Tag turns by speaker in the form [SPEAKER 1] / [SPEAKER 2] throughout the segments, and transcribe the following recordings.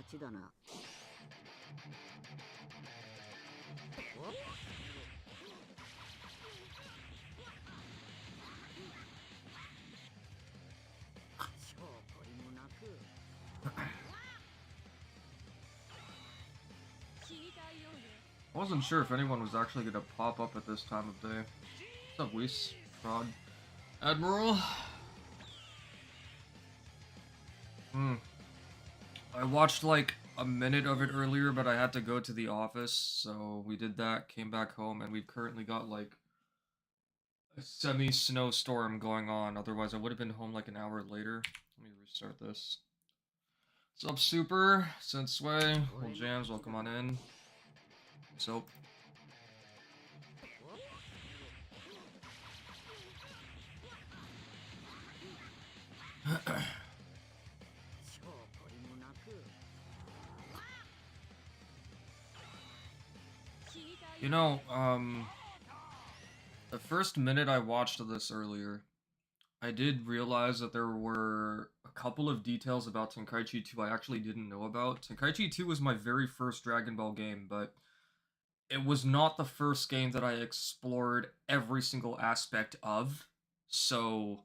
[SPEAKER 1] I wasn't sure if anyone was actually gonna pop up at this time of day. What's up, Weiss? Fraud. Admiral? I watched like a minute of it earlier, but I had to go to the office, so we did that, came back home, and we've currently got like a semi-snowstorm going on. Otherwise, I would have been home like an hour later. Let me restart this. What's up, Super? Sensei, Old Jams, welcome on in. Soap. You know, the first minute I watched this earlier, I did realize that there were a couple of details about Tenkaichi 2 I actually didn't know about. Tenkaichi 2 was my very first Dragon Ball game, but it was not the first game that I explored every single aspect of. So,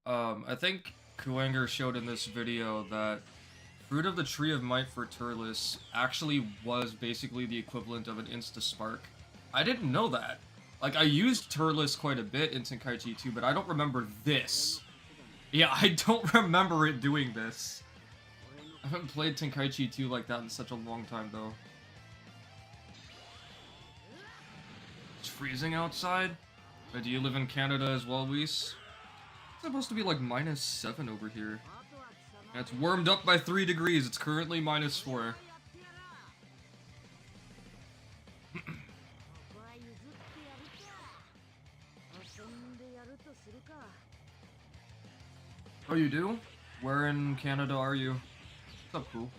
[SPEAKER 1] I think Kuanger showed in this video that Fruit of the Tree of Might for Turles actually was basically the equivalent of an Insta-Spark. I didn't know that. Like, I used Turles quite a bit in Tenkaichi 2, but I don't remember this. Yeah, I don't remember it doing this. I haven't played Tenkaichi 2 like that in such a long time, though. It's freezing outside? Do you live in Canada as well, Weiss? It's supposed to be like -7 over here. And it's warmed up by 3 degrees. It's currently -4. Oh, you do? Where in Canada are you? What's up, cool?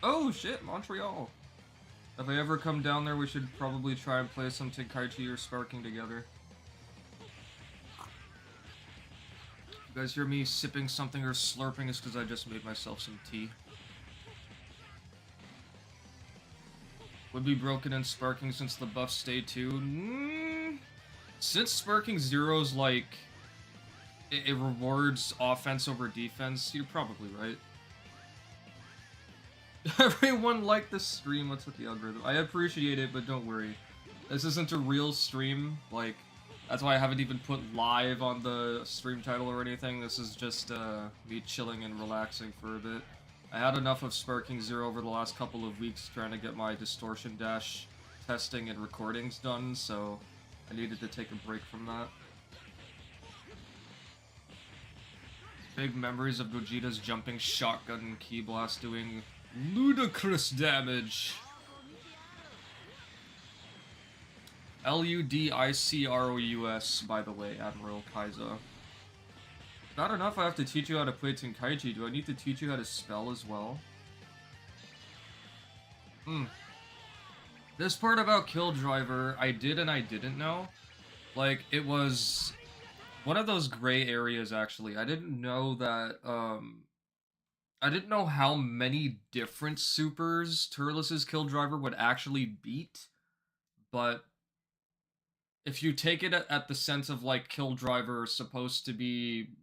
[SPEAKER 1] Oh shit, Montreal. If I ever come down there, we should probably try and play some Tenkaichi or Sparking together. You guys hear me sipping something or slurping? It's because I just made myself some tea. Would be broken in Sparking since the buffs stay too. Since Sparking Zero's like it rewards offense over defense, you're probably right. Everyone liked the stream. What's with the algorithm? I appreciate it, but don't worry. This isn't a real stream. Like, that's why I haven't even put live on the stream title or anything. This is just me chilling and relaxing for a bit. I had enough of Sparking Zero over the last couple of weeks trying to get my Distortion Dash testing and recordings done, so I needed to take a break from that. Big memories of Gogeta's jumping shotgun and Ki Blast doing ludicrous damage. Ludicrous, by the way, Admiral Kaiza. Not enough I have to teach you how to play Tenkaichi, do I need to teach you how to spell as well? This part about Kill Driver, I did and I didn't know. Like, it was one of those gray areas, actually. I didn't know that, I didn't know how many different supers Turles' Kill Driver would actually beat, but if you take it at the sense of, like, Kill Driver is supposed to be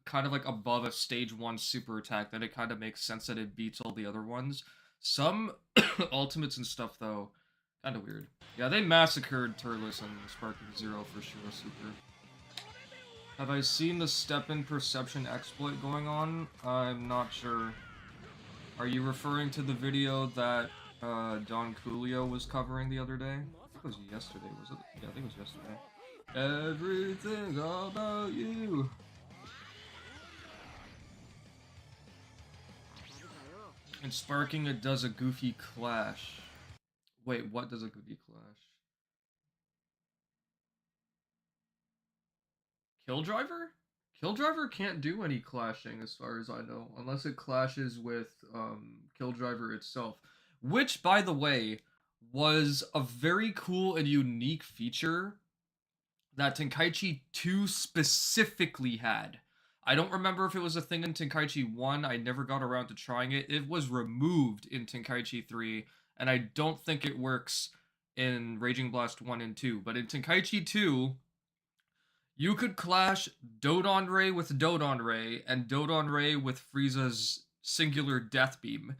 [SPEAKER 1] kind of like above a stage 1 super attack, then it kind of makes sense that it beats all the other ones. Some ultimates and stuff, though, kind of weird. Yeah, they massacred Turles and Sparking Zero for sure, super. Have I seen the step-in perception exploit going on? I'm not sure. Are you referring to the video that Don Coolio was covering the other day? I think it was yesterday, was it? Yeah, I think it was yesterday. Everything's all about you. In Sparking, it does a goofy clash. Wait, what does a goofy clash? Kill Driver? Kill Driver can't do any clashing as far as I know, unless it clashes with Kill Driver itself. Which, by the way, was a very cool and unique feature that Tenkaichi 2 specifically had. I don't remember if it was a thing in Tenkaichi 1. I never got around to trying it. It was removed in Tenkaichi 3, and I don't think it works in Raging Blast 1 and 2. But in Tenkaichi 2, you could clash Dodon Ray with Dodon Ray and Dodon Ray with Frieza's singular death beam.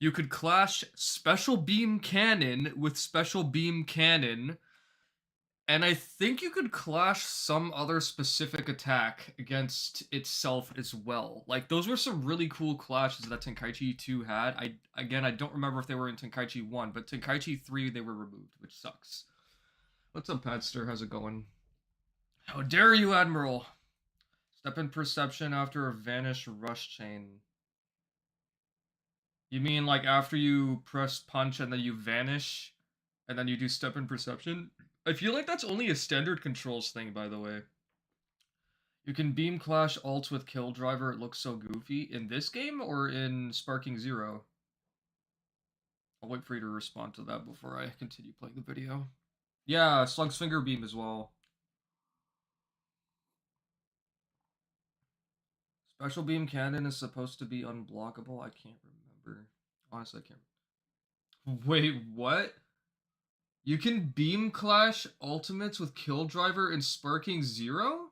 [SPEAKER 1] You could clash Special Beam Cannon with Special Beam Cannon, and I think you could clash some other specific attack against itself as well. Like, those were some really cool clashes that Tenkaichi 2 had. I don't remember if they were in Tenkaichi 1, but Tenkaichi 3, they were removed, which sucks. What's up, Padster? How's it going? How dare you, Admiral? Step in perception after a Vanish rush chain. You mean like after you press punch and then you vanish, and then you do step in perception? I feel like that's only a standard controls thing, by the way. You can beam clash ults with Kill Driver. It looks so goofy. In this game or in Sparking Zero? I'll wait for you to respond to that before I continue playing the video. Yeah, Slug's Finger Beam as well. Special Beam Cannon is supposed to be unblockable. I can't remember. Honestly, I can't. Wait, what? You can beam clash ultimates with Kill Driver in Sparking Zero?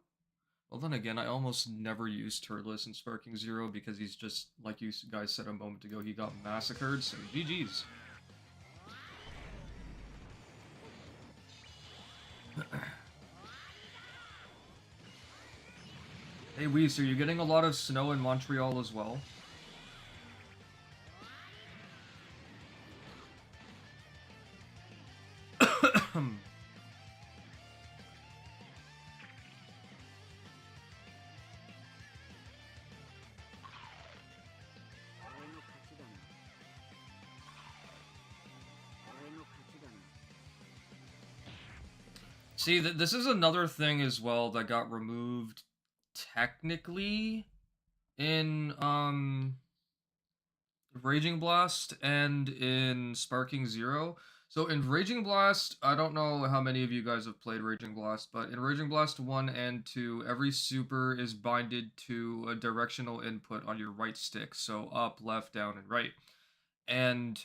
[SPEAKER 1] Well, then again, I almost never use Turles in Sparking Zero because he's just, like you guys said a moment ago, he got massacred, so GG's. Hey, Weiss, are you getting a lot of snow in Montreal as well? See, this is another thing as well that got removed technically in Raging Blast and in Sparking Zero. So in Raging Blast, I don't know how many of you guys have played Raging Blast, but in Raging Blast 1 and 2, every super is binded to a directional input on your right stick. So up, left, down, and right. And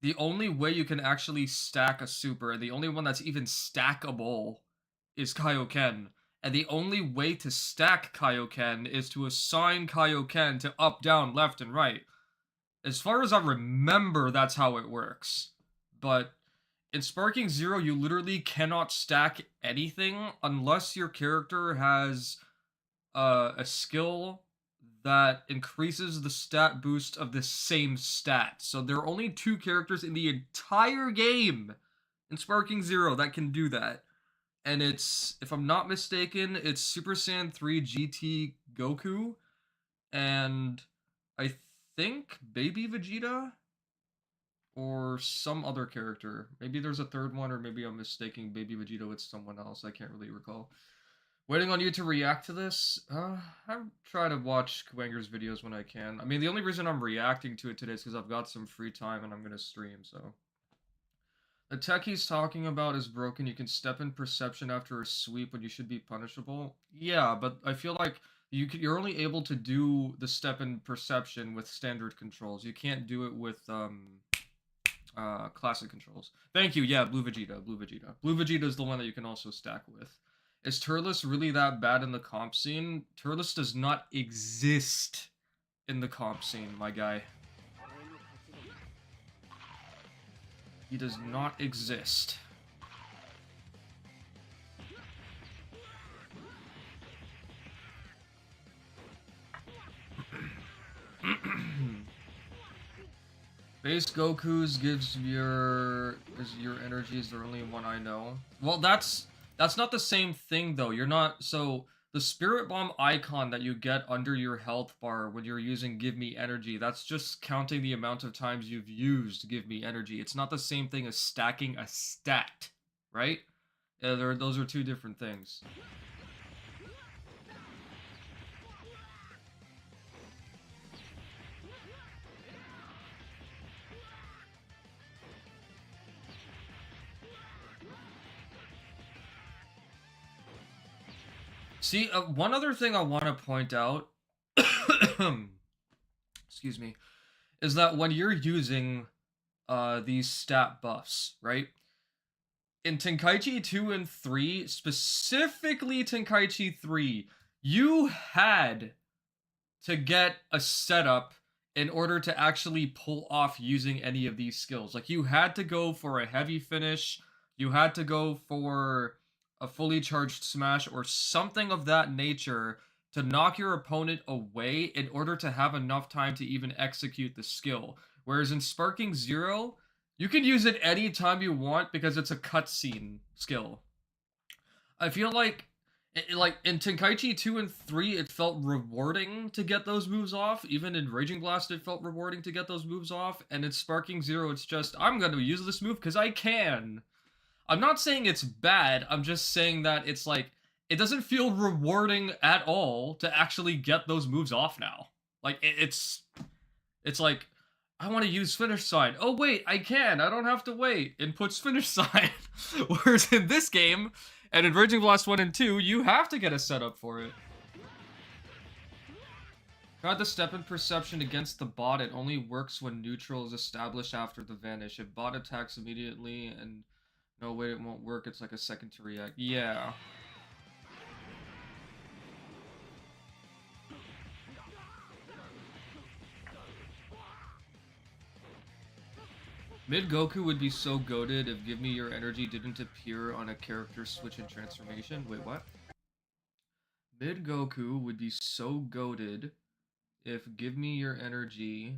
[SPEAKER 1] the only way you can actually stack a super, and the only one that's even stackable, is Kaioken. And the only way to stack Kaioken is to assign Kaioken to up, down, left, and right. As far as I remember, that's how it works. But in Sparking Zero, you literally cannot stack anything unless your character has a skill that increases the stat boost of the same stat. So there are only 2 characters in the entire game in Sparking Zero that can do that. And it's, if I'm not mistaken, it's Super Saiyan 3 GT Goku, and I think Baby Vegeta, or some other character. Maybe there's a third one, or maybe I'm mistaking Baby Vegeta with someone else. I can't really recall. Waiting on you to react to this? I try to watch Kwanger's videos when I can. I mean, the only reason I'm reacting to it today is because I've got some free time and I'm going to stream, so. The tech he's talking about is broken. You can step in perception after a sweep when you should be punishable. Yeah, but I feel like you're only able to do the step in perception with standard controls. You can't do it with classic controls. Thank you. Yeah, Blue Vegeta. Blue Vegeta. Blue Vegeta is the one that you can also stack with. Is Turles really that bad in the comp scene? Turles does not exist in the comp scene, my guy. He does not exist. Base Goku's gives your energy is the only one I know. Well, that's not the same thing though. You're not, so the Spirit Bomb icon that you get under your health bar when you're using Give Me Energy, that's just counting the amount of times you've used Give Me Energy. It's not the same thing as stacking a stat, right? Those are 2 different things. See, one other thing I want to point out excuse me, is that when you're using these stat buffs, right? In Tenkaichi 2 and 3, specifically Tenkaichi 3, you had to get a setup in order to actually pull off using any of these skills. Like, you had to go for a heavy finish, you had to go for a fully charged smash or something of that nature to knock your opponent away in order to have enough time to even execute the skill. Whereas in Sparking Zero, you can use it anytime you want because it's a cutscene skill. I feel like like in Tenkaichi 2 and 3 it felt rewarding to get those moves off. Even in Raging Blast it felt rewarding to get those moves off, and in Sparking Zero it's just I'm going to use this move cuz I can. I'm not saying it's bad. I'm just saying that it's like it doesn't feel rewarding at all to actually get those moves off now. Like it's like I want to use finish sign. Oh wait, I can. I don't have to wait. Inputs finish sign. Whereas in this game and in Raging Blast 1 and 2, you have to get a setup for it. Tried the step in perception against the bot. It only works when neutral is established after the vanish. If bot attacks immediately and no wait, it won't work. It's like a second to react. Yeah. Mid Goku would be so goated if Give Me Your Energy didn't appear on a character switch and transformation. Wait, what? Mid Goku would be so goated if Give Me Your Energy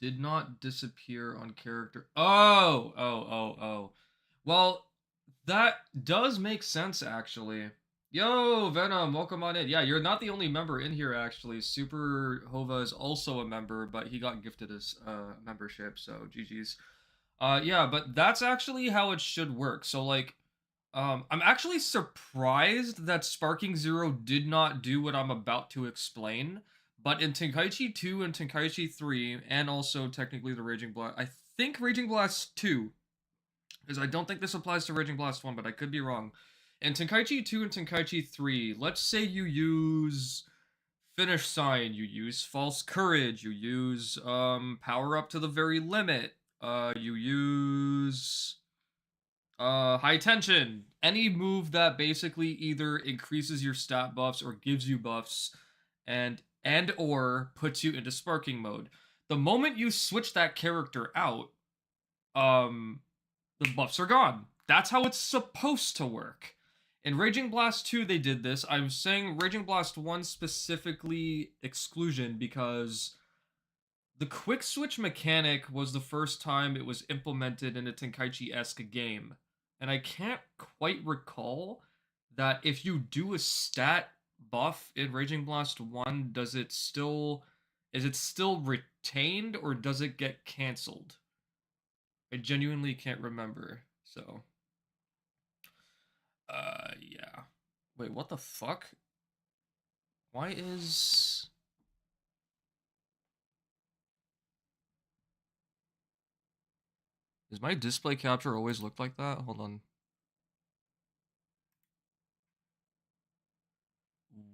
[SPEAKER 1] did not disappear on character. Oh. Well, that does make sense, actually. Yo, Venom, welcome on in. Yeah, you're not the only member in here, actually. Super Hova is also a member, but he got gifted his membership, so GG's. Yeah, but that's actually how it should work. So, like, I'm actually surprised that Sparking Zero did not do what I'm about to explain. But in Tenkaichi 2 and Tenkaichi 3, and also technically the Raging Blast, I think Raging Blast 2, because I don't think this applies to Raging Blast 1, but I could be wrong. In Tenkaichi 2 and Tenkaichi 3, let's say you use Finish Sign, you use False Courage, you use Power Up to the Very Limit, you use High Tension. Any move that basically either increases your stat buffs or gives you buffs and or puts you into sparking mode. The moment you switch that character out, the buffs are gone. That's how it's supposed to work. In Raging Blast 2, they did this. I'm saying Raging Blast 1 specifically exclusion because the quick switch mechanic was the first time it was implemented in a Tenkaichi-esque game. And I can't quite recall that if you do a stat buff in Raging Blast 1, is it still retained or does it get cancelled? I genuinely can't remember. So yeah. Wait, what the fuck? Why is my display capture always look like that? Hold on.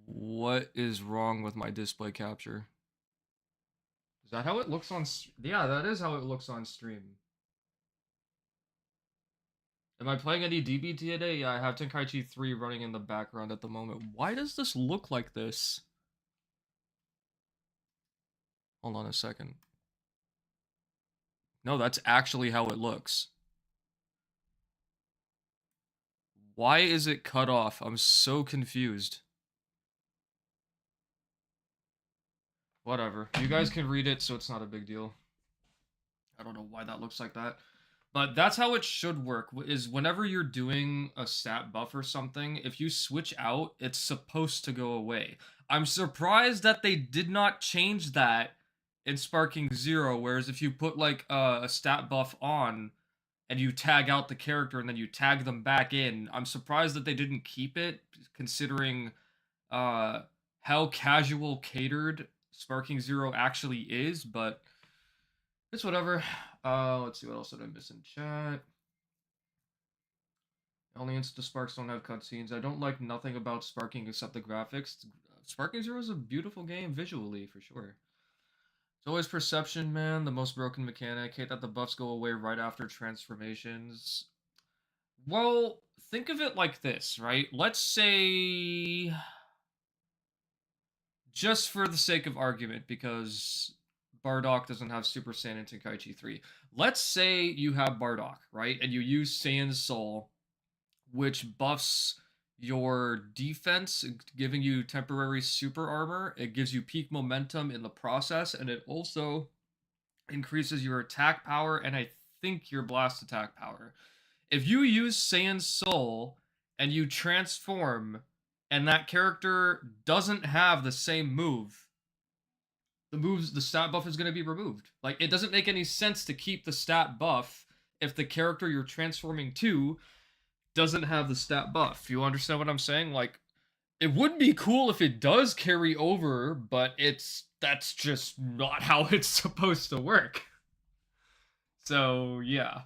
[SPEAKER 1] What is wrong with my display capture? Is that how it looks on? Yeah, that is how it looks on stream. Am I playing any DB today? Yeah, I have Tenkaichi 3 running in the background at the moment. Why does this look like this? Hold on a second. No, that's actually how it looks. Why is it cut off? I'm so confused. Whatever. You guys can read it, so it's not a big deal. I don't know why that looks like that. But that's how it should work, is whenever you're doing a stat buff or something, if you switch out, it's supposed to go away. I'm surprised that they did not change that in Sparking Zero, whereas if you put, like, a stat buff on, and you tag out the character and then you tag them back in, I'm surprised that they didn't keep it, considering how casual catered Sparking Zero actually is, but it's whatever. Let's see, what else did I miss in chat? Only Insta Sparks don't have cutscenes. I don't like nothing about Sparking except the graphics. Sparking Zero is a beautiful game visually, for sure. It's always perception, man, the most broken mechanic. Hate that the buffs go away right after transformations. Well, think of it like this, right? Let's say, just for the sake of argument, because Bardock doesn't have Super Saiyan in Tenkaichi 3. Let's say you have Bardock, right? And you use Saiyan Soul, which buffs your defense, giving you temporary super armor. It gives you peak momentum in the process, and it also increases your attack power and I think your blast attack power. If you use Saiyan Soul and you transform and that character doesn't have the same move, the stat buff is going to be removed. Like, it doesn't make any sense to keep the stat buff if the character you're transforming to doesn't have the stat buff. You understand what I'm saying? Like, it would be cool if it does carry over, but that's just not how it's supposed to work. So, yeah.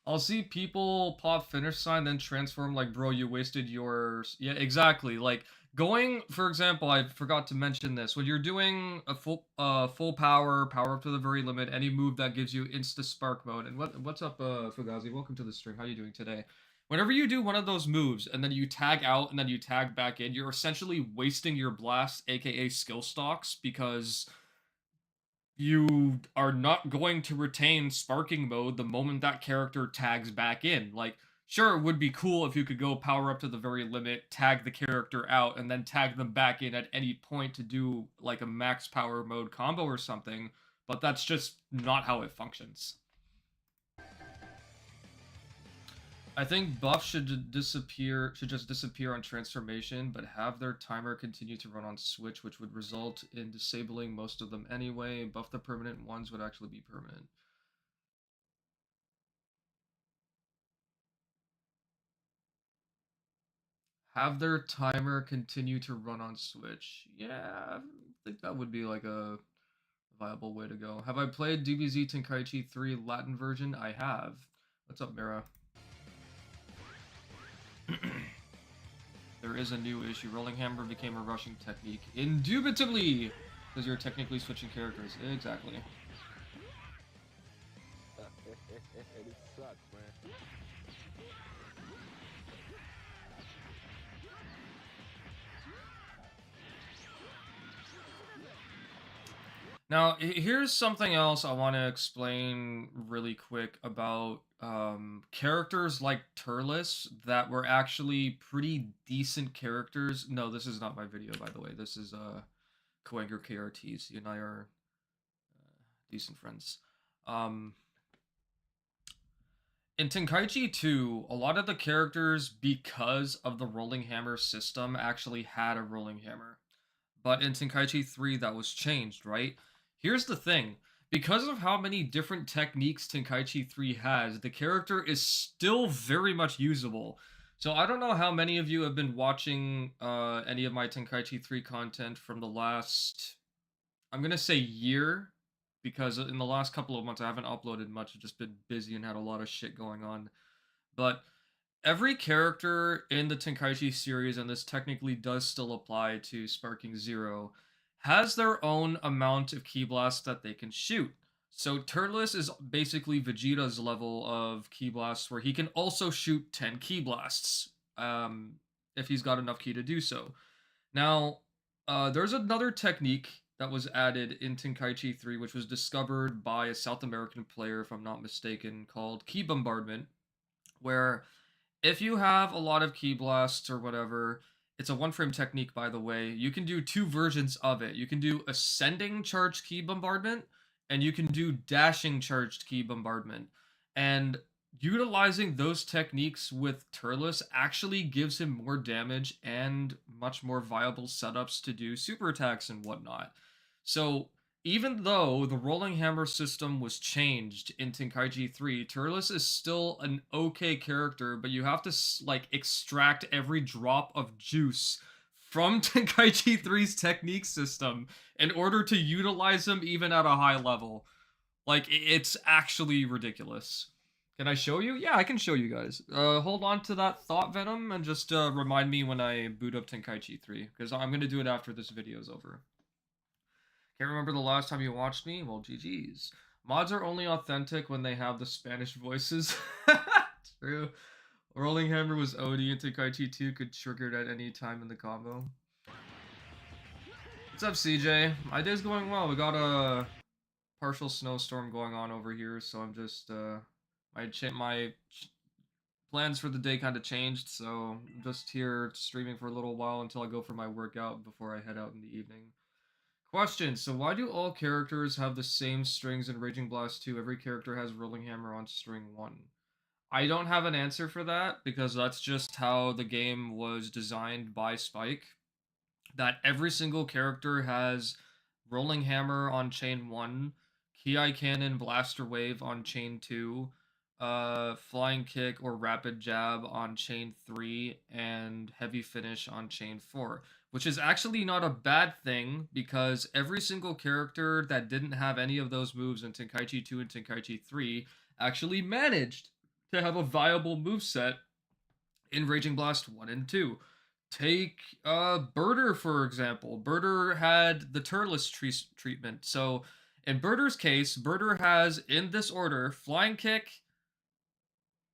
[SPEAKER 1] I'll see people pop finish sign, then transform like, bro, you wasted your... Yeah, exactly. Like, going, for example, I forgot to mention this. When you're doing a full power up to the very limit, any move that gives you insta-spark mode. And what's up, Fugazi? Welcome to the stream. How are you doing today? Whenever you do one of those moves, and then you tag out, and then you tag back in, you're essentially wasting your blast, aka skill stocks, because you are not going to retain sparking mode the moment that character tags back in. Like, sure, it would be cool if you could go power up to the very limit, tag the character out, and then tag them back in at any point to do like a max power mode combo or something, but that's just not how it functions. I think buffs should just disappear on transformation, but have their timer continue to run on Switch, which would result in disabling most of them anyway. Buff the permanent ones would actually be permanent. Have their timer continue to run on Switch. Yeah, I think that would be like a viable way to go. Have I played DBZ Tenkaichi 3 Latin version? I have. What's up, Mira? There is a new issue. Rolling Hammer became a rushing technique. Indubitably! Because you're technically switching characters. Exactly.
[SPEAKER 2] It sucks, man.
[SPEAKER 1] Now, here's something else I want to explain really quick about characters like Turles that were actually pretty decent characters. No, this is not my video, by the way. This is Coanger KRTs. You and I are decent friends. In Tenkaichi 2, a lot of the characters, because of the rolling hammer system, actually had a rolling hammer. But in Tenkaichi 3, that was changed, right? Here's the thing. Because of how many different techniques Tenkaichi 3 has, the character is still very much usable. So I don't know how many of you have been watching any of my Tenkaichi 3 content from the last, I'm going to say year, because in the last couple of months I haven't uploaded much. I've just been busy and had a lot of shit going on. But every character in the Tenkaichi series, and this technically does still apply to Sparking Zero, has their own amount of ki blasts that they can shoot. So Turles is basically Vegeta's level of ki blasts, where he can also shoot 10 ki blasts, if he's got enough ki to do so. Now, there's another technique that was added in Tenkaichi 3, which was discovered by a South American player, if I'm not mistaken, called Ki Bombardment, where if you have a lot of ki blasts or whatever, it's a one-frame technique, by the way, you can do two versions of it. You can do ascending charged ki bombardment, and you can do dashing charged ki bombardment. And utilizing those techniques with Turles actually gives him more damage and much more viable setups to do super attacks and whatnot. So even though the rolling hammer system was changed in Tenkaichi 3, Turles is still an okay character, but you have to like extract every drop of juice from Tenkaichi 3's technique system in order to utilize him even at a high level. Like, it's actually ridiculous. Can I show you? Yeah, I can show you guys. Hold on to that thought, Venom, and just remind me when I boot up Tenkaichi 3, because I'm gonna do it after this video's over. Can't remember the last time you watched me? Well, GG's. Mods are only authentic when they have the Spanish voices. True. Rolling Hammer was OD and Tenkaichi 2 could trigger it at any time in the combo. What's up, CJ? My day's going well. We got a partial snowstorm going on over here, so I'm just my plans for the day kind of changed, so I'm just here streaming for a little while until I go for my workout before I head out in the evening. Question: so why do all characters have the same strings in Raging Blast 2? Every character has Rolling Hammer on string 1. I don't have an answer for that because that's just how the game was designed by Spike. That every single character has Rolling Hammer on chain 1, Ki Cannon Blaster Wave on chain 2, Flying Kick or Rapid Jab on chain 3, and Heavy Finish on chain 4. Which is actually not a bad thing because every single character that didn't have any of those moves in Tenkaichi 2 and Tenkaichi 3 actually managed to have a viable moveset in Raging Blast 1 and 2. Take Birder, for example. Birder had the Turles treatment. So in Birder's case, Birder has, in this order, Flying Kick.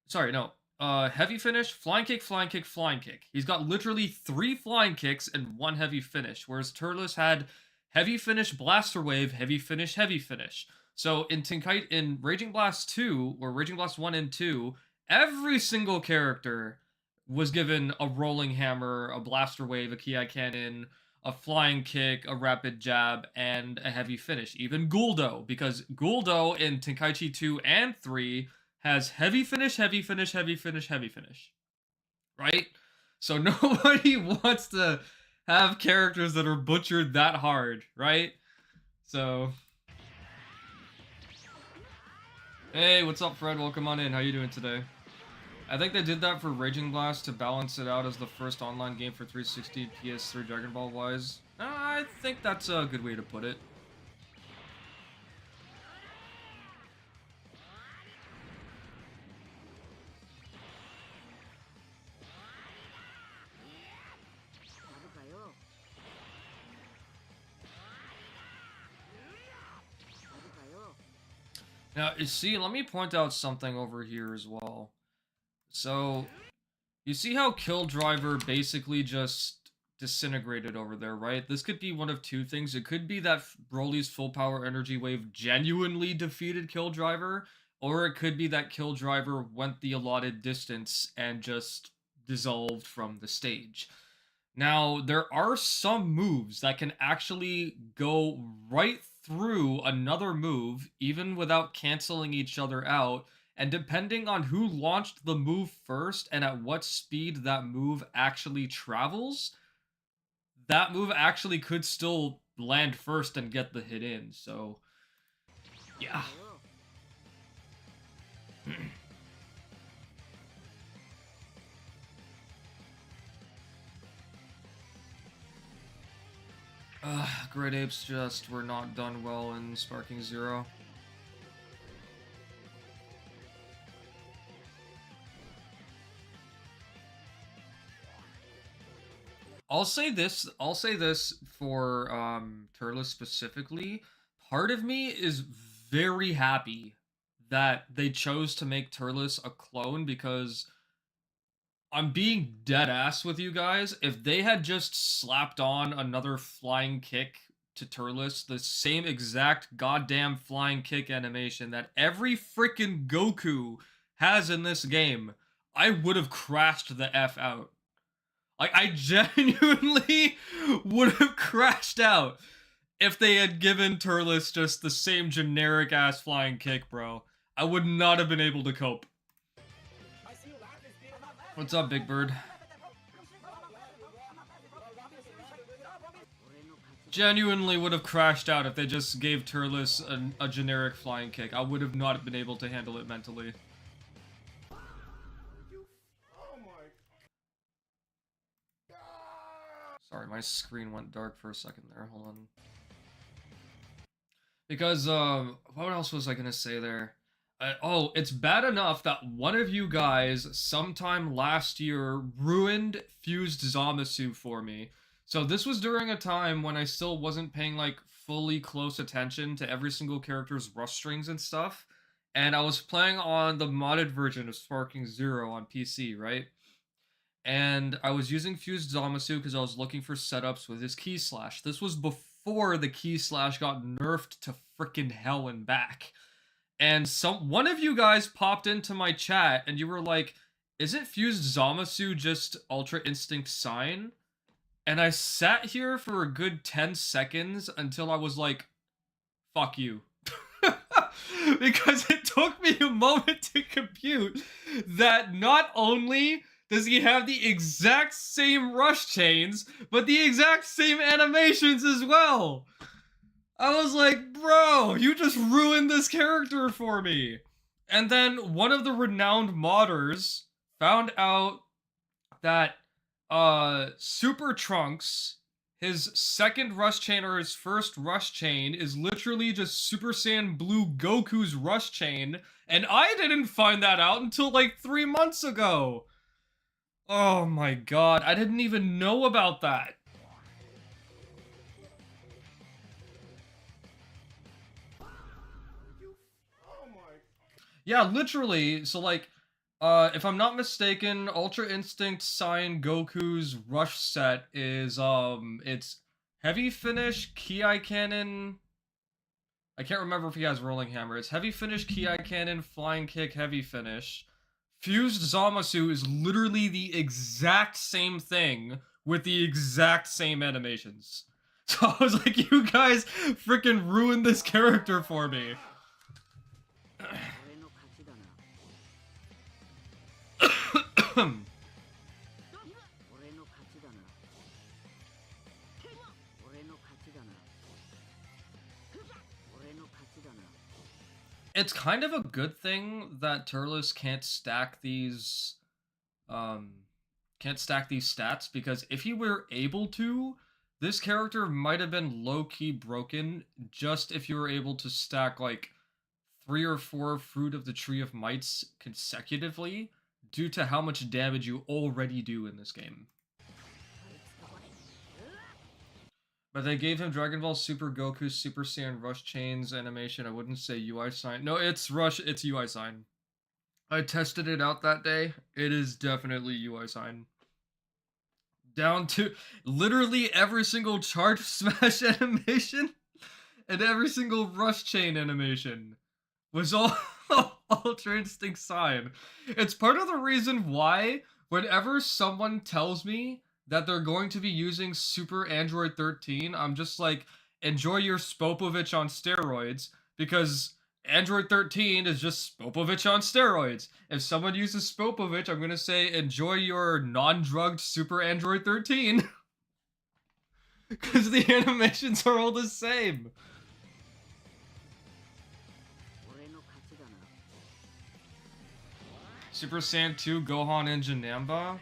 [SPEAKER 1] Sorry, no. Heavy Finish, Flying Kick, Flying Kick, Flying Kick. He's got literally 3 Flying Kicks and 1 Heavy Finish, whereas Turles had Heavy Finish, Blaster Wave, Heavy Finish, Heavy Finish. So in Raging Blast 2, or Raging Blast 1 and 2, every single character was given a Rolling Hammer, a Blaster Wave, a Ki Cannon, a Flying Kick, a Rapid Jab, and a Heavy Finish. Even Guldo, because Guldo in Tenkaichi 2 and 3 has Heavy Finish, Heavy Finish, Heavy Finish, Heavy Finish. Right? So nobody wants to have characters that are butchered that hard, right? So... Hey, what's up, Fred? Welcome on in. How you doing today? I think they did that for Raging Blast to balance it out as the first online game for 360 PS3 Dragon Ball wise. I think that's a good way to put it. Now, you see, let me point out something over here as well. So, you see how Kill Driver basically just disintegrated over there, right? This could be one of two things. It could be that Broly's full power energy wave genuinely defeated Kill Driver, or it could be that Kill Driver went the allotted distance and just dissolved from the stage. Now, there are some moves that can actually go right through another move, even without canceling each other out. And depending on who launched the move first and at what speed that move actually travels, that move actually could still land first and get the hit in. So, yeah. Great Apes just were not done well in Sparking Zero. I'll say this for Turles specifically. Part of me is very happy that they chose to make Turles a clone because I'm being dead ass with you guys. If they had just slapped on another flying kick to Turles, the same exact goddamn flying kick animation that every freaking Goku has in this game, I would have crashed the F out. Like, I genuinely would have crashed out if they had given Turles just the same generic ass flying kick, bro. I would not have been able to cope. What's up, Big Bird? Genuinely would have crashed out if they just gave Turles a generic flying kick. I would have not been able to handle it mentally. Sorry, my screen went dark for a second there. Hold on. Because, what else was I gonna say there? Oh, it's bad enough that one of you guys sometime last year ruined Fused Zamasu for me. So this was during a time when I still wasn't paying like fully close attention to every single character's rush strings and stuff. And I was playing on the modded version of Sparking Zero on PC, right? And I was using Fused Zamasu because I was looking for setups with his key slash. This was before the key slash got nerfed to frickin' hell and back. And one of you guys popped into my chat and you were like, isn't Fused Zamasu just Ultra Instinct Sign? And I sat here for a good 10 seconds until I was like, fuck you. Because it took me a moment to compute that not only does he have the exact same rush chains, but the exact same animations as well. I was like, bro, you just ruined this character for me. And then one of the renowned modders found out that Super Trunks, his second rush chain or his first rush chain, is literally just Super Saiyan Blue Goku's rush chain, and I didn't find that out until like 3 months ago. Oh my god, I didn't even know about that. Yeah, literally. So like, if I'm not mistaken, Ultra Instinct Sign Goku's rush set is it's Heavy Finish, Ki Cannon. I can't remember if he has Rolling Hammer. It's Heavy Finish, Ki Cannon, Flying Kick, Heavy Finish. Fused Zamasu is literally the exact same thing with the exact same animations. So I was like, you guys freaking ruined this character for me. It's kind of a good thing that Turles can't stack these stats, because if he were able to, this character might have been low-key broken just if you were able to stack like 3 or 4 Fruit of the Tree of Mights consecutively due to how much damage you already do in this game. But they gave him Dragon Ball Super Goku Super Saiyan Rush Chains animation. I wouldn't say UI sign. No, it's UI sign. I tested it out that day. It is definitely UI sign. Down to literally every single charge smash animation and every single rush chain animation was all Ultra Instinct Sign. It's part of the reason why whenever someone tells me that they're going to be using Super Android 13, I'm just like, enjoy your Spopovich on steroids, because Android 13 is just Spopovich on steroids. If someone uses Spopovich, I'm going to say, enjoy your non-drugged Super Android 13. Because the animations are all the same. Super Saiyan 2 Gohan and Janamba?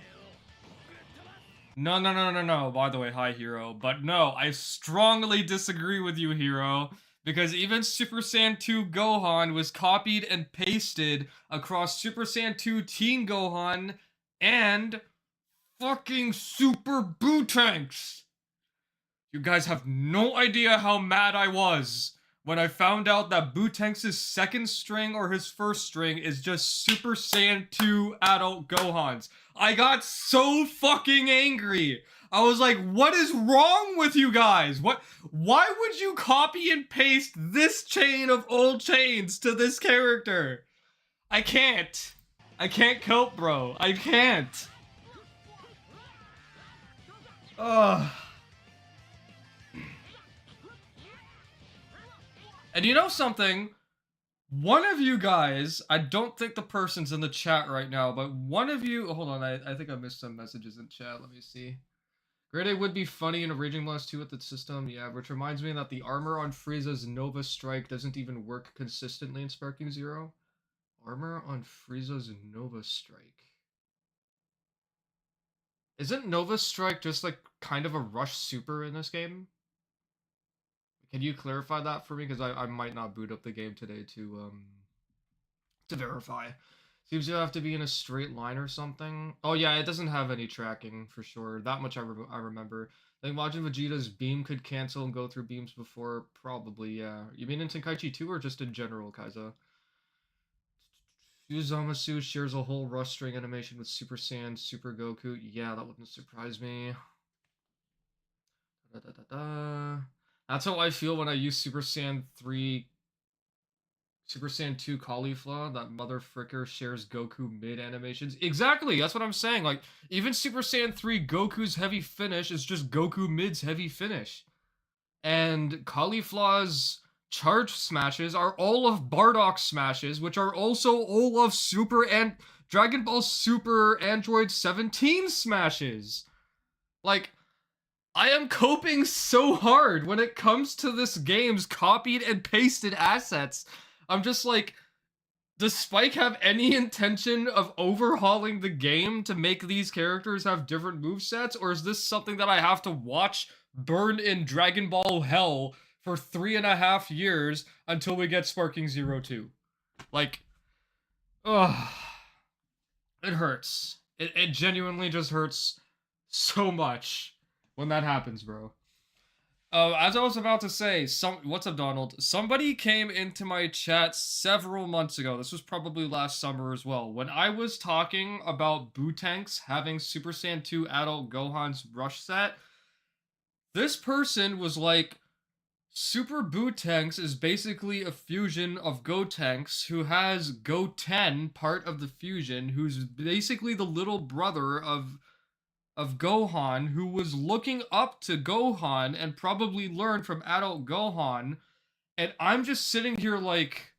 [SPEAKER 1] No, by the way, hi, Hero. But no, I strongly disagree with you, Hero. Because even Super Saiyan 2 Gohan was copied and pasted across Super Saiyan 2 Teen Gohan and fucking Super Bootanks. You guys have no idea how mad I was when I found out that Bootanks' second string or his first string is just Super Saiyan 2 adult Gohans. I got so fucking angry. I was like, what is wrong with you guys? Why would you copy and paste this chain of old chains to this character? I can't. I can't cope, bro. I can't. Ugh. And you know something? One of you guys, I don't think the person's in the chat right now, but one of you, hold on, I think I missed some messages in chat, let me see. Grade A would be funny in a Raging Blast 2 at the system, yeah, which reminds me that the armor on Frieza's Nova Strike doesn't even work consistently in Sparking Zero. Armor on Frieza's Nova Strike. Isn't Nova Strike just like kind of a rush super in this game? Can you clarify that for me? Because I might not boot up the game today to To verify. Seems to have to be in a straight line or something. Oh yeah, it doesn't have any tracking for sure. That much I remember. I think watching Vegeta's beam could cancel and go through beams before. Probably, yeah. You mean in Tenkaichi 2 or just in general, Kaiza? Uzamasu shares a whole rush string animation with Super Saiyan, Super Goku. Yeah, that wouldn't surprise me. Da, da, da, da. That's how I feel when I use Super Saiyan 3 Super Saiyan 2 Caulifla, that mother fricker shares Goku mid animations. Exactly, that's what I'm saying. Like, even Super Saiyan 3 Goku's heavy finish is just Goku mid's heavy finish. And Caulifla's charge smashes are all of Bardock's smashes, which are also all of Super and Dragon Ball Super Android 17 smashes. Like, I am coping so hard when it comes to this game's copied and pasted assets. I'm just like, does Spike have any intention of overhauling the game to make these characters have different movesets? Or is this something that I have to watch burn in Dragon Ball Hell for 3.5 years until we get Sparking Zero 2? Like, ugh. It hurts. It genuinely just hurts so much when that happens, bro. As I was about to say, what's up, Donald? Somebody came into my chat several months ago. This was probably last summer as well. When I was talking about Bootanks having Super Saiyan 2 Adult Gohan's rush set, this person was like, Super Bootanks is basically a fusion of Gotenks, who has Goten, part of the fusion, who's basically the little brother of Gohan, who was looking up to Gohan and probably learned from adult Gohan. And I'm just sitting here like,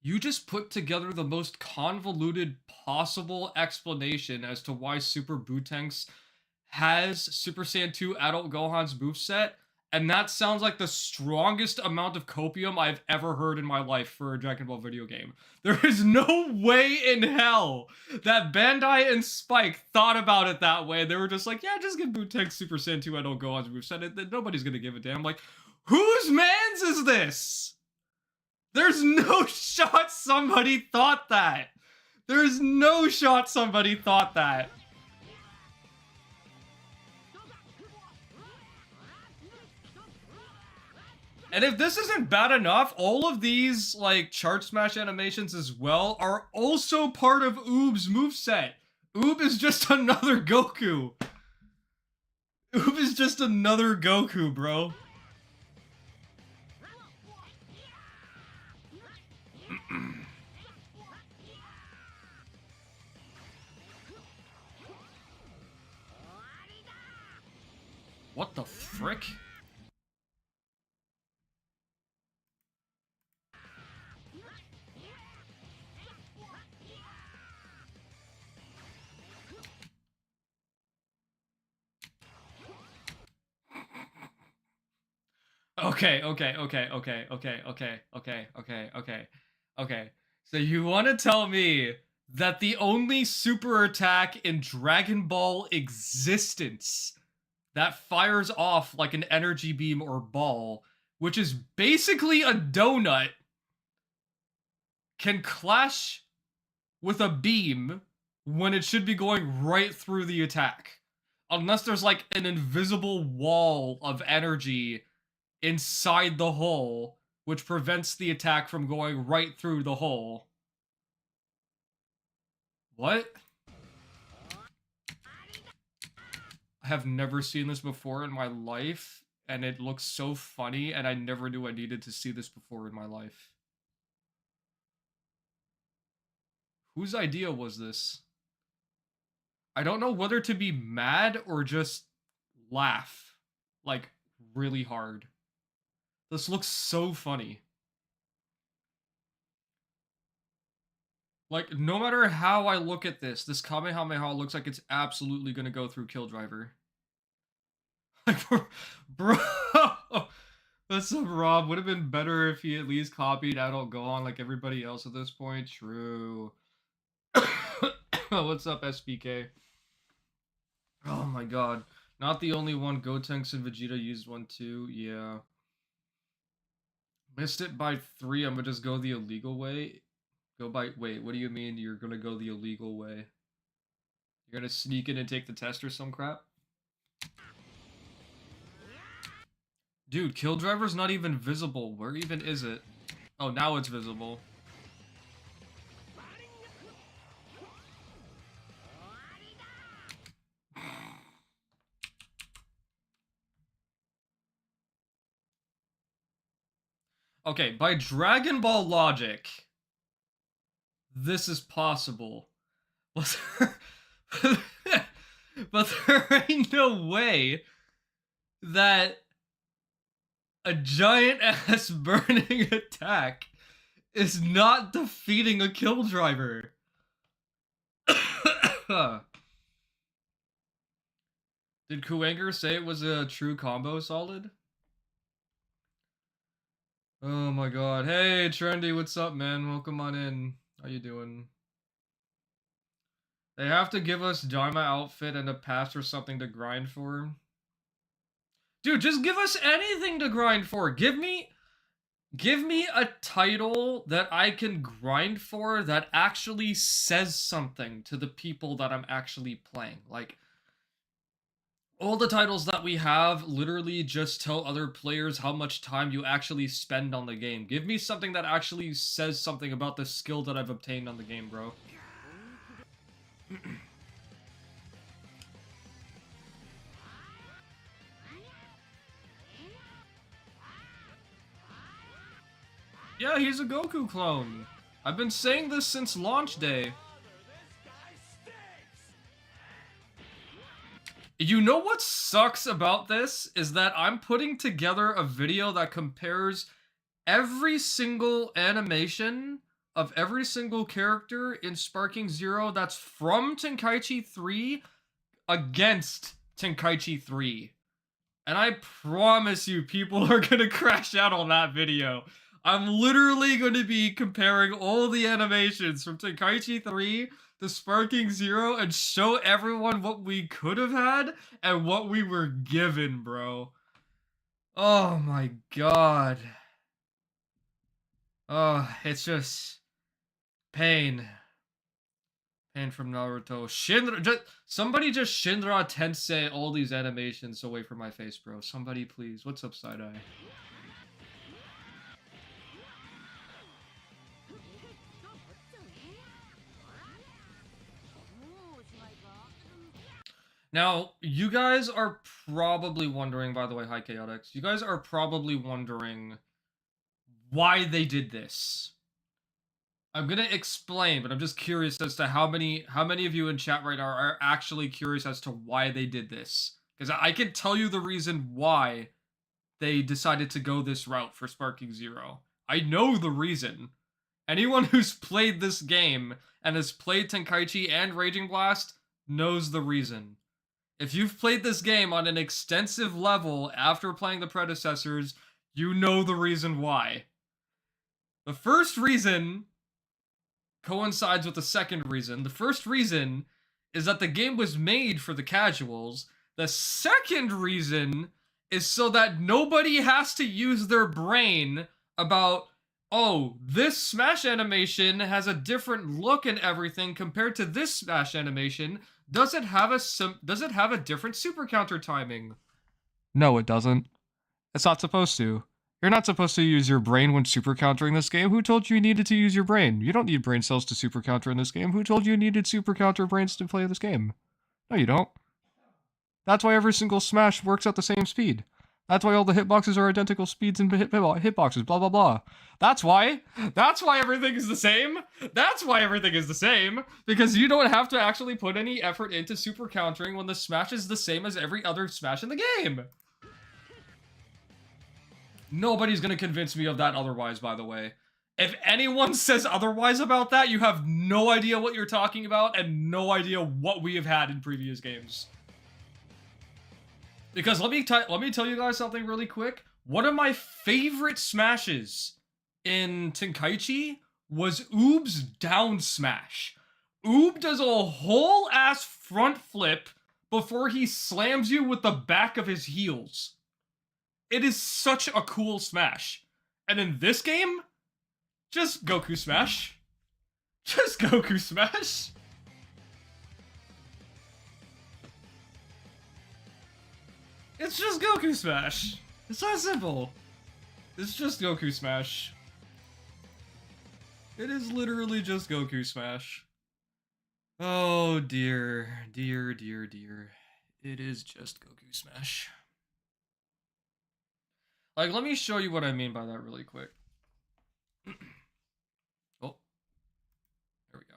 [SPEAKER 1] you just put together the most convoluted possible explanation as to why Super Bootanks has Super Saiyan 2 adult Gohan's moveset. And that sounds like the strongest amount of copium I've ever heard in my life for a Dragon Ball video game. There is no way in hell that Bandai and Spike thought about it that way. They were just like, yeah, just give Bootanks Super Saiyan 2 adult Gohan's moveset. Nobody's gonna give a damn. Like, whose mans is this? There's no shot somebody thought that. There's no shot somebody thought that. And if this isn't bad enough, all of these, like, chart smash animations as well are also part of Oob's moveset. Oob is just another Goku. Oob is just another Goku, bro. What the frick? Okay. So you want to tell me that the only super attack in Dragon Ball existence that fires off like an energy beam or ball, which is basically a donut, can clash with a beam when it should be going right through the attack? Unless there's like an invisible wall of energy inside the hole, which prevents the attack from going right through the hole. What? I have never seen this before in my life, and it looks so funny, and I never knew I needed to see this before in my life. Whose idea was this? I don't know whether to be mad or just laugh, like, really hard. This looks so funny. Like, no matter how I look at this Kamehameha looks like it's absolutely gonna go through Kill Driver. Like, bro, what's up, Rob? Would have been better if he at least copied Adult Gohan like everybody else at this point. True. What's up, SBK? Oh my god. Not the only one. Gotenks and Vegeta used one too. Yeah. Missed it by 3. I'm gonna just go the illegal way. Go by... Wait, what do you mean you're gonna go the illegal way? You're gonna sneak in and take the test or some crap? Dude, Kill Driver's not even visible. Where even is it? Oh, now it's visible. Okay, by Dragon Ball logic, this is possible. But there ain't no way that a giant ass burning attack is not defeating a Kill Driver. Did Kuwanger say it was a true combo solid? Oh my god. Hey, Trendy, what's up, man? Welcome on in. How you doing? They have to give us Daima outfit and a pass or something to grind for. Dude, just give us anything to grind for. Give me a title that I can grind for that actually says something to the people that I'm actually playing. Like, all the titles that we have literally just tell other players how much time you actually spend on the game. Give me something that actually says something about the skill that I've obtained on the game, bro. Yeah, he's a Goku clone. I've been saying this since launch day. You know what sucks about this is that I'm putting together a video that compares every single animation of every single character in Sparking Zero that's from Tenkaichi 3 against Tenkaichi 3. And I promise you people are gonna crash out on that video. I'm literally going to be comparing all the animations from Tenkaichi 3 to Sparking Zero and show everyone what we could have had and what we were given, bro. Oh my god. Oh, it's just pain. Pain from Naruto. Shinra, somebody just Shinra Tensei all these animations away from my face, bro. Somebody please. What's up, Side-Eye? Now, you guys are probably wondering, by the way, hi Chaotix, you guys are probably wondering why they did this. I'm gonna explain, but I'm just curious as to how many of you in chat right now are actually curious as to why they did this. Because I can tell you the reason why they decided to go this route for Sparking Zero. I know the reason. Anyone who's played this game and has played Tenkaichi and Raging Blast knows the reason. If you've played this game on an extensive level after playing the predecessors, you know the reason why. The first reason coincides with the second reason. The first reason is that the game was made for the casuals. The second reason is so that nobody has to use their brain about, oh, this Smash animation has a different look and everything compared to this Smash animation. Does it have a different super counter timing? No, it doesn't. It's not supposed to. You're not supposed to use your brain when super countering this game. Who told you needed to use your brain? You don't need brain cells to super counter in this game. Who told you needed super counter brains to play this game? No, you don't. That's why every single Smash works at the same speed. That's why all the hitboxes are identical speeds and hitboxes, blah, blah, blah. That's why everything is the same. That's why everything is the same. Because you don't have to actually put any effort into super countering when the Smash is the same as every other Smash in the game. Nobody's gonna convince me of that otherwise, by the way. If anyone says otherwise about that, you have no idea what you're talking about and no idea what we have had in previous games. Because let me tell you guys something really quick. One of my favorite smashes in Tenkaichi was Oob's down smash. Oob does a whole ass front flip before he slams you with the back of his heels. It is such a cool smash. And in this game, just Goku smash. Just Goku Smash. It's just Goku Smash. It's that simple. It's just Goku Smash. It is literally just Goku Smash. Oh dear, dear, dear, dear. It is just Goku Smash. Like, let me show you what I mean by that really quick. Oh, there we go.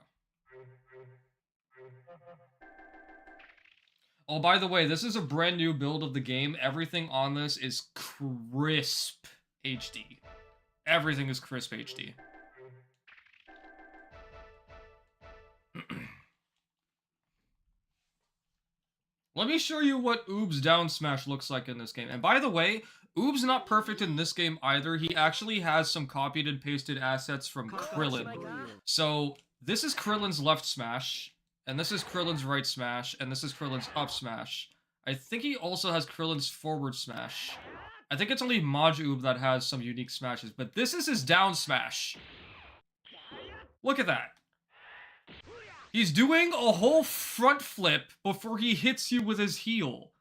[SPEAKER 1] Oh, by the way, this is a brand new build of the game. Everything on this is crisp HD. Everything is crisp HD. Let me show you what Oob's down smash looks like in this game. And by the way, Oob's not perfect in this game either. He actually has some copied and pasted assets from Krillin. So this is Krillin's left smash, and this is Krillin's right smash, and this is Krillin's up smash. I think he also has Krillin's forward smash. I think it's only Maj Oob that has some unique smashes, but this is his down smash. Look at that. He's doing a whole front flip before he hits you with his heel.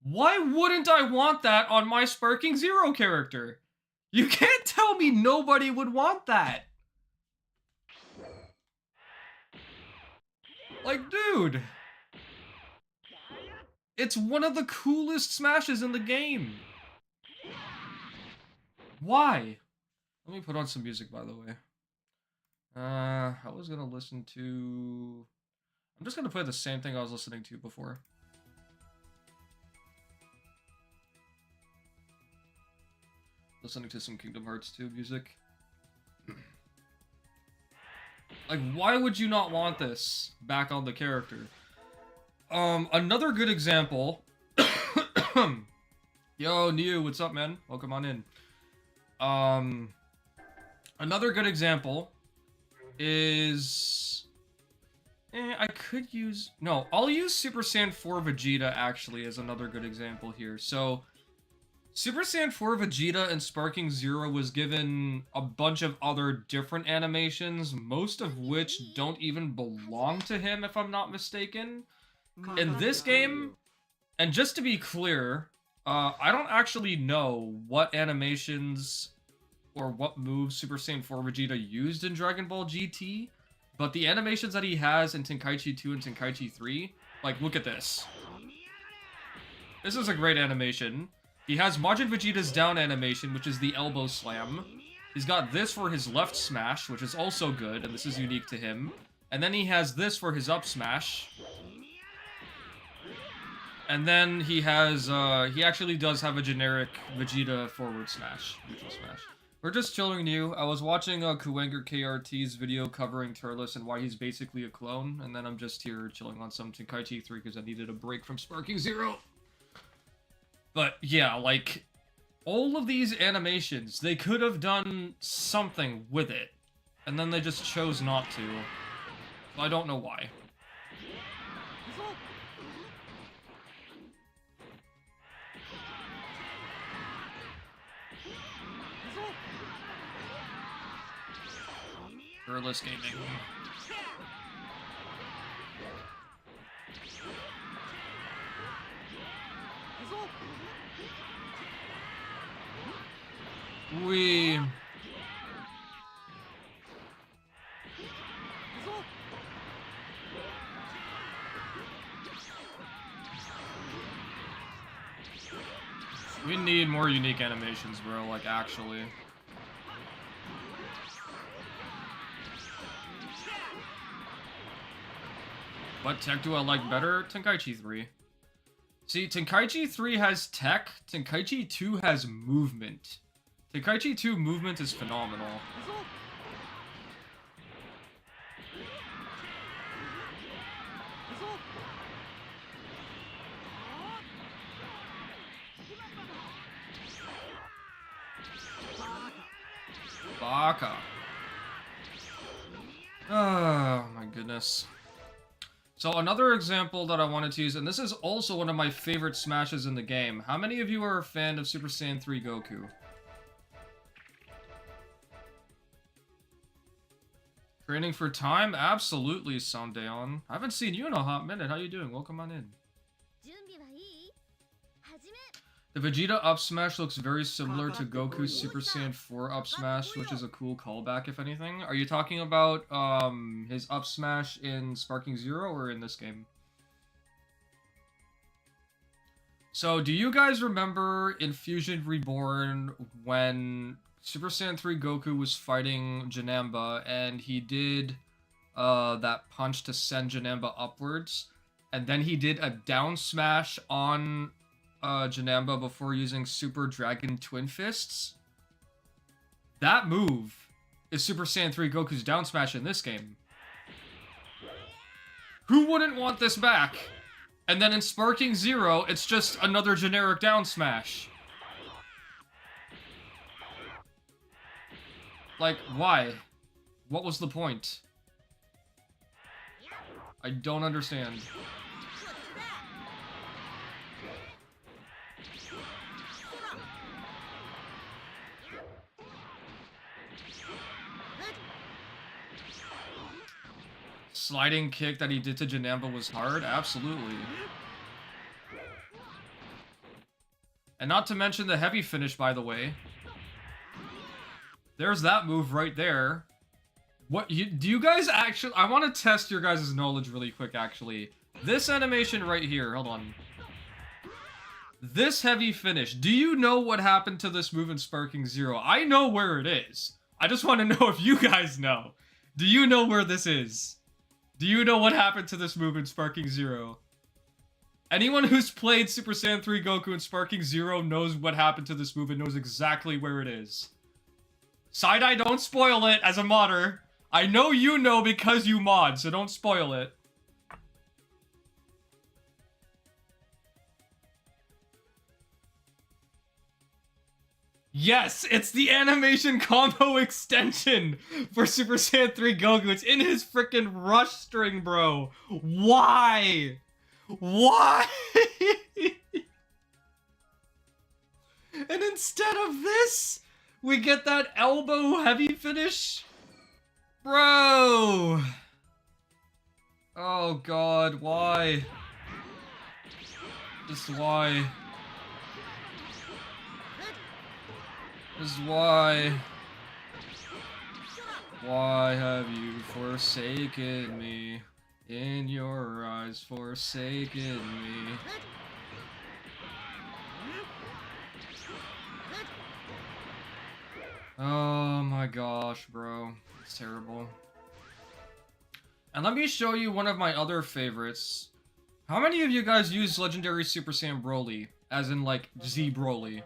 [SPEAKER 1] Why wouldn't I want that on my Sparking Zero character? You can't tell me nobody would want that. Like, dude. It's one of the coolest smashes in the game. Why? Let me put on some music, by the way. I was gonna listen to... I'm just gonna play the same thing I was listening to before. Listening to some Kingdom Hearts 2 music. Like, why would you not want this back on the character? Another good example... Yo, Neo, what's up, man? Welcome on in. Another good example is... I could use... No, I'll use Super Saiyan 4 Vegeta, actually, as another good example here. So, Super Saiyan 4 Vegeta and Sparking Zero was given a bunch of other different animations, most of which don't even belong to him, if I'm not mistaken. In this game, and just to be clear, I don't actually know what animations or what moves Super Saiyan 4 Vegeta used in Dragon Ball GT, but the animations that he has in Tenkaichi 2 and Tenkaichi 3, like, look at this. This is a great animation. He has Majin Vegeta's down animation, which is the elbow slam. He's got this for his left smash, which is also good, and this is unique to him. And then he has this for his up smash. And then he has, he actually does have a generic Vegeta forward smash, neutral smash. We're just chilling you. I was watching Kuwanger KRT's video covering Turles and why he's basically a clone, and then I'm just here chilling on some Tenkaichi 3 because I needed a break from Sparking Zero. But yeah, like, all of these animations, they could have done something with it, and then they just chose not to. I don't know why. Turles Gaming. We need more unique animations, bro, like, actually. What tech do I like better? Tenkaichi 3. See, Tenkaichi 3 has tech, Tenkaichi 2 has movement. Tenkaichi 2 movement is phenomenal. Baka. Oh my goodness. So another example that I wanted to use, and this is also one of my favorite smashes in the game. How many of you are a fan of Super Saiyan 3 Goku? Training for time? Absolutely, Sandeon. I haven't seen you in a hot minute. How you doing? Welcome on in. The Vegeta up smash looks very similar to Goku's Super Saiyan 4 up smash, which is a cool callback, if anything. Are you talking about his up smash in Sparking Zero or in this game? So, do you guys remember in Fusion Reborn when Super Saiyan 3 Goku was fighting Janamba and he did that punch to send Janamba upwards, and then he did a down smash on Janamba before using Super Dragon Twin Fists? That move is Super Saiyan 3 Goku's down smash in this game. Who wouldn't want this back? And then in Sparking Zero, it's just another generic down smash. Like, why? What was the point? I don't understand. Sliding kick that he did to Janamba was hard? Absolutely. And not to mention the heavy finish, by the way. There's that move right there. Do you guys actually... I want to test your guys' knowledge really quick, actually. This animation right here, hold on. This heavy finish. Do you know what happened to this move in Sparking Zero? I know where it is. I just want to know if you guys know. Do you know where this is? Do you know what happened to this move in Sparking Zero? Anyone who's played Super Saiyan 3 Goku in Sparking Zero knows what happened to this move and knows exactly where it is. Side-Eye, don't spoil it as a modder. I know you know because you mod, so don't spoil it. Yes, it's the animation combo extension for Super Saiyan 3 Goku. It's in his freaking rush string, bro. Why? Why? And instead of this, we get that elbow heavy finish? Bro! Oh god, why? Just why? Just why? Why have you forsaken me? In your eyes, forsaken me. Oh my gosh, bro. It's terrible. And let me show you one of my other favorites. How many of you guys use Legendary Super Saiyan Broly? As in, like, Z Broly?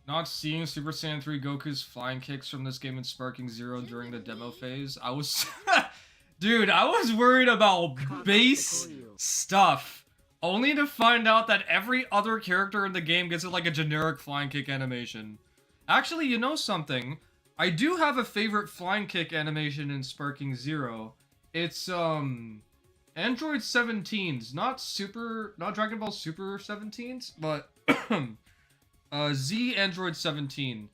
[SPEAKER 1] Not seeing Super Saiyan 3 Goku's flying kicks from this game in Sparking Zero during the demo phase. I was... Dude, I was worried about base stuff. Only to find out that every other character in the game gets like a generic flying kick animation. Actually, you know something? I do have a favorite flying kick animation in Sparking Zero. It's, Android 17's. Not Dragon Ball Super 17's, but... Z Android 17.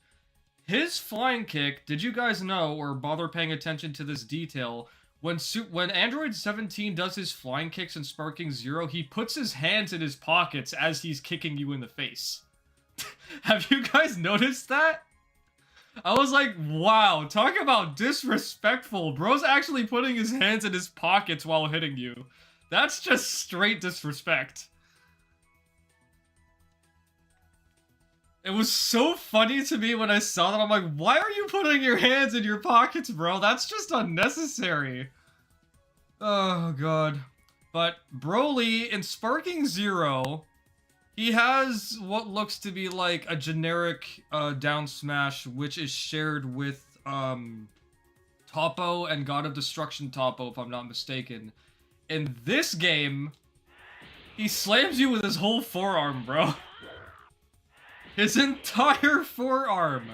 [SPEAKER 1] His flying kick, did you guys know, or bother paying attention to this detail, when Android 17 does his flying kicks in Sparking Zero, he puts his hands in his pockets as he's kicking you in the face. Have you guys noticed that? I was like, wow, talk about disrespectful. Bro's actually putting his hands in his pockets while hitting you. That's just straight disrespect. It was so funny to me when I saw that. I'm like, why are you putting your hands in your pockets, bro? That's just unnecessary. Oh, God. But Broly, in Sparking Zero, he has what looks to be like a generic down smash, which is shared with Toppo and God of Destruction Toppo, if I'm not mistaken. In this game, he slams you with his whole forearm, bro. His entire forearm.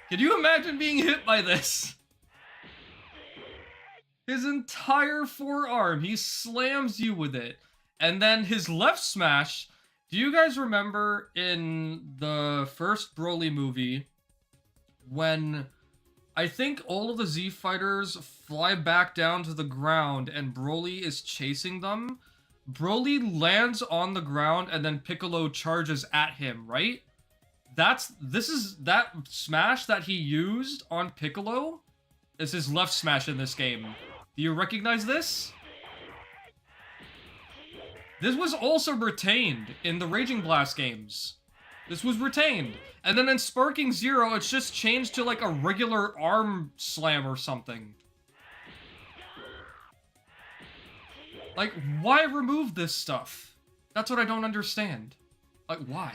[SPEAKER 1] Can you imagine being hit by this? His entire forearm. He slams you with it. And then his left smash, do you guys remember in the first Broly movie when I think all of the Z fighters fly back down to the ground and Broly is chasing them? Broly lands on the ground and then Piccolo charges at him, right? That smash that he used on Piccolo is his left smash in this game. Do you recognize this? This was also retained in the Raging Blast games. This was retained. And then in Sparking Zero, it's just changed to like a regular arm slam or something. Like, why remove this stuff? That's what I don't understand. Like, why?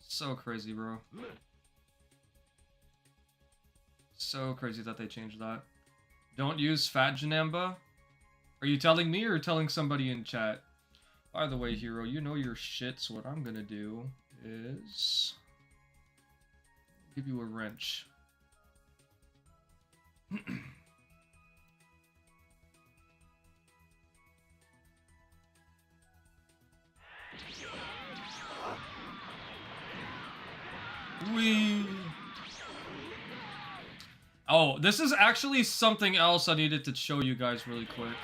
[SPEAKER 1] So crazy, bro. So crazy that they changed that. Don't use Fat Janamba? Are you telling me or telling somebody in chat? By the way, Hero, you know your shit, so what I'm gonna do is give you a wrench. Whee! Oh, this is actually something else I needed to show you guys really quick.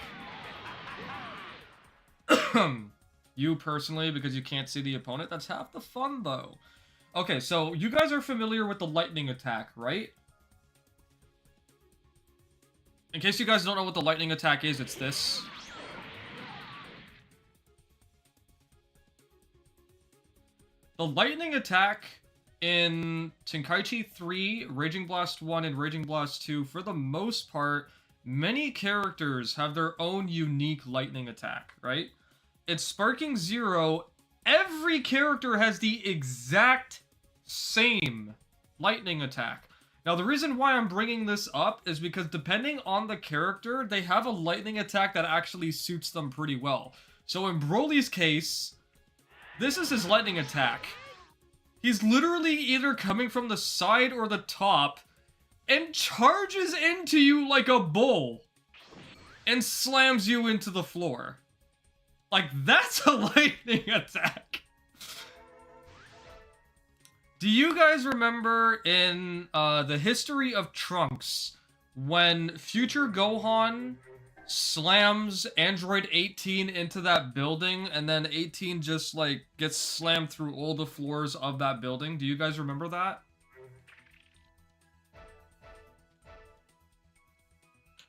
[SPEAKER 1] You personally, because you can't see the opponent, that's half the fun, though. Okay, so you guys are familiar with the lightning attack, right? In case you guys don't know what the lightning attack is, it's this. The lightning attack in Tenkaichi 3, Raging Blast 1, and Raging Blast 2, for the most part, many characters have their own unique lightning attack, right? In Sparking Zero, every character has the exact same lightning attack. Now, the reason why I'm bringing this up is because depending on the character, they have a lightning attack that actually suits them pretty well. So in Broly's case, this is his lightning attack. He's literally either coming from the side or the top and charges into you like a bull and slams you into the floor. Like, that's a lightning attack. Do you guys remember in the history of Trunks when future Gohan slams Android 18 into that building and then 18 just like gets slammed through all the floors of that building? Do you guys remember that?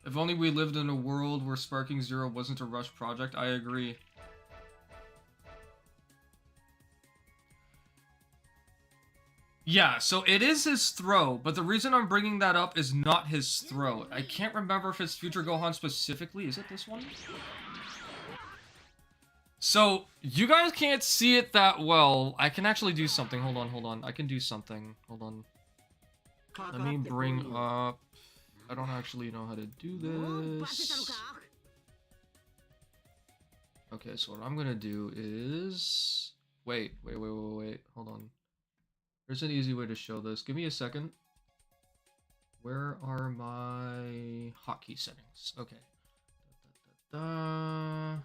[SPEAKER 1] If only we lived in a world where Sparking Zero wasn't a rush project. I agree. Yeah, so it is his throw, but the reason I'm bringing that up is not his throw. I can't remember if it's Future Gohan specifically. Is it this one? So, you guys can't see it that well. I can actually do something. Hold on. I can do something. Hold on. Let me bring up... I don't actually know how to do this. Okay, so what I'm gonna do is... Wait. Hold on. There's an easy way to show this. Give me a second. Where are my hotkey settings? Okay. Oh.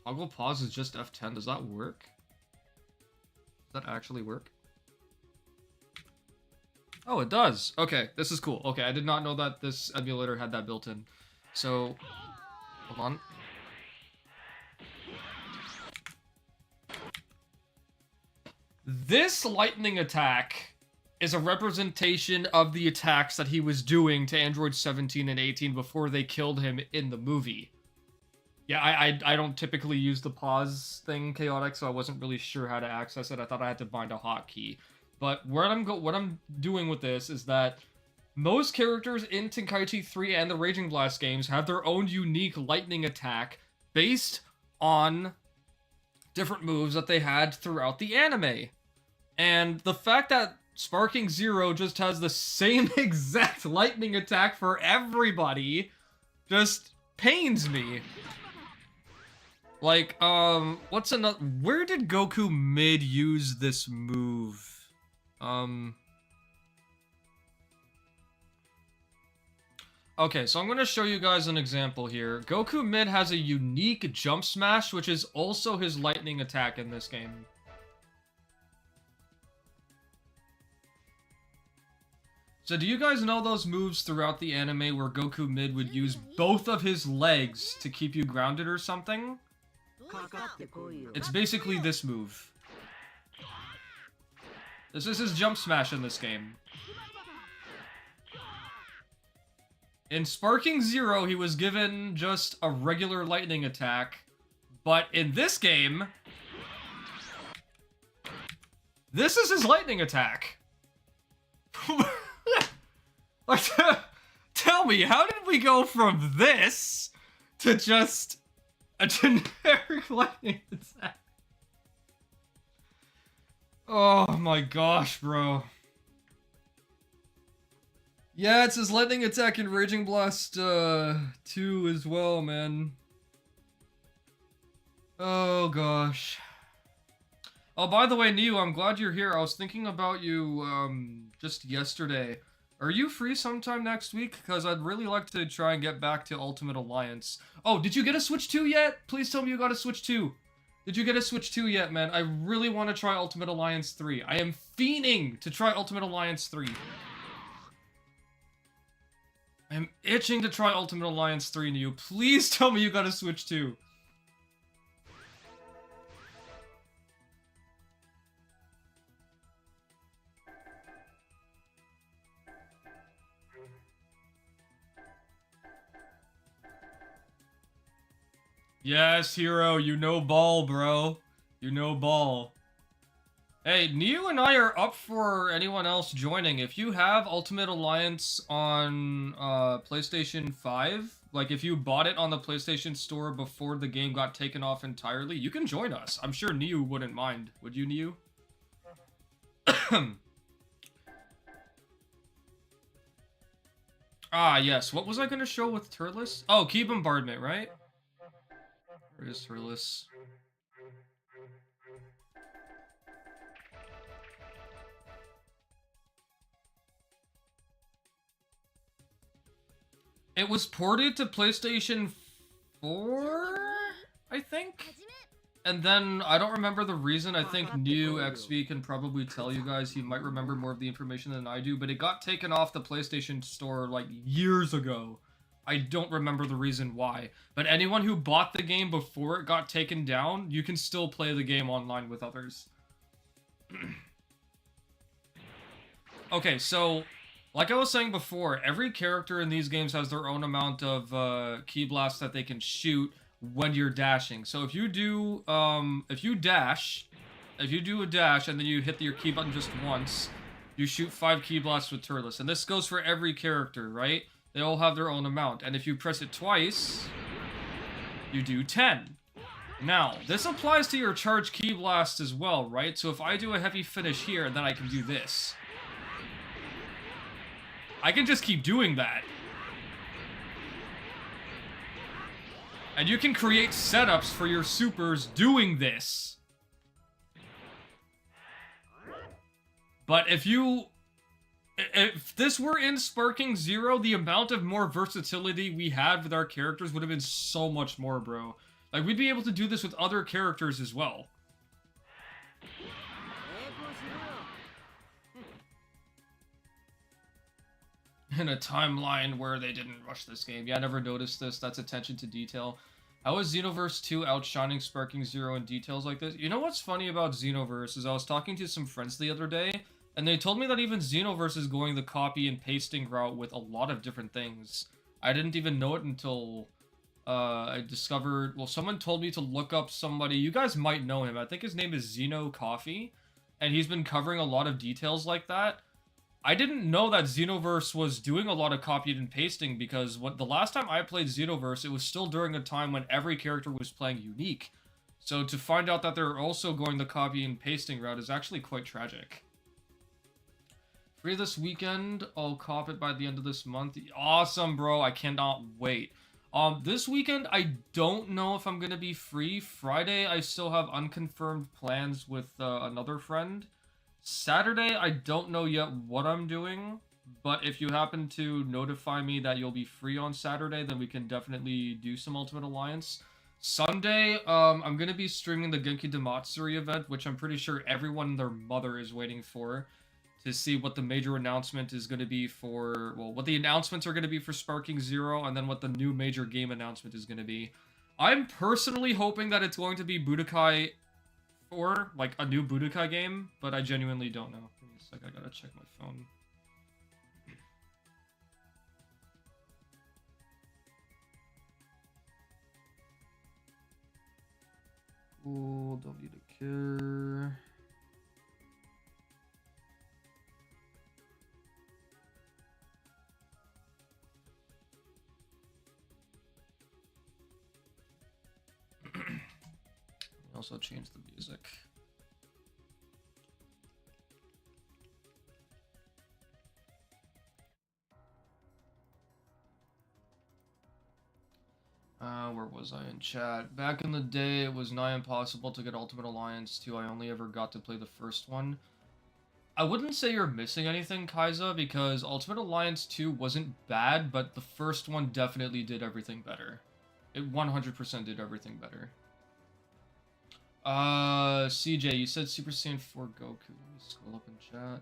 [SPEAKER 1] Toggle pause is just F10. Does that work? Does that actually work? Oh, it does. Okay, this is cool. Okay, I did not know that this emulator had that built in. So, hold on. This lightning attack is a representation of the attacks that he was doing to Android 17 and 18 before they killed him in the movie. Yeah, I don't typically use the pause thing, Chaotic, so I wasn't really sure how to access it. I thought I had to find a hotkey. But what I'm doing with this is that most characters in Tenkaichi 3 and the Raging Blast games have their own unique lightning attack based on different moves that they had throughout the anime. And the fact that Sparking Zero just has the same exact lightning attack for everybody just pains me. Like, what's another... Where did Goku mid use this move? Okay, so I'm going to show you guys an example here. Goku mid has a unique jump smash, which is also his lightning attack in this game. So do you guys know those moves throughout the anime where Goku mid would use both of his legs to keep you grounded or something? It's basically this move. This is his jump smash in this game. In Sparking Zero, he was given just a regular lightning attack, but in this game, this is his lightning attack. Like, tell me, how did we go from this to just a generic lightning attack? Oh my gosh, bro. Yeah, it's his lightning attack in Raging Blast 2 as well, man. Oh gosh. Oh, by the way, Neo, I'm glad you're here. I was thinking about you just yesterday. Are you free sometime next week? Because I'd really like to try and get back to Ultimate Alliance. Oh, did you get a Switch 2 yet? Please tell me you got a Switch 2. Did you get a Switch 2 yet, man? I really want to try Ultimate Alliance 3. I am fiending to try Ultimate Alliance 3. I am itching to try Ultimate Alliance 3, Neo. Please tell me you got a Switch 2. Yes, Hero, you know ball, bro. You know ball. Hey, Neo and I are up for anyone else joining. If you have Ultimate Alliance on PlayStation 5, like if you bought it on the PlayStation Store before the game got taken off entirely, you can join us. I'm sure Neo wouldn't mind. Would you, Neo? Ah, yes. What was I going to show with Turles? Oh, Key Bombardment, right? Where is Turles? It was ported to PlayStation 4, I think? And then, I don't remember the reason. I think New XV can probably tell you guys. He might remember more of the information than I do, but it got taken off the PlayStation Store, like, years ago. I don't remember the reason why. But anyone who bought the game before it got taken down, you can still play the game online with others. Okay, so, like I was saying before, every character in these games has their own amount of key blasts that they can shoot when you're dashing. So if you do, if you do a dash and then you hit your key button just once, you shoot 5 key blasts with Turles. And this goes for every character, right? They all have their own amount. And if you press it twice, you do 10. Now, this applies to your charge key blast as well, right? So if I do a heavy finish here, then I can do this. I can just keep doing that. And you can create setups for your supers doing this. But if this were in Sparking Zero, the amount of more versatility we had with our characters would have been so much more, bro. Like, we'd be able to do this with other characters as well. In a timeline where they didn't rush this game. Yeah, I never noticed this. That's attention to detail. How is Xenoverse 2 outshining Sparking Zero in details like this? You know what's funny about Xenoverse is I was talking to some friends the other day, and they told me that even Xenoverse is going the copy and pasting route with a lot of different things. I didn't even know it until I discovered... Well, someone told me to look up somebody. You guys might know him. I think his name is Xeno Coffee, and he's been covering a lot of details like that. I didn't know that Xenoverse was doing a lot of copying and pasting because the last time I played Xenoverse, it was still during a time when every character was playing unique. So to find out that they're also going the copy and pasting route is actually quite tragic. Free this weekend, I'll cop it by the end of this month. Awesome, bro. I cannot wait. This weekend, I don't know if I'm going to be free. Friday, I still have unconfirmed plans with another friend. Saturday, I don't know yet what I'm doing, but if you happen to notify me that you'll be free on Saturday, then we can definitely do some Ultimate Alliance. Sunday, I'm gonna be streaming the Genki Damatsuri event, which I'm pretty sure everyone and their mother is waiting for, to see what the major announcement is going to be for, well, what the announcements are going to be for Sparking Zero, and then what the new major game announcement is going to be. I'm personally hoping that it's going to be Budokai 4, like a new Budokai game, but I genuinely don't know. Give me a sec, I gotta check my phone. Cool, don't need to care. Also change the music. Where was I in chat? Back in the day, it was nigh impossible to get Ultimate Alliance 2. I only ever got to play the first one. I wouldn't say you're missing anything, Kaiza, because Ultimate Alliance 2 wasn't bad, but the first one definitely did everything better. It 100% did everything better. CJ, you said Super Saiyan 4 Goku. Let me scroll up in chat.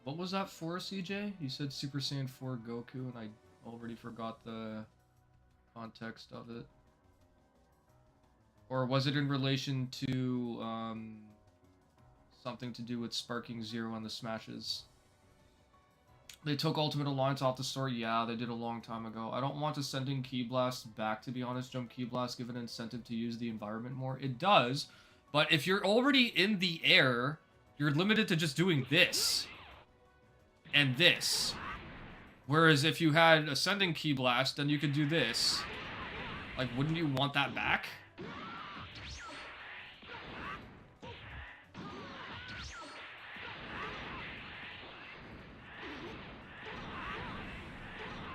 [SPEAKER 1] What was that for, CJ? You said Super Saiyan 4 Goku, and I already forgot the context of it. Or was it in relation to, something to do with Sparking Zero and the Smashes? They took Ultimate Alliance off the store? Yeah, they did a long time ago. I don't want to send in Ki Blast back, to be honest. Jump Ki Blast, give an incentive to use the environment more. It does, but if you're already in the air, you're limited to just doing this. And this. Whereas if you had Ascending Ki Blast, then you could do this. Like, wouldn't you want that back?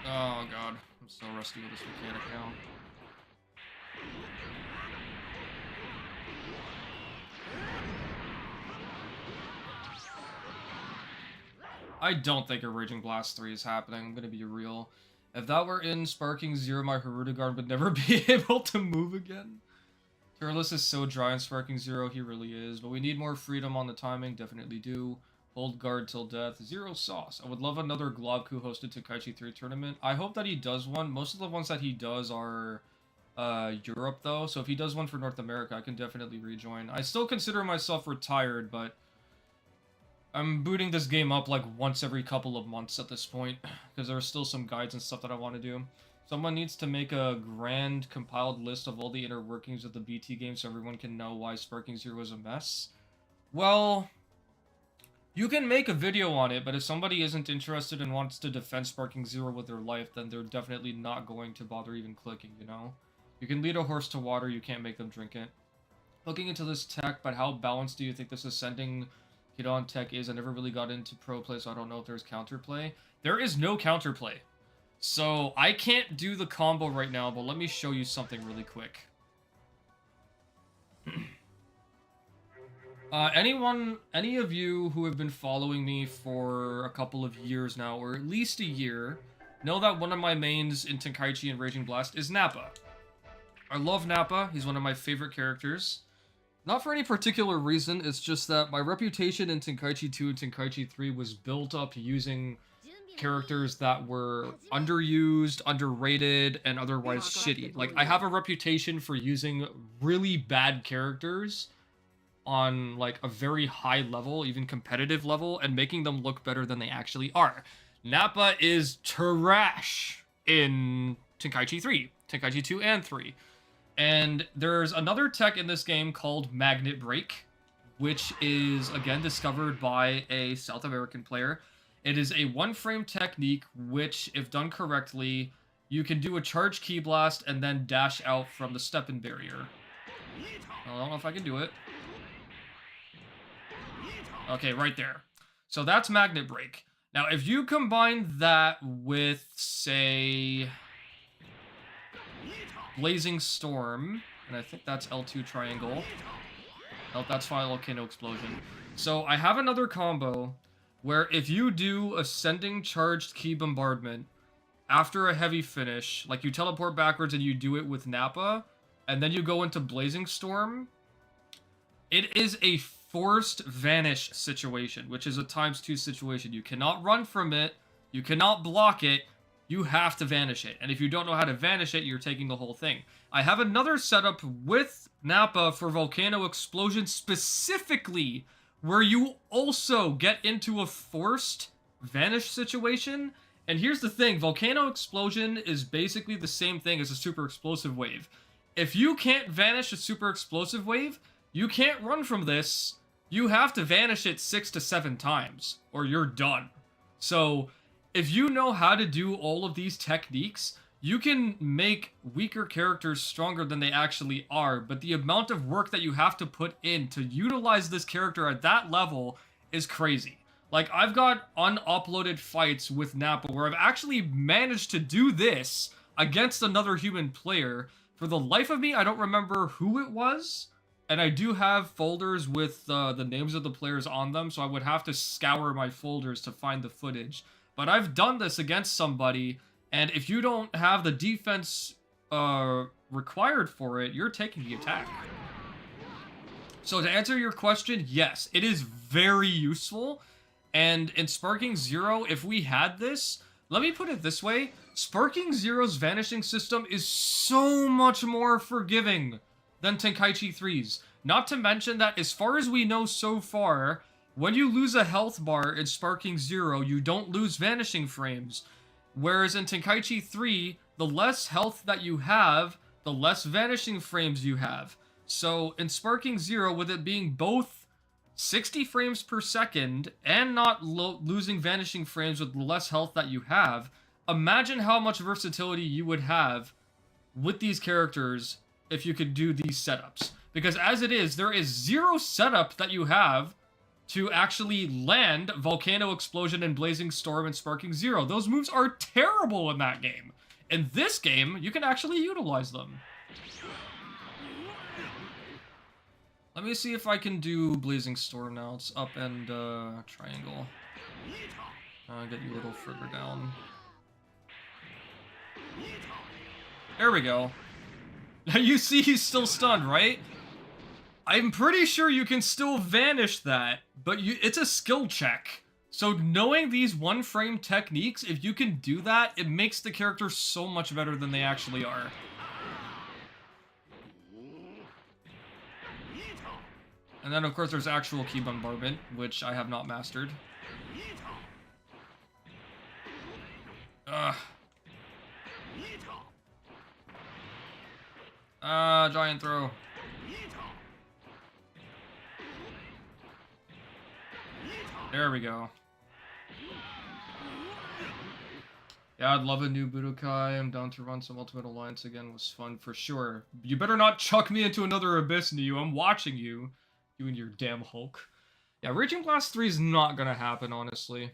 [SPEAKER 1] Oh god, I'm so rusty with this mechanic now. I don't think a Raging Blast 3 is happening, I'm gonna be real. If that were in Sparking Zero, my Hirudegarn would never be able to move again. Turles is so dry in Sparking Zero, he really is. But we need more freedom on the timing, definitely do. Hold guard till death. Zero sauce. I would love another Globku hosted Tenkaichi 3 tournament. I hope that he does one. Most of the ones that he does are Europe, though. So if he does one for North America, I can definitely rejoin. I still consider myself retired, but I'm booting this game up like once every couple of months at this point, because there are still some guides and stuff that I want to do. Someone needs to make a grand compiled list of all the inner workings of the BT game so everyone can know why Sparking Zero is a mess. Well, you can make a video on it, but if somebody isn't interested and wants to defend Sparking Zero with their life, then they're definitely not going to bother even clicking, you know? You can lead a horse to water, you can't make them drink it. Looking into this tech, but how balanced do you think this ascending Kidon tech is? I never really got into pro play, so I don't know if there's counterplay. There is no counterplay. So, I can't do the combo right now, but let me show you something really quick. Any of you who have been following me for a couple of years now, or at least a year, know that one of my mains in Tenkaichi and Raging Blast is Nappa. I love Nappa, he's one of my favorite characters. Not for any particular reason, it's just that my reputation in Tenkaichi 2 and Tenkaichi 3 was built up using characters that were underused, underrated, and otherwise shitty. Like, I have a reputation for using really bad characters on, like, a very high level, even competitive level, and making them look better than they actually are. Nappa is trash in Tenkaichi 3, Tenkaichi 2 and 3. And there's another tech in this game called Magnet Break, which is, again, discovered by a South American player. It is a one-frame technique, which, if done correctly, you can do a charge Ki Blast and then dash out from the step-in barrier. I don't know if I can do it. Okay, right there. So that's Magnet Break. Now, if you combine that with, say, Blazing Storm, and I think that's L2 triangle. Nope, that's Final Volcano Explosion. So I have another combo where if you do ascending charged key bombardment after a heavy finish, like you teleport backwards and you do it with Nappa, and then you go into Blazing Storm, it is a forced vanish situation, which is a ×2 situation. You cannot run from it, you cannot block it, you have to vanish it. And if you don't know how to vanish it, you're taking the whole thing. I have another setup with Nappa for Volcano Explosion specifically, where you also get into a forced vanish situation. And here's the thing, Volcano Explosion is basically the same thing as a super explosive wave. If you can't vanish a super explosive wave, you can't run from this. You have to vanish it 6 to 7 times, or you're done. So, if you know how to do all of these techniques, you can make weaker characters stronger than they actually are, but the amount of work that you have to put in to utilize this character at that level is crazy. Like, I've got unuploaded fights with Nappa where I've actually managed to do this against another human player. For the life of me, I don't remember who it was, and I do have folders with the names of the players on them, so I would have to scour my folders to find the footage. But I've done this against somebody, and if you don't have the defense required for it, you're taking the attack. So to answer your question, yes, it is very useful. And in Sparking Zero, if we had this, let me put it this way, Sparking Zero's vanishing system is so much more forgiving than Tenkaichi 3's. Not to mention that, as far as we know so far, when you lose a health bar in Sparking Zero, you don't lose vanishing frames. Whereas in Tenkaichi 3, the less health that you have, the less vanishing frames you have. So in Sparking Zero, with it being both 60 frames per second and not losing vanishing frames with the less health that you have, imagine how much versatility you would have with these characters if you could do these setups. Because as it is, there is zero setup that you have to actually land Volcano Explosion and Blazing Storm and Sparking Zero. Those moves are terrible in that game. In this game, you can actually utilize them. Let me see if I can do Blazing Storm now. It's up and triangle. Get you a little further down. There we go. You see he's still stunned, right? I'm pretty sure you can still vanish that, but it's a skill check. So knowing these one-frame techniques, if you can do that, it makes the character so much better than they actually are. And then, of course, there's actual key bombardment, which I have not mastered. Giant throw. There we go. Yeah, I'd love a new Budokai. I'm down to run some Ultimate Alliance again. Was fun for sure. You better not chuck me into another abyss, Neo. I'm watching you. You and your damn Hulk. Yeah, Raging Blast 3 is not gonna happen, honestly.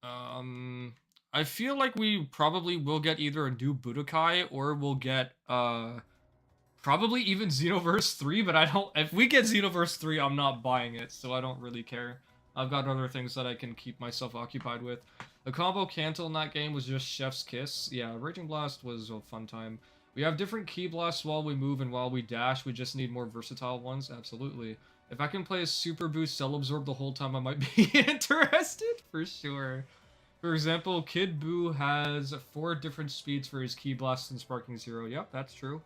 [SPEAKER 1] I feel like we probably will get either a new Budokai or we'll get, probably even Xenoverse 3, but I don't... If we get Xenoverse 3, I'm not buying it, so I don't really care. I've got other things that I can keep myself occupied with. The combo cancel in that game was just Chef's Kiss. Yeah, Raging Blast was a fun time. We have different key blasts while we move and while we dash. We just need more versatile ones. Absolutely. If I can play a Super Boost Cell Absorb the whole time, I might be interested, for sure. For example, Kid Buu has 4 different speeds for his Key Blast in Sparking Zero. Yep, that's true.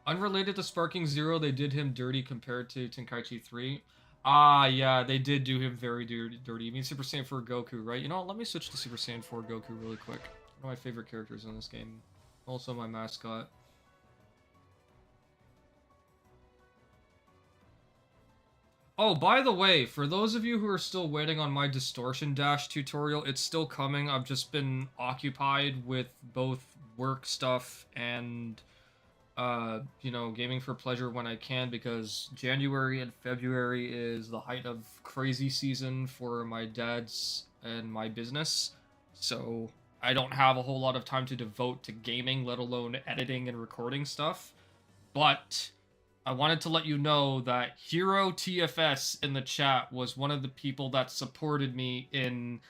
[SPEAKER 1] Unrelated to Sparking Zero, they did him dirty compared to Tenkaichi 3. Ah, yeah, they did do him very dirty. You mean Super Saiyan 4 Goku, right? You know what, let me switch to Super Saiyan 4 Goku really quick. One of my favorite characters in this game. Also my mascot. Oh, by the way, for those of you who are still waiting on my Distortion Dash tutorial, it's still coming. I've just been occupied with both work stuff and, you know, gaming for pleasure when I can, because January and February is the height of crazy season for my dad's and my business. So I don't have a whole lot of time to devote to gaming, let alone editing and recording stuff. But I wanted to let you know that Hero TFS in the chat was one of the people that supported me in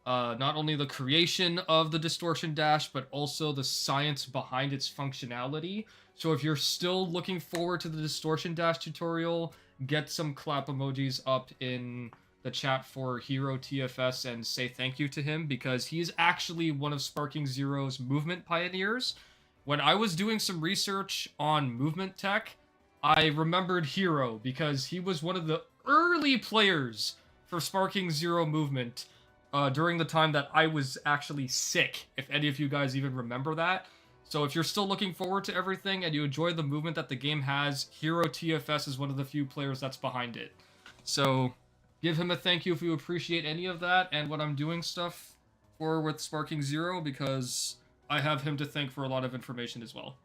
[SPEAKER 1] not only the creation of the Distortion Dash, but also the science behind its functionality. So if you're still looking forward to the Distortion Dash tutorial, get some clap emojis up in the chat for Hero TFS and say thank you to him, because he's actually one of Sparking Zero's movement pioneers. When I was doing some research on movement tech, I remembered Hero because he was one of the early players for Sparking Zero movement during the time that I was actually sick, if any of you guys even remember that. So if you're still looking forward to everything and you enjoy the movement that the game has, Hero TFS is one of the few players that's behind it. So give him a thank you if you appreciate any of that and what I'm doing stuff for with Sparking Zero, because I have him to thank for a lot of information as well.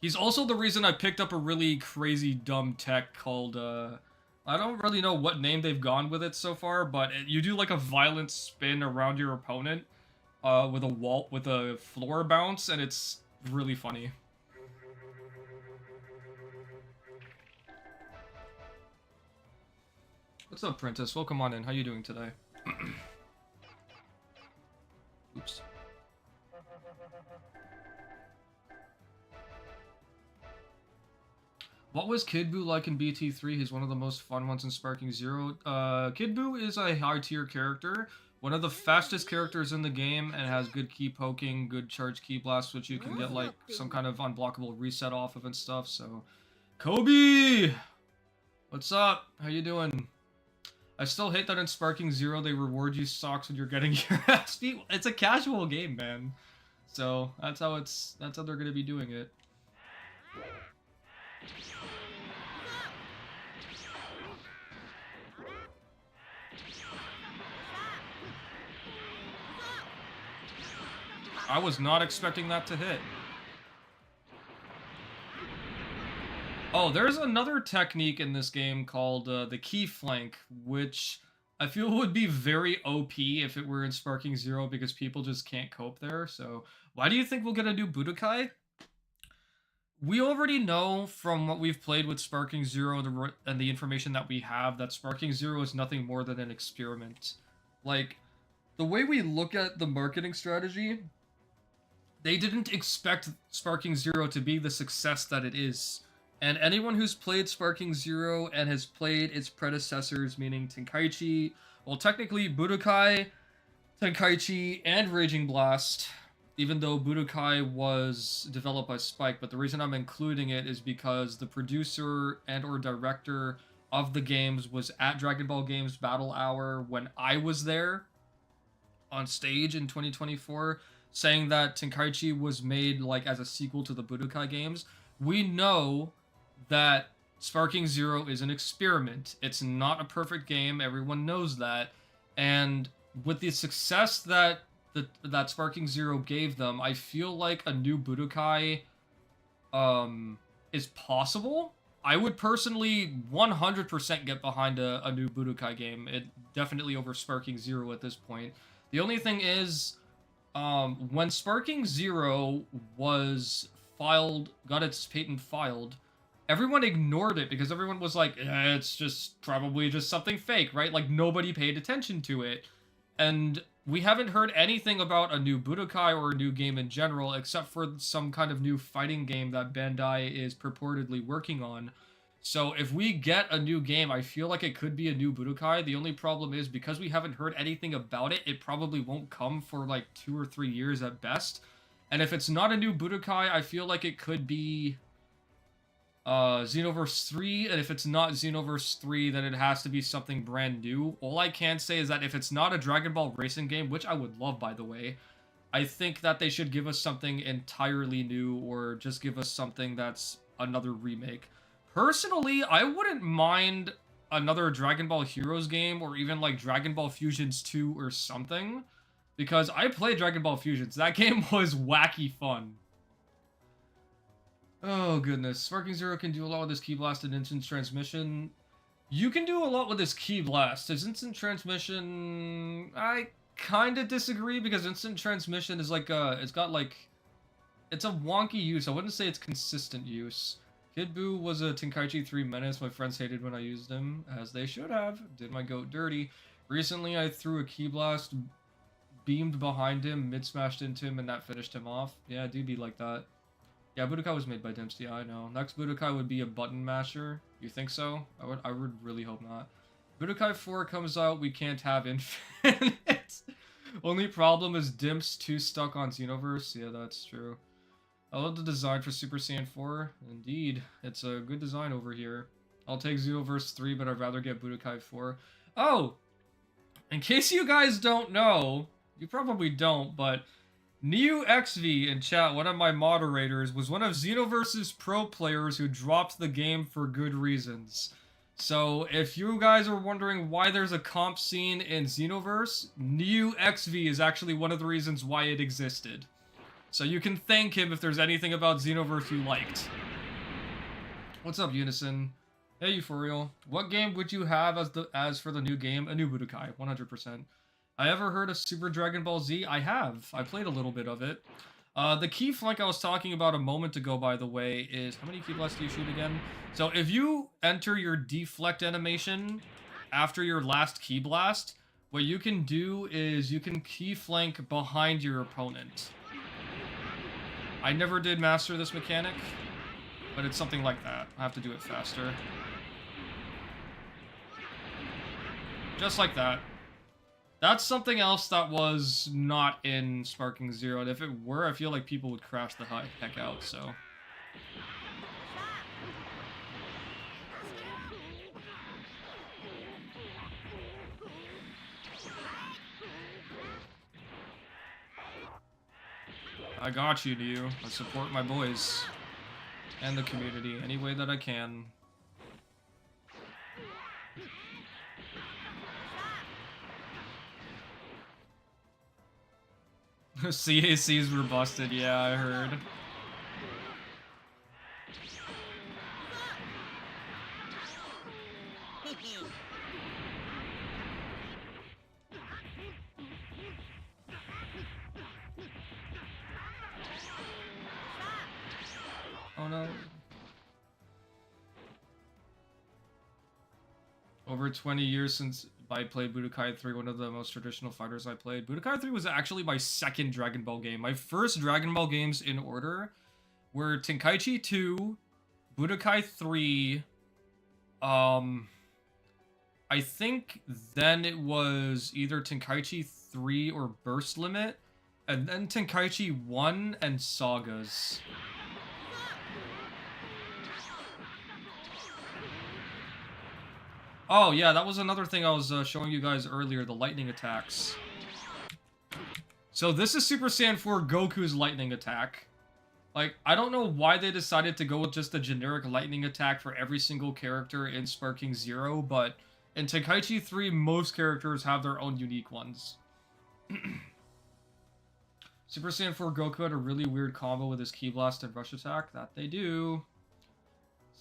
[SPEAKER 1] He's also the reason I picked up a really crazy dumb tech called, I don't really know what name they've gone with it so far, but you do like a violent spin around your opponent with a floor bounce, and it's really funny. What's up, Prentice? Welcome on in. How you doing today? Oops. What was Kid Buu like in BT3? He's one of the most fun ones in Sparking Zero. Kid Buu is a high-tier character, one of the fastest characters in the game, and has good key poking, good charge key blast, which you can get like some kind of unblockable reset off of and stuff. So, Kobe, what's up? How you doing? I still hate that in Sparking Zero they reward you stocks when you're getting your ass beat. It's a casual game, man. So that's how they're gonna be doing it. I was not expecting that to hit. Oh, there's another technique in this game called the key flank, which I feel would be very OP if it were in Sparking Zero, because people just can't cope there. So why do you think we'll get a new Budokai? We already know from what we've played with Sparking Zero and the information that we have that Sparking Zero is nothing more than an experiment. Like, the way we look at the marketing strategy, they didn't expect Sparking Zero to be the success that it is. And anyone who's played Sparking Zero and has played its predecessors, meaning Tenkaichi, well, technically Budokai, Tenkaichi, and Raging Blast, even though Budokai was developed by Spike, but the reason I'm including it is because the producer and or director of the games was at Dragon Ball Games Battle Hour when I was there on stage in 2024, saying that Tenkaichi was made like as a sequel to the Budokai games. We know that Sparking Zero is an experiment. It's not a perfect game. Everyone knows that. And with the success that that Sparking Zero gave them, I feel like a new Budokai is possible. I would personally 100% get behind a new Budokai game. It definitely over Sparking Zero at this point. The only thing is, when Sparking Zero was got its patent filed, everyone ignored it because everyone was like, it's just probably just something fake, right? Like, nobody paid attention to it. And we haven't heard anything about a new Budokai or a new game in general, except for some kind of new fighting game that Bandai is purportedly working on. So if we get a new game, I feel like it could be a new Budokai. The only problem is, because we haven't heard anything about it, it probably won't come for like 2 or 3 years at best. And if it's not a new Budokai, I feel like it could be Xenoverse 3, and if it's not Xenoverse 3, then it has to be something brand new. All I can say is that if it's not a Dragon Ball racing game, which I would love, by the way, I think that they should give us something entirely new, or just give us something that's another remake. Personally, I wouldn't mind another Dragon Ball Heroes game, or even like Dragon Ball Fusions 2 or something, because I played Dragon Ball Fusions. That game was wacky fun. Oh goodness, Sparking Zero can do a lot with his Ki Blast and Instant Transmission. You can do a lot with his Ki Blast. His Instant Transmission, I kind of disagree, because Instant Transmission is like it's a wonky use. I wouldn't say it's consistent use. Kid Buu was a Tenkaichi 3 menace. My friends hated when I used him, as they should have. Did my goat dirty. Recently, I threw a Ki Blast, beamed behind him, mid-smashed into him, and that finished him off. Yeah, it do be like that. Yeah, Budokai was made by Dempsey, I know. Next Budokai would be a button masher. You think so? I would really hope not. Budokai 4 comes out, we can't have Infinite. Only problem is Dimp's too stuck on Xenoverse. Yeah, that's true. I love the design for Super Saiyan 4. Indeed, it's a good design over here. I'll take Xenoverse 3, but I'd rather get Budokai 4. Oh! In case you guys don't know, you probably don't, but Neo XV in chat, one of my moderators, was one of Xenoverse's pro players who dropped the game for good reasons. So, if you guys are wondering why there's a comp scene in Xenoverse, Neo XV is actually one of the reasons why it existed. So you can thank him if there's anything about Xenoverse you liked. What's up, Unison? Hey, Euphorial. What game would you have as for the new game? A new Budokai, 100%. I ever heard of Super Dragon Ball Z? I have. I played a little bit of it. The key flank I was talking about a moment ago, by the way, is... How many key blasts do you shoot again? So if you enter your deflect animation after your last key blast, what you can do is you can key flank behind your opponent. I never did master this mechanic, but it's something like that. I have to do it faster. Just like that. That's something else that was not in Sparking Zero, and if it were, I feel like people would crash the heck out, so... I got you, Neo. I support my boys. And the community, any way that I can. CACs were busted, yeah, I heard. Oh no. Over 20 years since I played Budokai 3, one of the most traditional fighters I played. Budokai 3 was actually my second Dragon Ball game. My first Dragon Ball games in order were Tenkaichi 2, Budokai 3, I think then it was either Tenkaichi 3 or Burst Limit, and then Tenkaichi 1 and Sagas. Oh, yeah, that was another thing I was showing you guys earlier, the lightning attacks. So this is Super Saiyan 4 Goku's lightning attack. Like, I don't know why they decided to go with just a generic lightning attack for every single character in Sparking Zero, but in Tenkaichi 3, most characters have their own unique ones. Super Saiyan 4 Goku had a really weird combo with his Ki Blast and Rush Attack. That they do.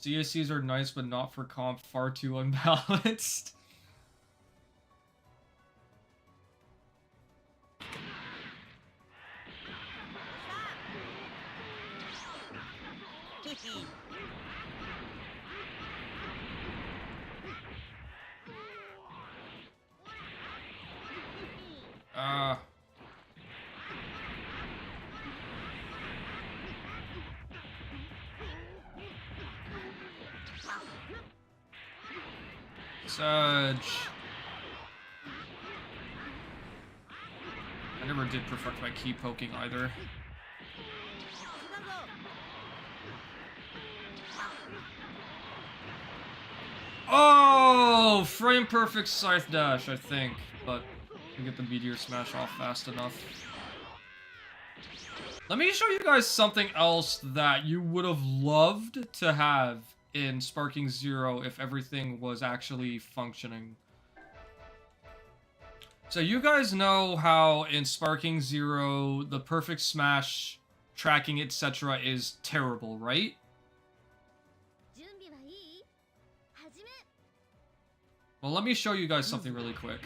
[SPEAKER 1] CSCs are nice, but not for comp. Far too unbalanced. Surge. I never did perfect my key poking either. Oh, frame perfect scythe dash, I think, but I get the meteor smash off fast enough. Let me show you guys something else that you would have loved to have in Sparking Zero if everything was actually functioning. So you guys know how in Sparking Zero the perfect smash tracking etc is terrible, right? Well, let me show you guys something really quick.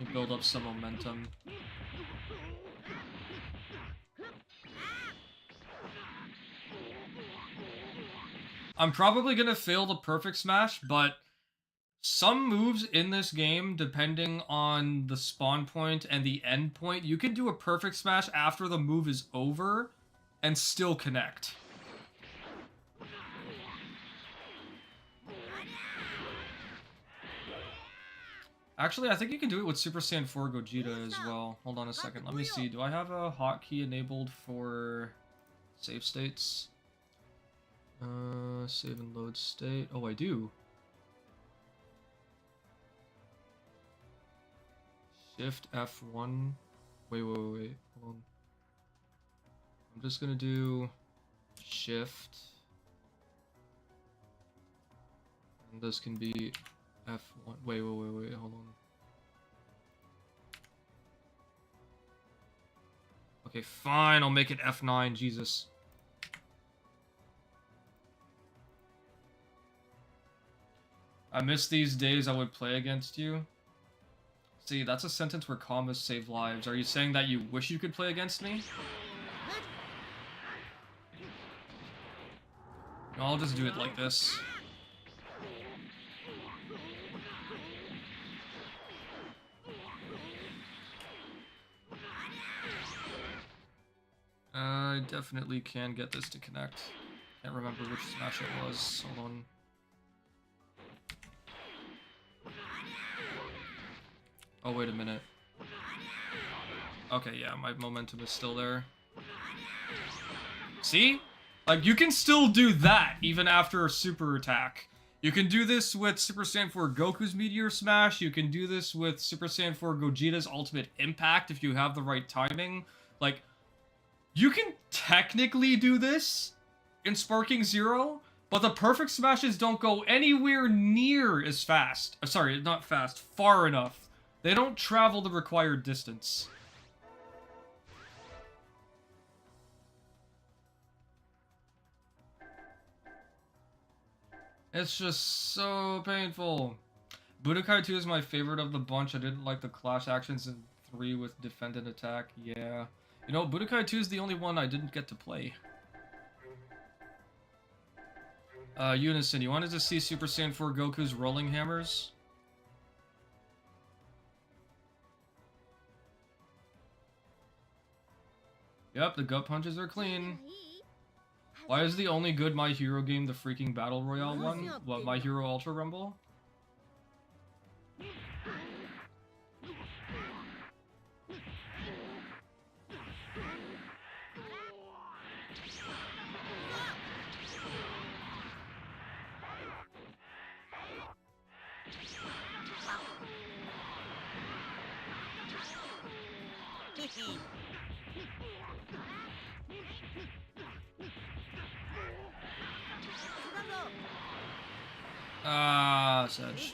[SPEAKER 1] Let me build up some momentum. I'm probably gonna fail the perfect smash, but some moves in this game, depending on the spawn point and the end point, you can do a perfect smash after the move is over and still connect. Actually, I think you can do it with Super Saiyan 4 Gogeta as well. Hold on a second. Let me see. Do I have a hotkey enabled for save states? Save and load state. Oh, I do. Shift F1. Wait. Hold on. I'm just gonna do Shift. And this can be F1. Wait. Hold on. Okay, fine. I'll make it F9. Jesus. I miss these days I would play against you. See, that's a sentence where commas save lives. Are you saying that you wish you could play against me? No, I'll just do it like this. I definitely can get this to connect. Can't remember which smash it was. Hold on. Oh, wait a minute. Okay, yeah, my momentum is still there. See? Like, you can still do that, even after a super attack. You can do this with Super Saiyan 4 Goku's Meteor Smash. You can do this with Super Saiyan 4 Gogeta's Ultimate Impact if you have the right timing. Like, you can technically do this in Sparking Zero, but the perfect smashes don't go anywhere near as fast. Sorry, not fast, far enough. They don't travel the required distance. It's just so painful. Budokai 2 is my favorite of the bunch. I didn't like the clash actions in 3 with defend and attack. Yeah. You know, Budokai 2 is the only one I didn't get to play. Unison, you wanted to see Super Saiyan 4 Goku's rolling hammers? Yep, the gut punches are clean. Why is the only good My Hero game the freaking Battle Royale one? What, My Hero Ultra Rumble? Sedge.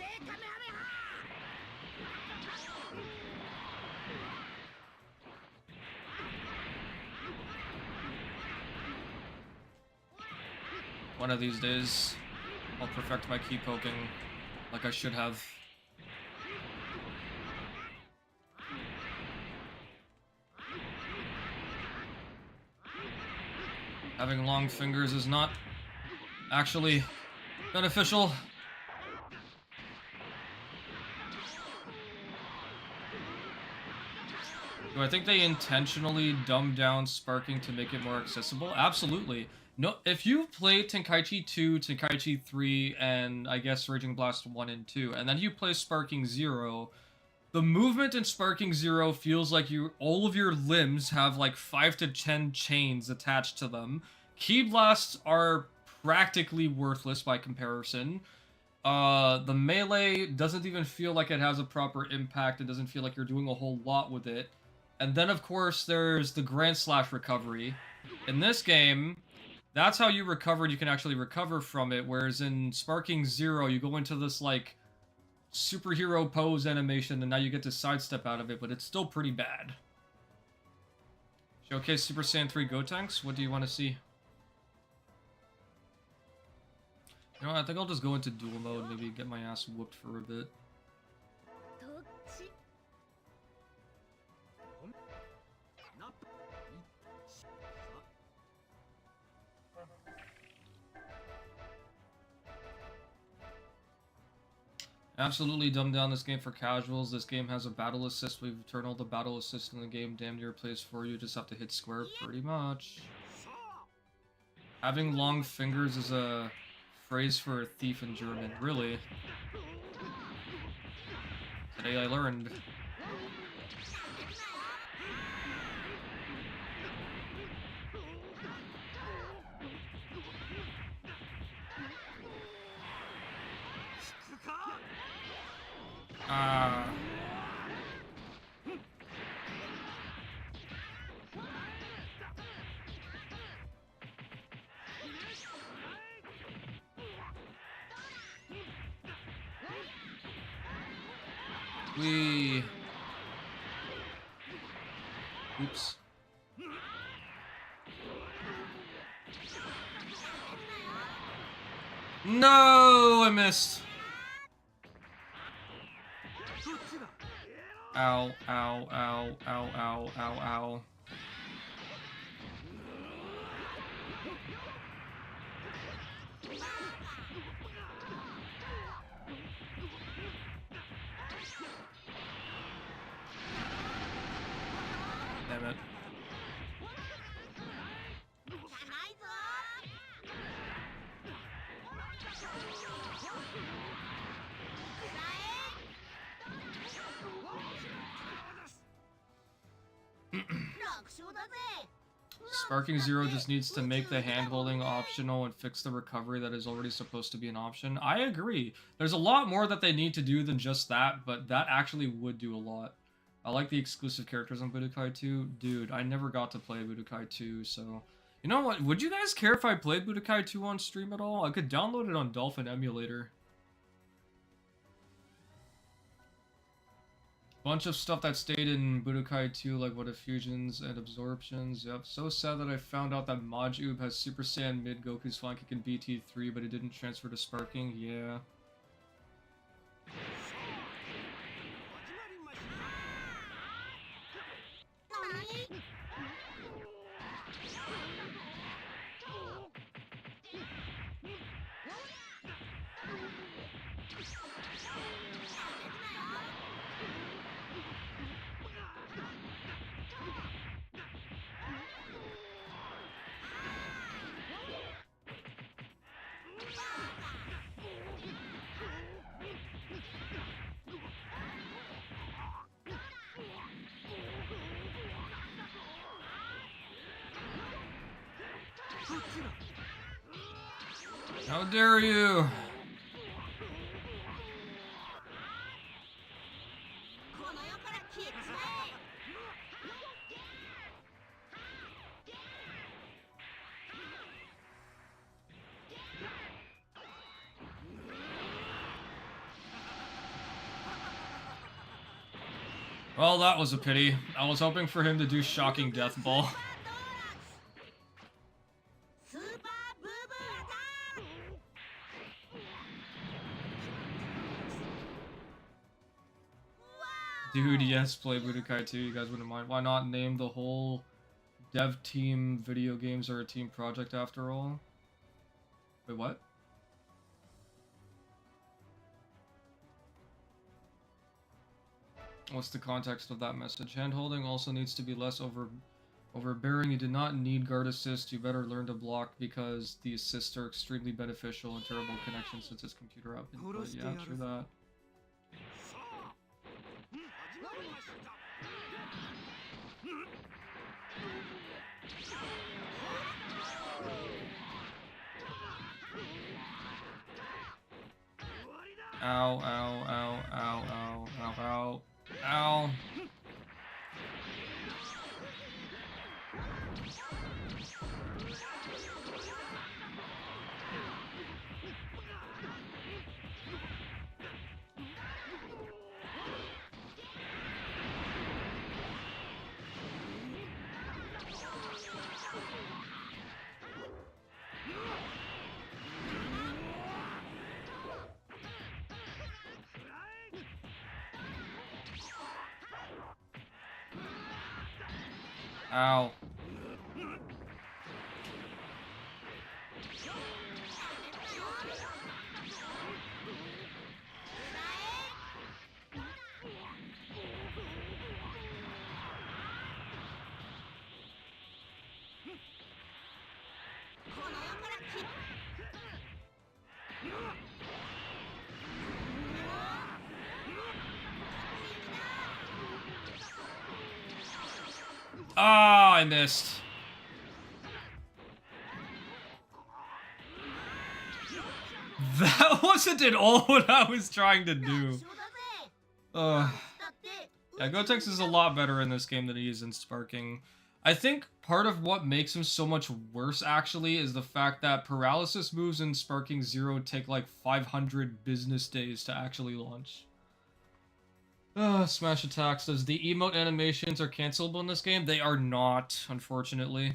[SPEAKER 1] One of these days, I'll perfect my key poking like I should have. Having long fingers is not actually beneficial. Do I think they intentionally dumbed down sparking to make it more accessible? Absolutely. No, if you play Tenkaichi 2, Tenkaichi 3, and I guess Raging Blast 1 and 2, and then you play Sparking 0, the movement in Sparking 0 feels like all of your limbs have like 5 to 10 chains attached to them. Key blasts are practically worthless by comparison. The melee doesn't even feel like it has a proper impact. It doesn't feel like you're doing a whole lot with it. And then, of course, there's the Grand Slash recovery. In this game, that's how you recover, and you can actually recover from it, whereas in Sparking 0, you go into this, like, superhero pose animation, and now you get to sidestep out of it, but it's still pretty bad. Showcase Super Saiyan 3 Gotenks? What do you want to see? You know what, I think I'll just go into dual mode, maybe get my ass whooped for a bit. Absolutely dumbed down this game for casuals. This game has a battle assist. We've turned all the battle assist in the game damn near plays for you. Just have to hit square pretty much. Having long fingers is a phrase for a thief in German. Really? Today I learned. Oops. No, I missed. Ow, ow, ow, ow, ow, ow, ow. Damn it. Sparking Zero just needs to make the hand-holding optional and fix the recovery that is already supposed to be an option. I agree. There's a lot more that they need to do than just that, but that actually would do a lot. I like the exclusive characters on Budokai 2. Dude, I never got to play Budokai 2, so... You know what? Would you guys care if I played Budokai 2 on stream at all? I could download it on Dolphin Emulator. Bunch of stuff that stayed in Budokai 2, like what if fusions and absorptions. Yep, so sad that I found out that Majub has Super Saiyan mid Goku's flying kick in BT3, but it didn't transfer to Sparking. Yeah. How dare you! Well, that was a pity. I was hoping for him to do shocking death ball. Dude, yes, play Budokai 2, you guys wouldn't mind. Why not name the whole dev team video games are a team project after all? Wait, what? What's the context of that message? Handholding also needs to be less overbearing. You do not need guard assist. You better learn to block because the assists are extremely beneficial in terrible connections since it's computer up. But yeah, true that. Ow, ow, ow, ow, ow, ow, ow, ow. Ow. Ah, I missed. That wasn't at all what I was trying to do. Yeah, Gotenks is a lot better in this game than he is in Sparking. I think part of what makes him so much worse, actually, is the fact that paralysis moves in Sparking Zero take like 500 business days to actually launch. Smash attacks. Does the emote animations are cancelable in this game? They are not, unfortunately.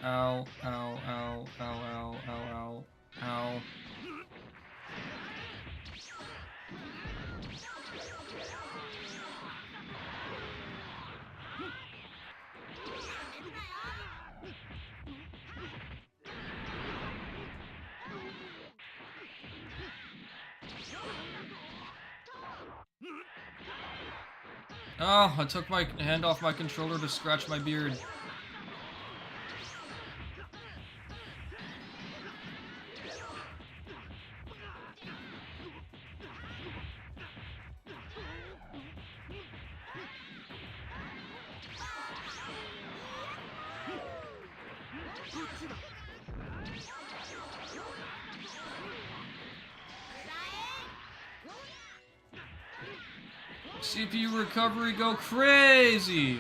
[SPEAKER 1] Ow, ow, ow, ow, ow, ow, ow, ow. Oh, I took my hand off my controller to scratch my beard. CPU recovery go crazy!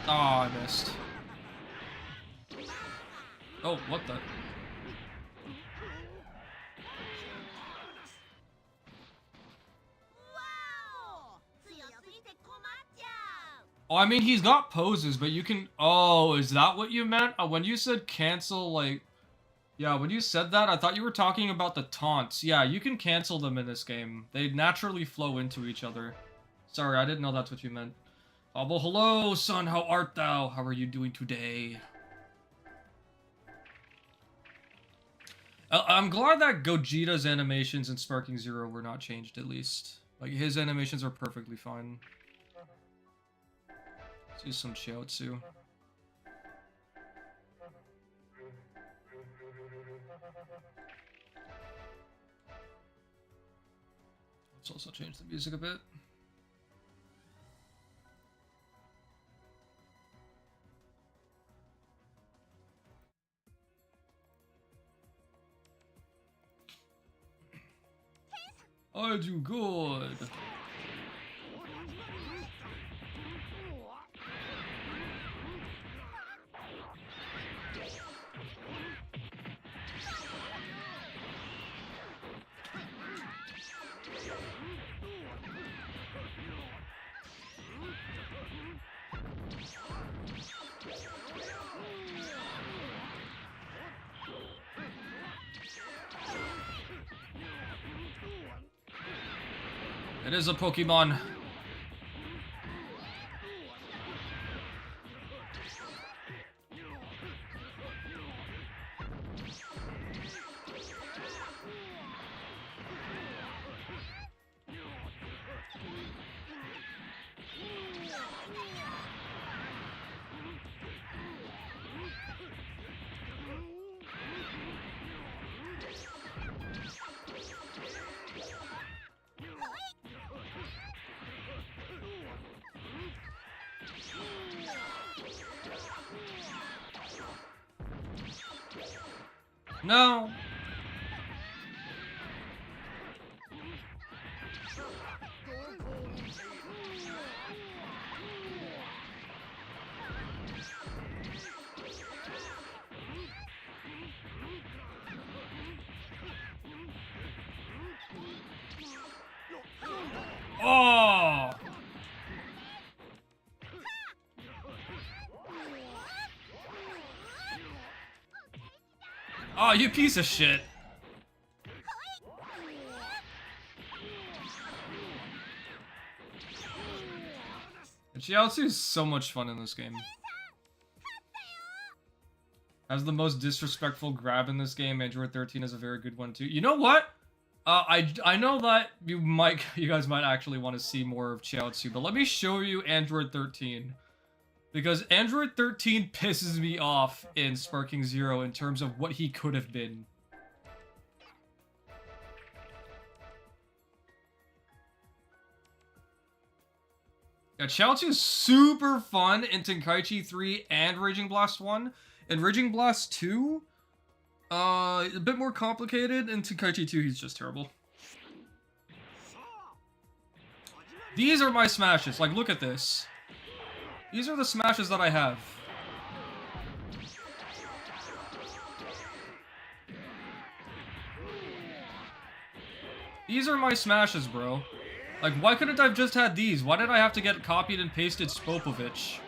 [SPEAKER 1] Oh, I missed. Oh, what the? Oh, I mean, he's got poses, but you can... Oh, is that what you meant? When you said cancel, like... Yeah, when you said that, I thought you were talking about the taunts. Yeah, you can cancel them in this game. They naturally flow into each other. Sorry, I didn't know that's what you meant. Oh, well, hello, son, how art thou? How are you doing today? I'm glad that Gogeta's animations in Sparking Zero were not changed, at least. Like, his animations are perfectly fine. Let's use some Chiaotzu. Let's also change the music a bit. I do good. It is a Pokemon. No. Oh. Oh, you piece of shit. And Chiaotzu is so much fun in this game. Has the most disrespectful grab in this game. Android 13 is a very good one too. You know what? I know that you guys might actually want to see more of Chiaotzu, but let me show you Android 13. Because Android 13 pisses me off in Sparking Zero in terms of what he could have been. Yeah, Chaozu's super fun in Tenkaichi 3 and Raging Blast 1. In Raging Blast 2, a bit more complicated. In Tenkaichi 2, he's just terrible. These are my smashes. Like, look at this. These are the smashes that I have. These are my smashes, bro. Like, why couldn't I have just had these? Why did I have to get copied and pasted Spopovich?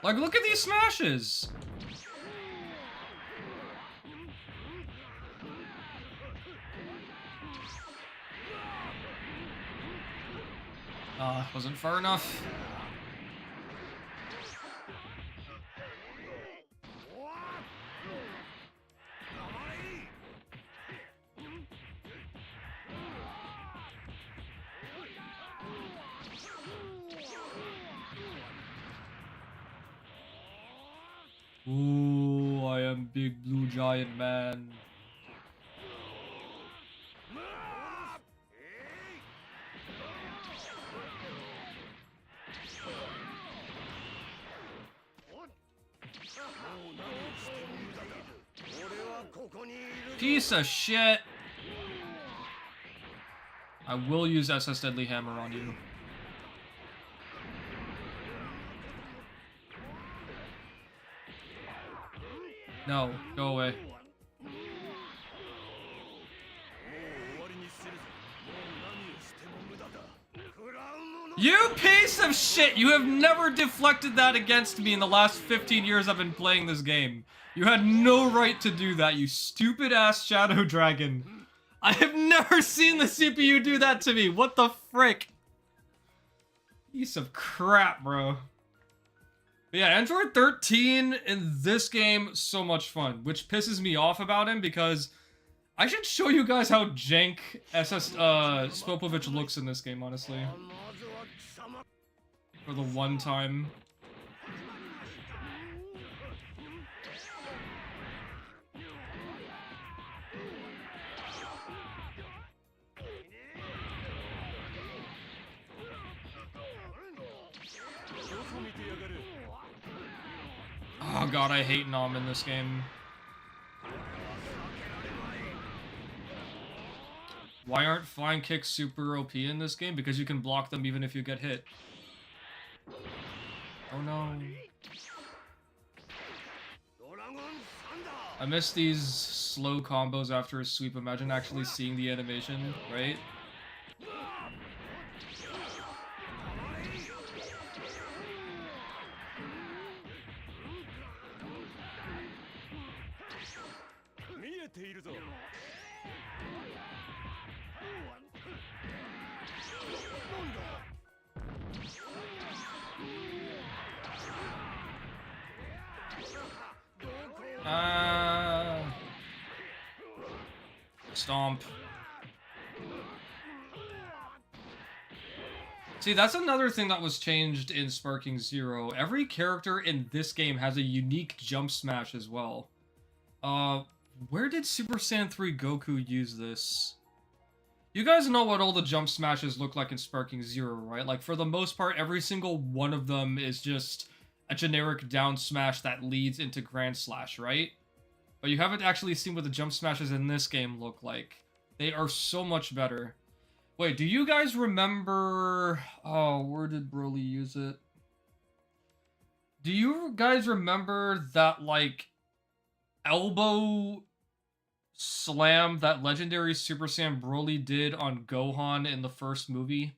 [SPEAKER 1] Like, look at these smashes! Wasn't far enough. Ooh, I am big blue giant man. Piece of shit. I will use SS Deadly Hammer on you. No, go away. You piece of shit! You have never deflected that against me in the last 15 years I've been playing this game. You had no right to do that, you stupid-ass Shadow Dragon. I have never seen the CPU do that to me. What the frick? Piece of crap, bro. But yeah, Android 13 in this game, so much fun. Which pisses me off about him because I should show you guys how jank Spopovich looks in this game, honestly. For the one time. Oh god, I hate Nom in this game. Why aren't flying kicks super OP in this game? Because you can block them even if you get hit. Oh no. I miss these slow combos after a sweep. Imagine actually seeing the animation, right? Stomp. See, that's another thing that was changed in Sparking Zero. Every character in this game has a unique jump smash as well. Where did Super Saiyan 3 Goku use this? You guys know what all the jump smashes look like in Sparking Zero, right? Like, for the most part, every single one of them is just a generic down smash that leads into Grand Slash, right? But you haven't actually seen what the jump smashes in this game look like. They are so much better. Wait, do you guys remember... Oh, where did Broly use it? Do you guys remember that, like, elbow slam that legendary Super Saiyan Broly did on Gohan in the first movie?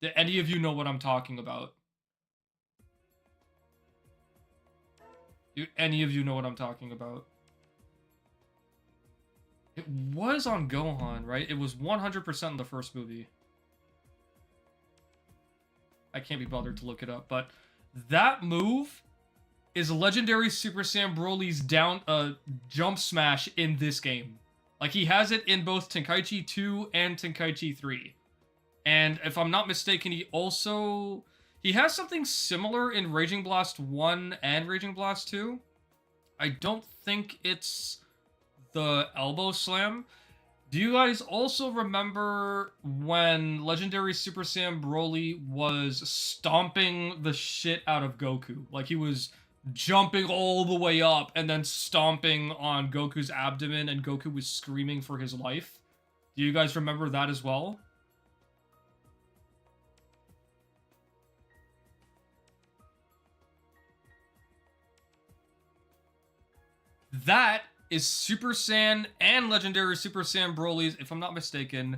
[SPEAKER 1] Do any of you know what I'm talking about? Do any of you know what I'm talking about? It was on Gohan, right? It was 100% in the first movie. I can't be bothered to look it up, but that move is Legendary Super Saiyan Broly's jump smash in this game. Like, he has it in both Tenkaichi 2 and Tenkaichi 3. And if I'm not mistaken, he has something similar in Raging Blast 1 and Raging Blast 2. I don't think it's the elbow slam. Do you guys also remember when Legendary Super Saiyan Broly was stomping the shit out of Goku? Like, he was jumping all the way up and then stomping on Goku's abdomen, and Goku was screaming for his life. Do you guys remember that as well? That is Super Saiyan and Legendary Super Saiyan Broly's, if I'm not mistaken,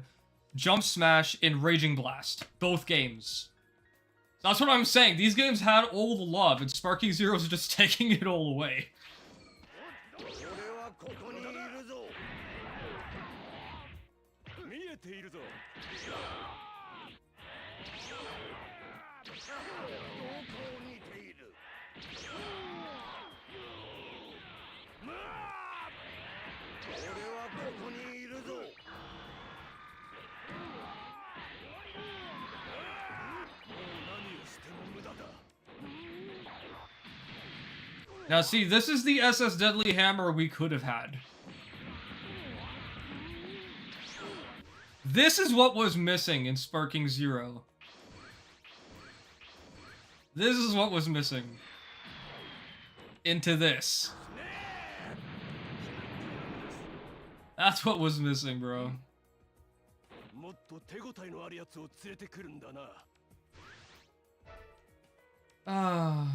[SPEAKER 1] jump smash in Raging Blast. Both games. So that's what I'm saying. These games had all the love, and Sparking Zero's just taking it all away. Now see, this is the SS Deadly Hammer we could have had. This is what was missing in Sparking Zero. This is what was missing. Into this. That's what was missing, bro.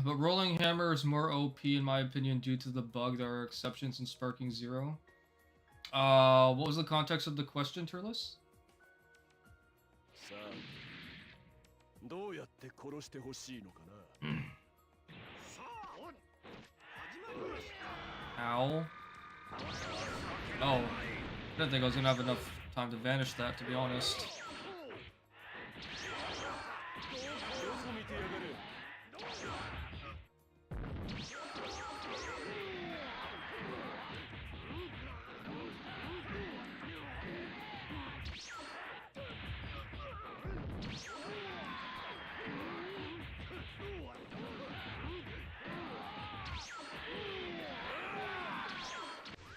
[SPEAKER 1] But Rolling Hammer is more OP in my opinion due to the bug. There are exceptions in Sparking Zero. What was the context of the question, Turles? Ow. Oh. I didn't think I was gonna have enough time to vanish that, to be honest.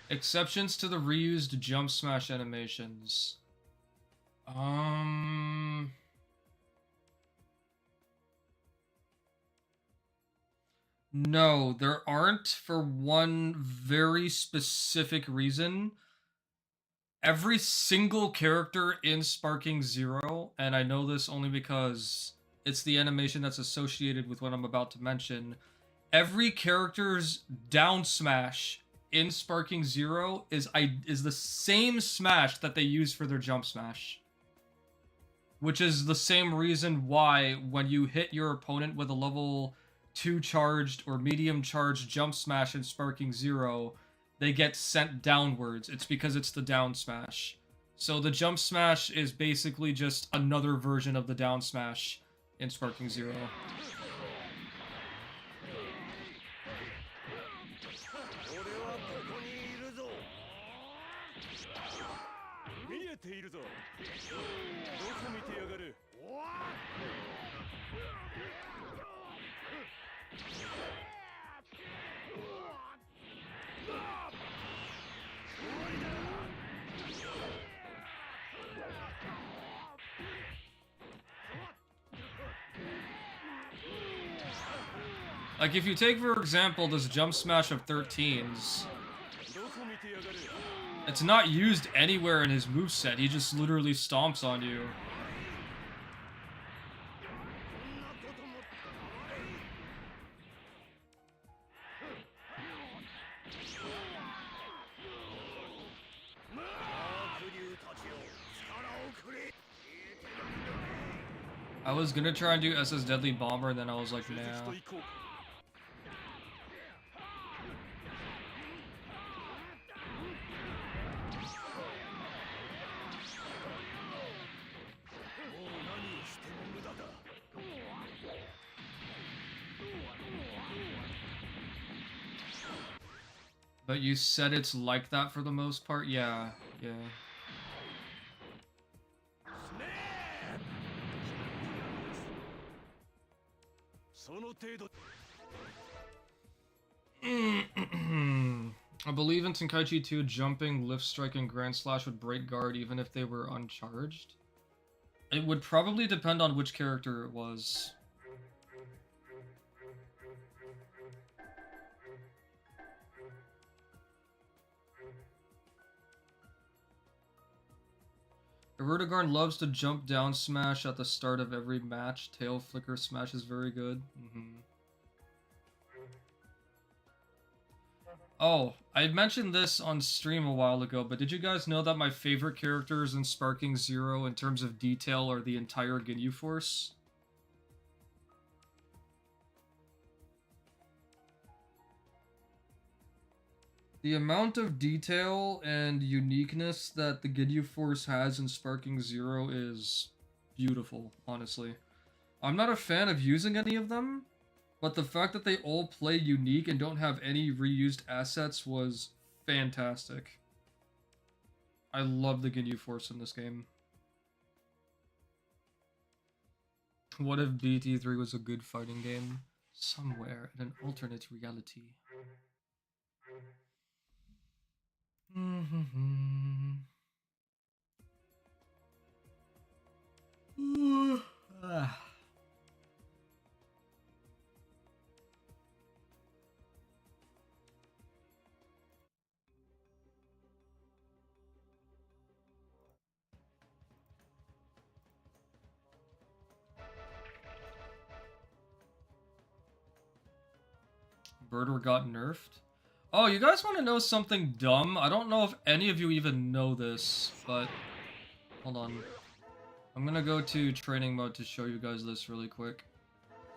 [SPEAKER 1] Exceptions to the reused jump smash animations. No, there aren't, for one very specific reason. Every single character in Sparking Zero, and I know this only because it's the animation that's associated with what I'm about to mention, every character's down smash in Sparking Zero is the same smash that they use for their jump smash. Which is the same reason why when you hit your opponent with a level 2 charged or medium charged jump smash in Sparking Zero, they get sent downwards. It's because it's the down smash. So the jump smash is basically just another version of the down smash in Sparking Zero. Like, if you take, for example, this jump smash of 13's, it's not used anywhere in his moveset. He just literally stomps on you. I was gonna try and do SS Deadly Bomber, and then I was like, nah. But you said it's like that for the most part? Yeah, yeah. I believe in Tenkaichi 2, jumping, lift strike, and grand slash would break guard even if they were uncharged. It would probably depend on which character it was. Erdogan loves to jump down smash at the start of every match. Tail flicker smash is very good. Oh, I mentioned this on stream a while ago, but did you guys know that my favorite characters in Sparking Zero in terms of detail are the entire Ginyu Force? The amount of detail and uniqueness that the Ginyu Force has in Sparking Zero is beautiful, honestly. I'm not a fan of using any of them, but the fact that they all play unique and don't have any reused assets was fantastic. I love the Ginyu Force in this game. What if BT3 was a good fighting game? Somewhere in an alternate reality. Birder got nerfed? Oh, you guys want to know something dumb? I don't know if any of you even know this, but hold on. I'm gonna go to training mode to show you guys this really quick,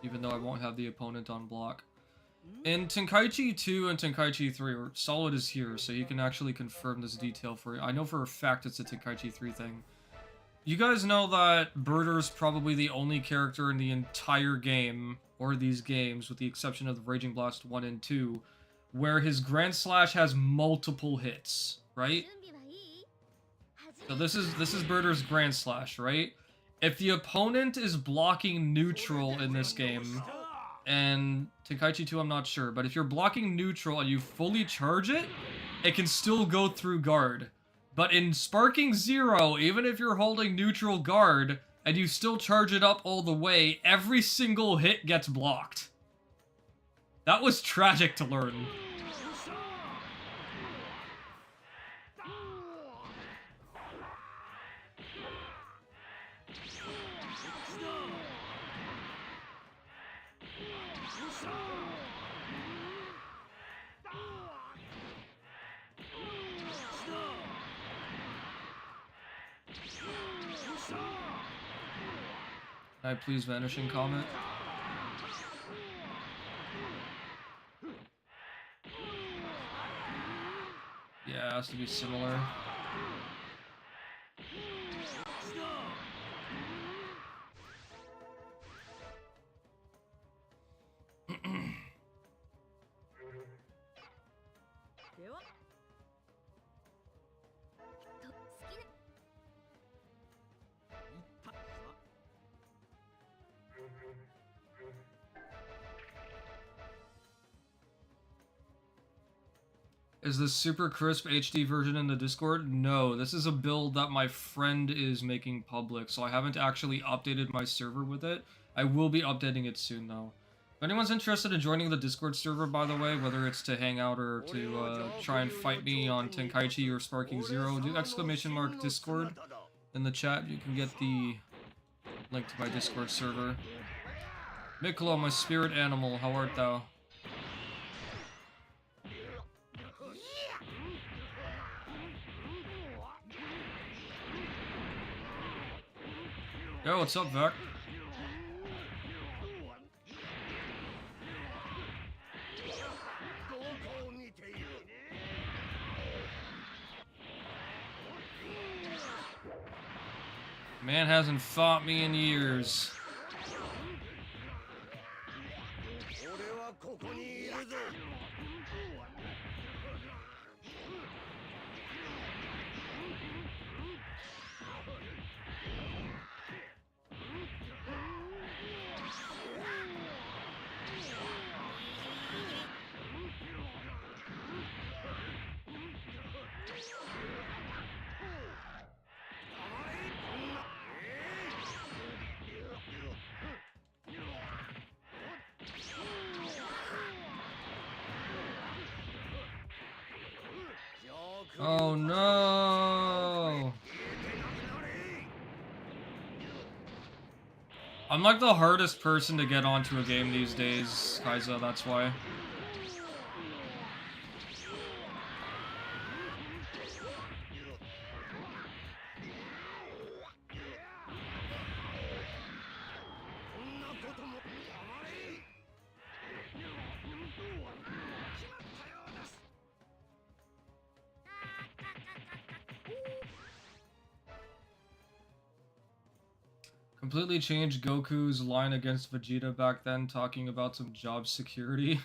[SPEAKER 1] even though I won't have the opponent on block. In Tenkaichi 2 and Tenkaichi 3, Solid is here, so he can actually confirm this detail for you. I know for a fact it's a Tenkaichi 3 thing. You guys know that Birder's probably the only character in the entire game, or these games, with the exception of the Raging Blast 1 and 2, where his Grand Slash has multiple hits, right? So this is Birder's Grand Slash, right? If the opponent is blocking neutral in this game, and Tenkaichi 2 I'm not sure, but if you're blocking neutral and you fully charge it, it can still go through guard. But in Sparking Zero, even if you're holding neutral guard, and you still charge it up all the way, every single hit gets blocked. That was tragic to learn. Can I please vanish and comment? Yeah, it has to be similar. Is this super crisp HD version in the Discord? No, this is a build that my friend is making public, so I haven't actually updated my server with it. I will be updating it soon, though. If anyone's interested in joining the Discord server, by the way, whether it's to hang out or to try and fight me on Tenkaichi or Sparking Zero, do ! Discord in the chat. You can get the link to my Discord server. Piccolo, my spirit animal, how art thou? Yo, what's up, Vec? Man hasn't fought me in years. Oh no! I'm like the hardest person to get onto a game these days, Kaiza, that's why. Completely changed Goku's line against Vegeta back then, talking about some job security.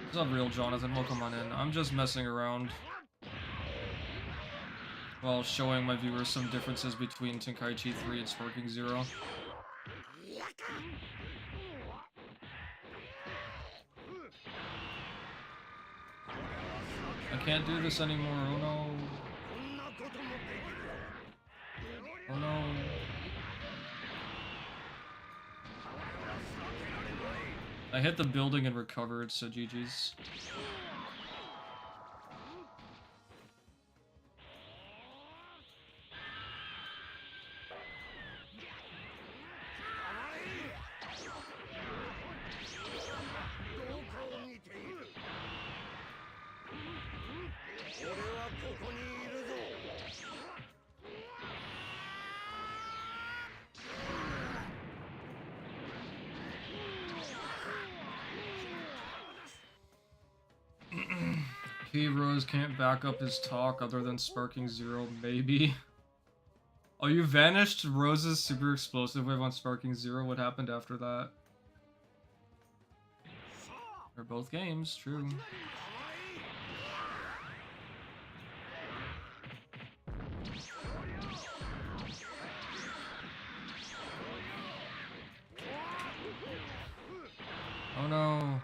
[SPEAKER 1] What's up, real Jonathan? Welcome on in. I'm just messing around while showing my viewers some differences between Tenkaichi 3 and Sparking Zero. I can't do this anymore, oh no. Oh no. I hit the building and recovered, so GG's. P-Rose can't back up his talk other than Sparking Zero, maybe. Oh, you vanished Rose's super explosive wave on Sparking Zero? What happened after that? They're both games, true. Oh no.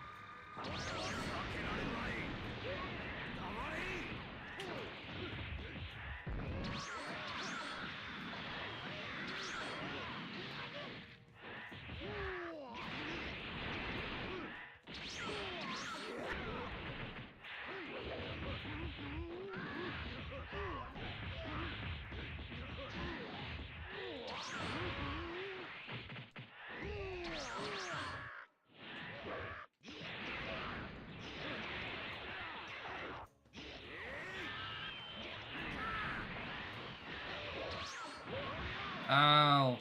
[SPEAKER 1] Ow.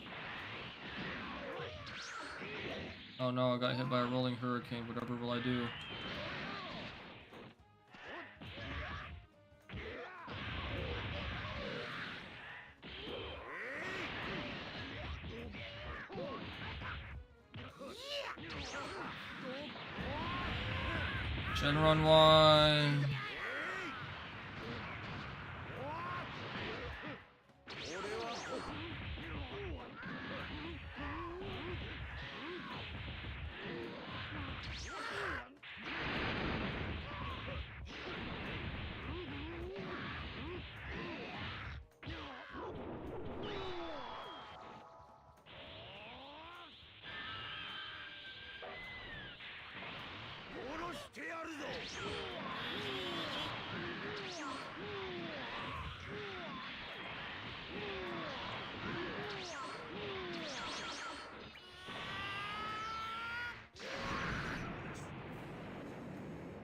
[SPEAKER 1] Oh no, I got hit by a rolling hurricane. Whatever will I do? Shenron 1.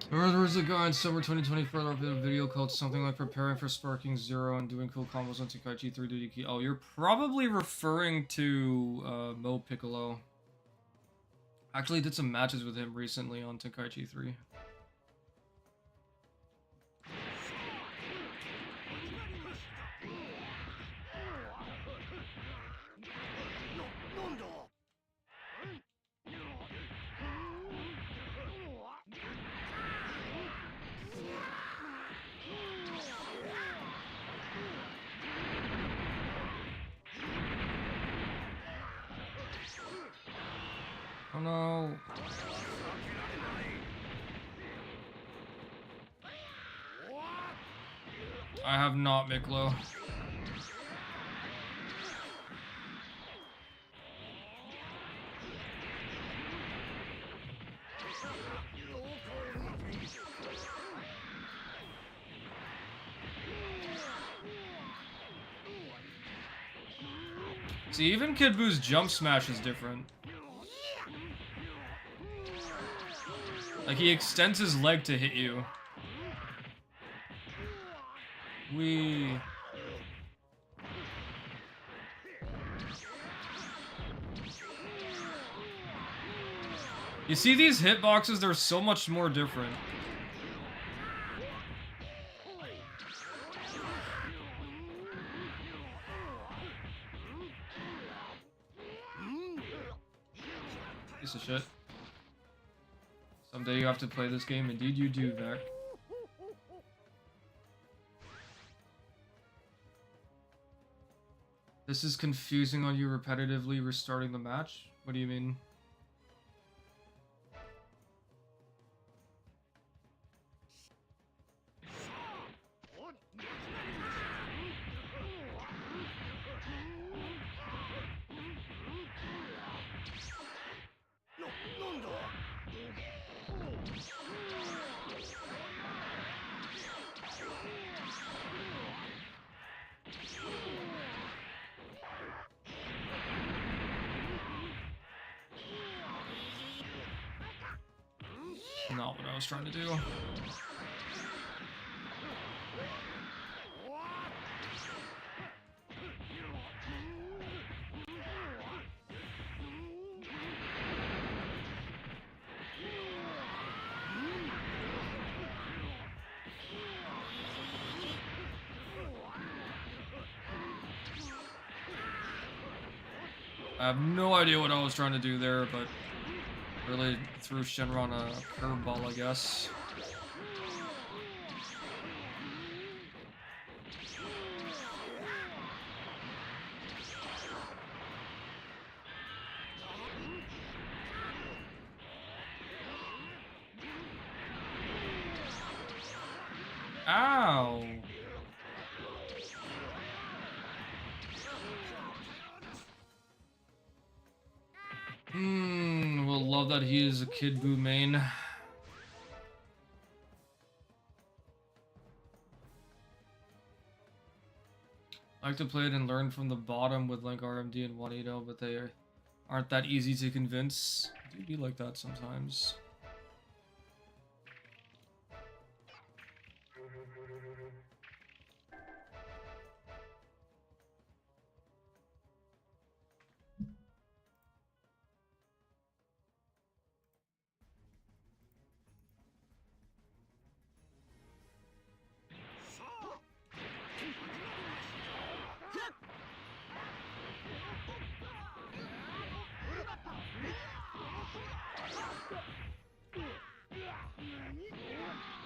[SPEAKER 1] There was a guy in summer 2024 that did a video called something like preparing for Sparking Zero and doing cool combos on Tenkaichi 3 duty key. Oh, you're probably referring to Mo Piccolo. Actually did some matches with him recently on Tenkaichi 3. Oh no. I have not Piccolo. See, even Kid Boo's jump smash is different. Like, he extends his leg to hit you. Wee. You see these hitboxes, they're so much more different. Piece of shit. Someday you have to play this game, indeed you do, Vec. This is confusing on you repetitively restarting the match? What do you mean? Not what I was trying to do. I have no idea what I was trying to do there, but really threw Shenron a curveball, I guess. Ow! We'll love that he is a Kid Buu main. I like to play it and learn from the bottom with like RMD and Juanito, but they aren't that easy to convince. It do be like that sometimes.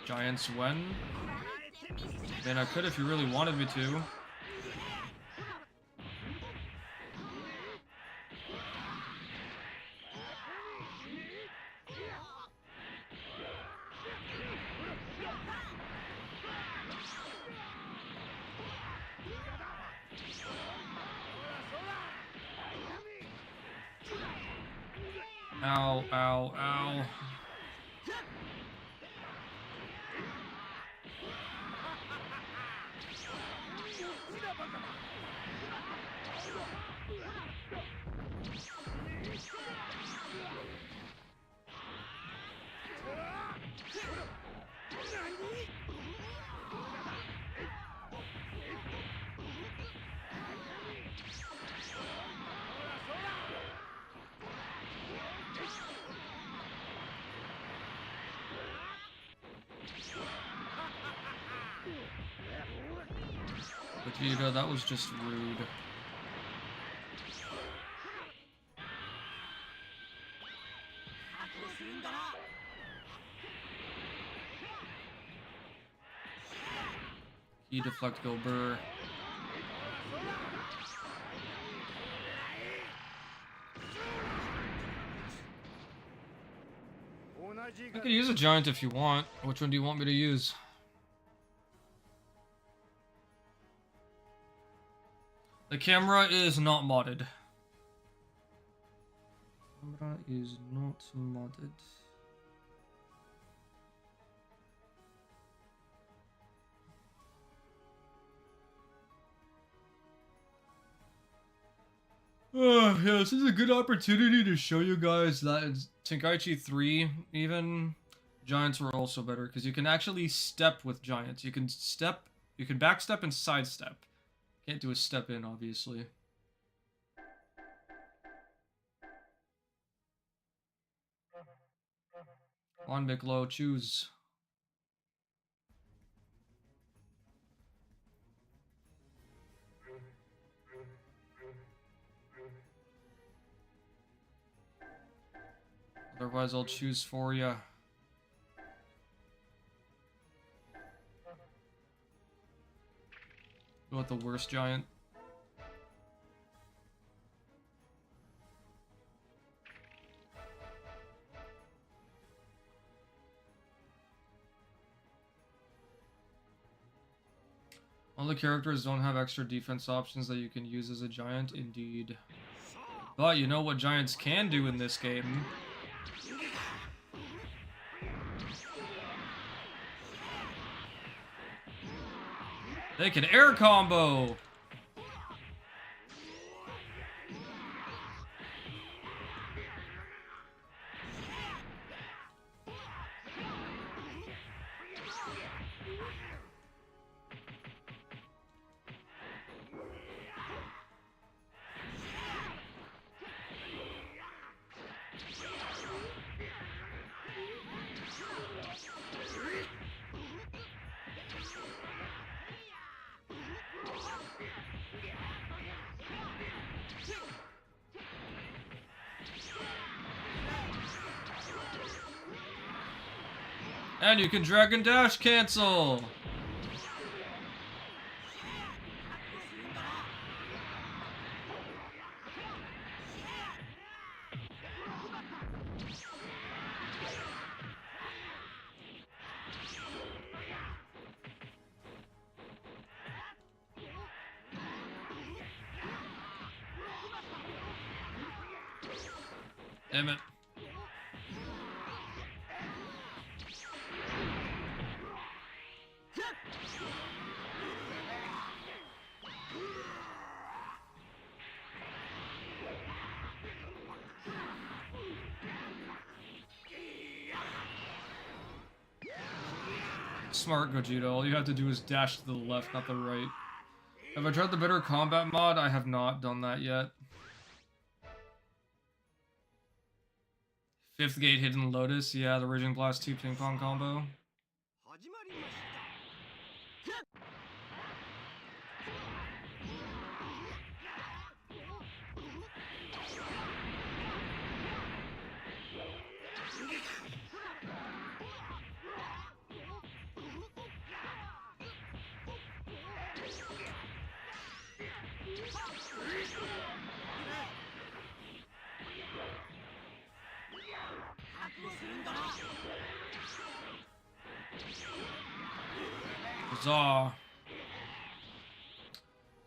[SPEAKER 1] Giant Swen? Man, I could if you really wanted me to. Ow, ow, ow. Vegeta, that was just rude. He deflect go burr. I could use a giant if you want. Which one do you want me to use? The camera is not modded. Camera is not modded. Oh, yeah, this is a good opportunity to show you guys that in Tenkaichi 3, even, giants were also better, because you can actually step with giants. You can step, you can backstep and sidestep. Can't do a step in, obviously. Come on, Piccolo, choose. Otherwise, I'll choose for ya. Go with the worst giant. All the characters don't have extra defense options that you can use as a giant, indeed. But you know what giants can do in this game? They can air combo! And you can Dragon Dash cancel! Damn it. Smart, Gogeta. All you have to do is dash to the left, not the right. Have I tried the better combat mod? I have not done that yet. Fifth Gate Hidden Lotus. Yeah, the Raging Blast 2 ping pong combo. Huzzah.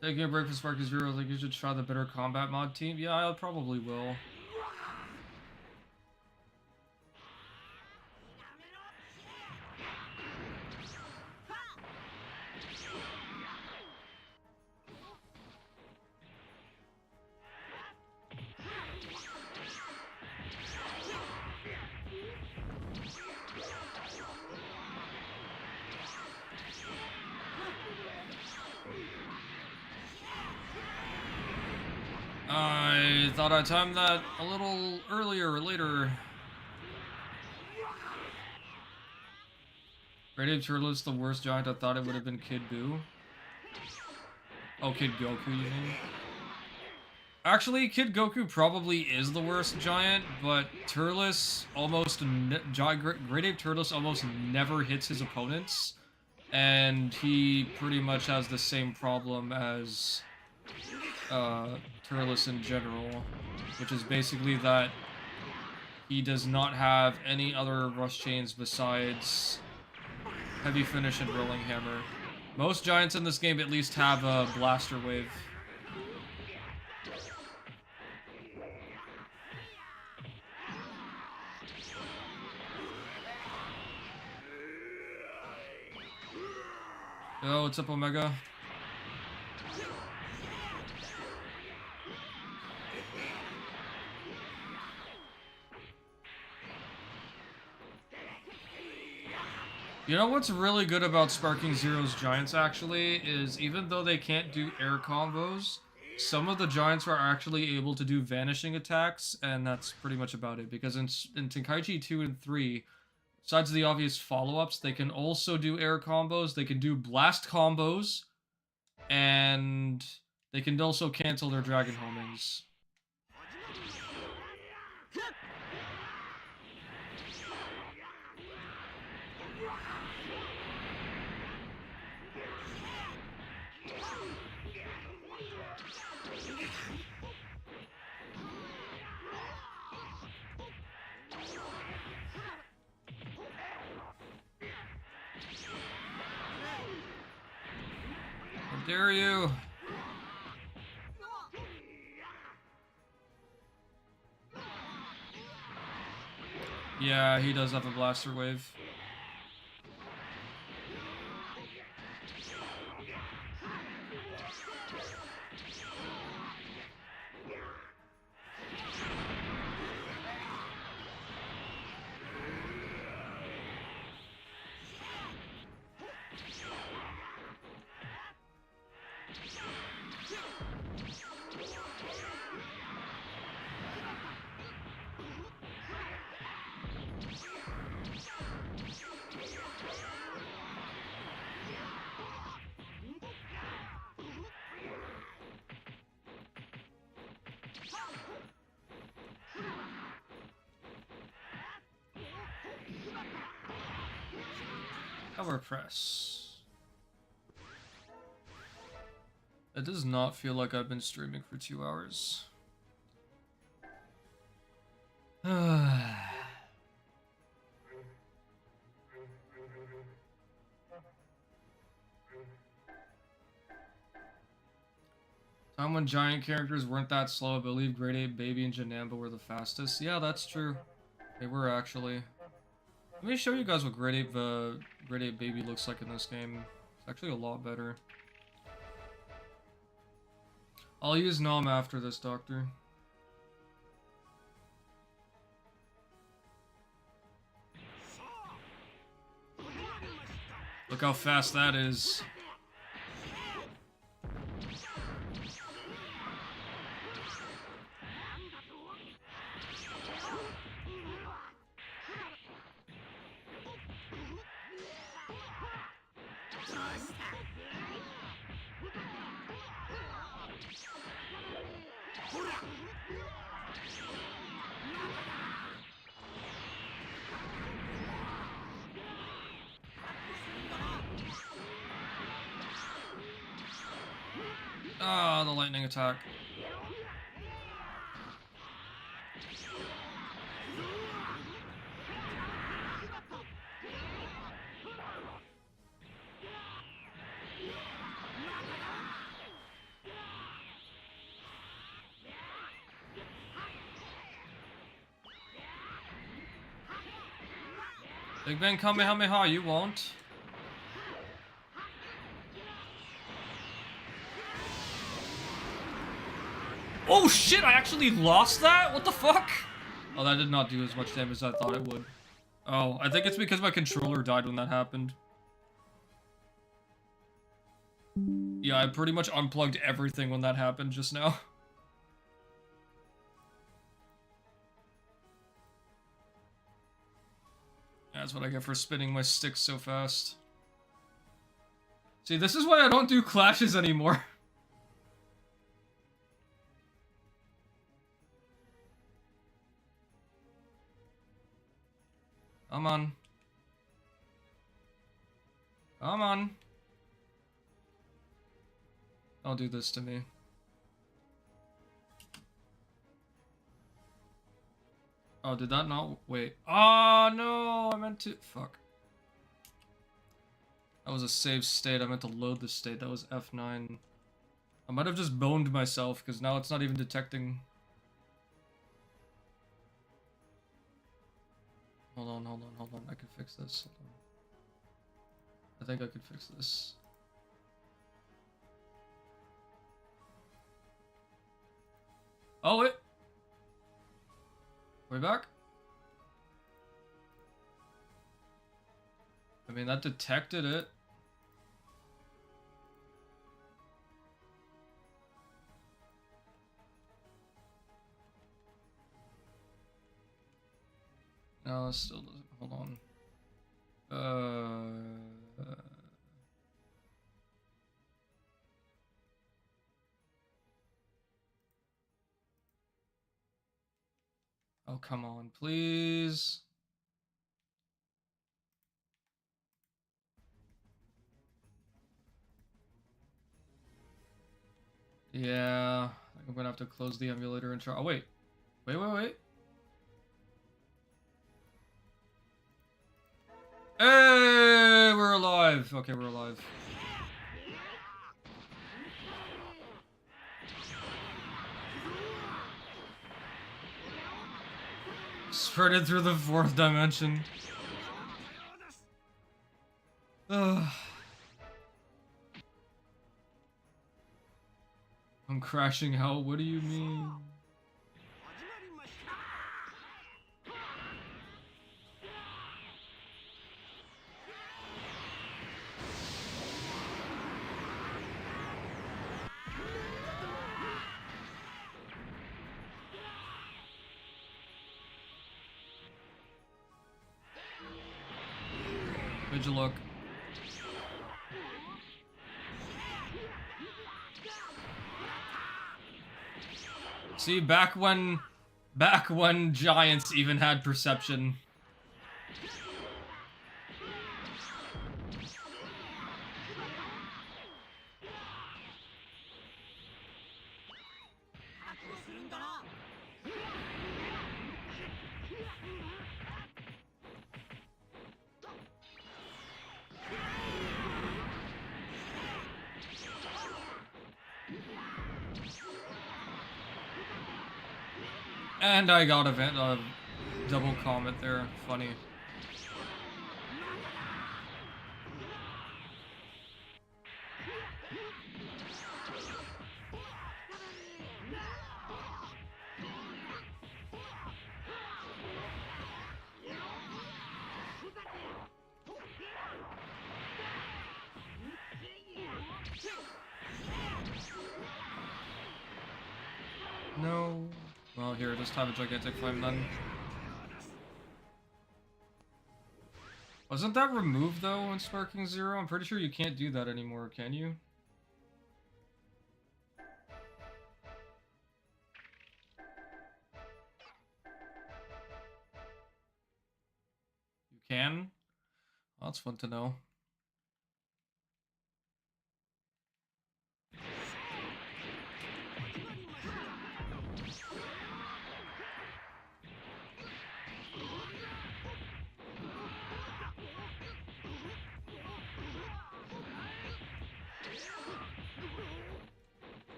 [SPEAKER 1] Taking a break from Sparky Zero, I think you should try the better combat mod team. Yeah, I probably will. I thought I'd time that a little earlier or later. Rated Turles, the worst giant. I thought it would have been Kid Buu. Oh, Kid Goku, you mean? Actually, Kid Goku probably is the worst giant, but Turles almost... Great Ape Turles almost never hits his opponents. And he pretty much has the same problem as... Turles in general, which is basically that he does not have any other rush chains besides heavy finish and rolling hammer. Most giants in this game at least have a blaster wave. Yo, what's up, Omega? You know what's really good about Sparking Zero's giants, actually, is even though they can't do air combos, some of the giants are actually able to do vanishing attacks, and that's pretty much about it. Because in Tenkaichi 2 and 3, besides the obvious follow-ups, they can also do air combos, they can do blast combos, and they can also cancel their dragon homings. How dare you? Yeah, he does have a blaster wave. Power press. It does not feel like I've been streaming for 2 hours. Time when giant characters weren't that slow, I believe Grade 8 Baby and Janamba were the fastest. Yeah, that's true. They were actually. Let me show you guys what Grade 8 Baby looks like in this game. It's actually a lot better. I'll use Nom after this, Doctor. Look how fast that is. Ah, the lightning attack. Big Bang Kamehameha, you won't. Oh shit, I actually lost that? What the fuck? Oh, that did not do as much damage as I thought it would. Oh, I think it's because my controller died when that happened. Yeah, I pretty much unplugged everything when that happened just now. That's what I get for spinning my sticks so fast. See, this is why I don't do clashes anymore. Come on. Come on. Don't do this to me. Oh, did that not... Wait. Oh, no! I meant to... Fuck. That was a save state. I meant to load the state. That was F9. I might have just boned myself, because now it's not even detecting... Hold on. I can fix this. Hold on. I think I could fix this. Oh, wait! We're back? I mean, that detected it. No, it still doesn't. Hold on. Oh, come on, please. Yeah, I'm gonna have to close the emulator and try. Oh, wait. Wait. Hey, we're alive. Okay, we're alive. Spreaded through the 4th dimension. Ugh. I'm crashing out. What do you mean? Where'd you look? See, back when giants even had perception. And I got a double comment there. Funny. No. Well, here, just have a gigantic flame then. Wasn't that removed though in Sparking Zero? I'm pretty sure you can't do that anymore, can you? You can? Well, that's fun to know.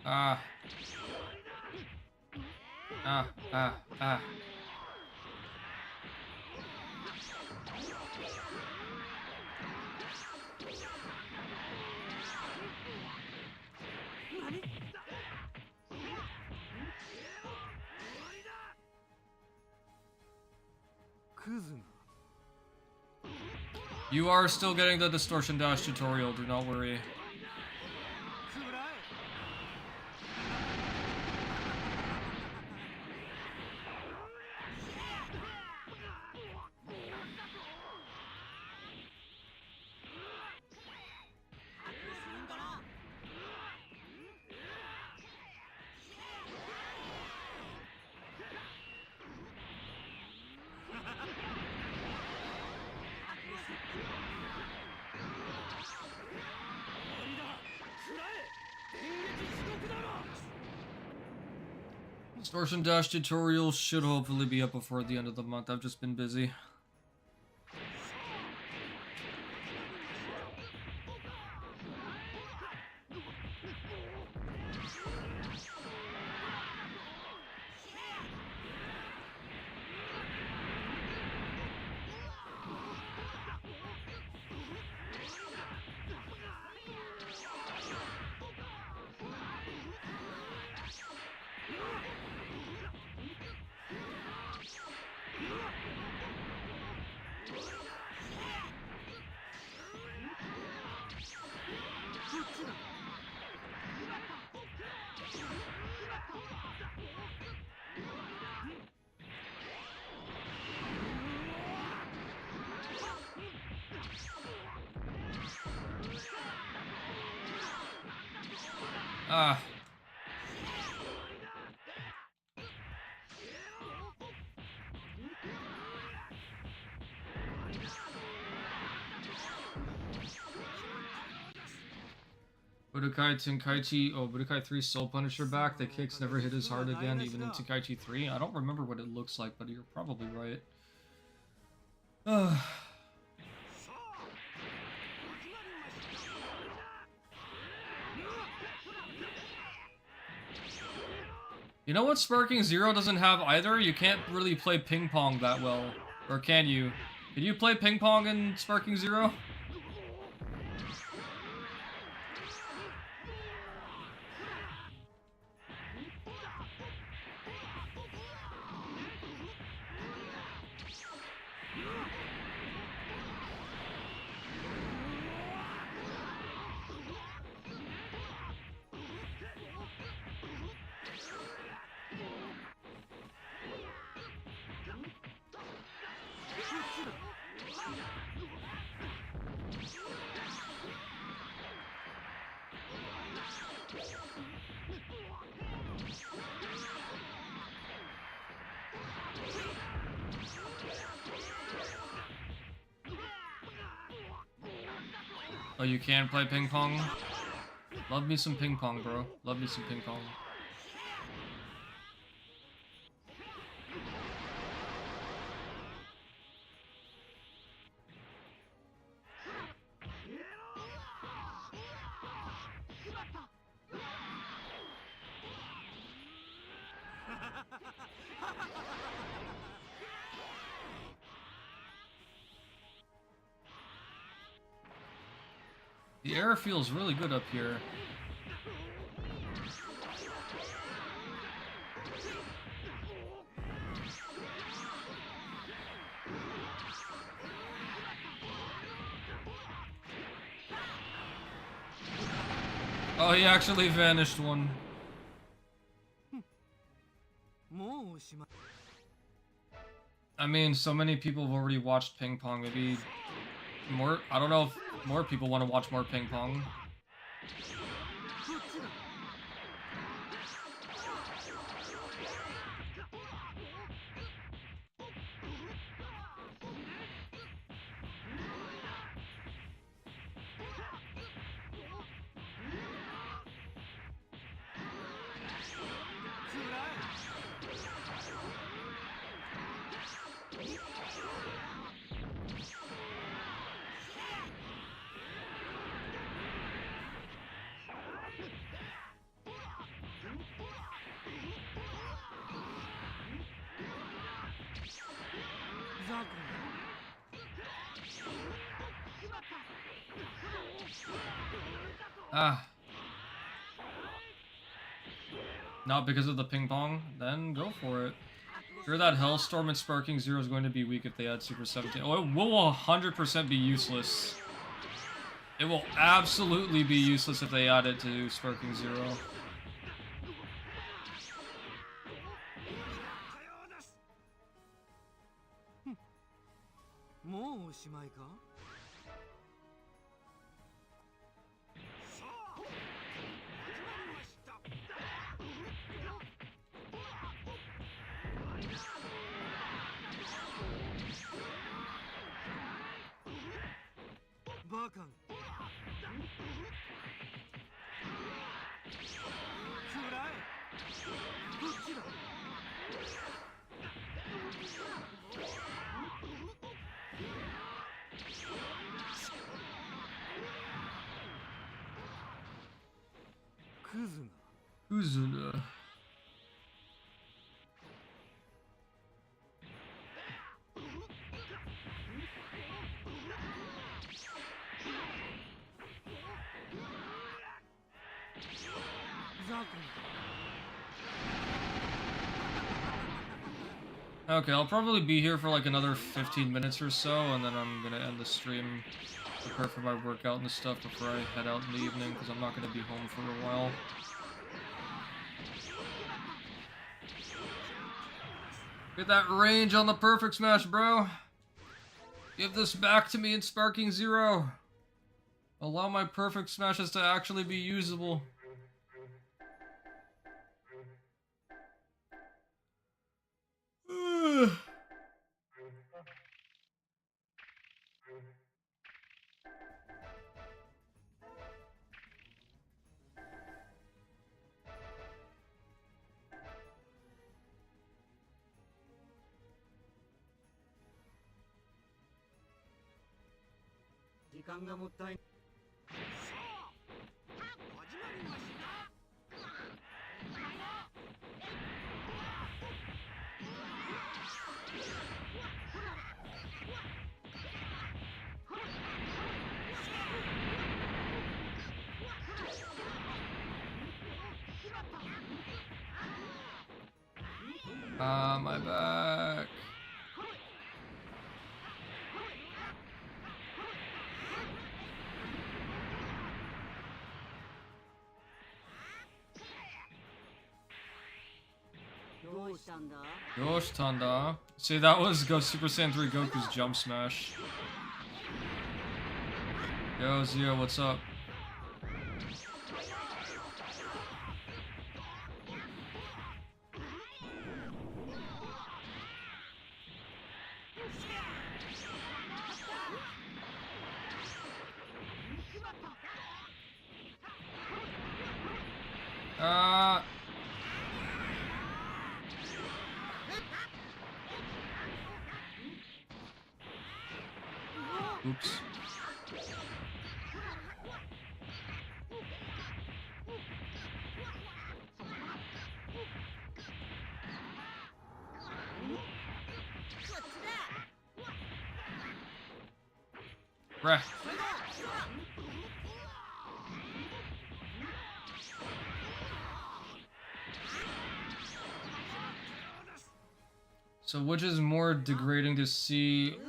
[SPEAKER 1] Ah. You are still getting the Distortion Dash tutorial, do not worry. Distortion Dash tutorial should hopefully be up before the end of the month. I've just been busy. Ah. Budokai Tenkaichi, Budokai 3 Soul Punisher back. The kicks never hit as hard again, even in Tenkaichi 3. I don't remember what it looks like, but you're probably right. You know what Sparking Zero doesn't have either? You can't really play ping pong that well. Or can you? Can you play ping pong in Sparking Zero? Oh, you can play ping pong? Love me some ping pong, bro. Love me some ping pong. The air feels really good up here. Oh, he actually vanished one. I mean, so many people have already watched ping pong. Maybe more. I don't know if more people want to watch more ping pong. Ah. Not because of the ping pong? Then go for it. Sure, that Hellstorm and Sparking Zero is going to be weak if they add Super 17. Oh, it will 100% be useless. It will absolutely be useless if they add it to Sparking Zero. Uzuna. Okay, I'll probably be here for like another 15 minutes or so, and then I'm gonna end the stream, prepare for my workout and stuff before I head out in the evening, because I'm not gonna be home for a while. Get that range on the perfect smash, bro! Give this back to me in Sparking Zero! Allow my perfect smashes to actually be usable. My back. Yosh Tanda. See, that was Super Saiyan 3 Goku's jump smash. Yo, Zio, what's up? Oops. Bruh. So which is more degrading to see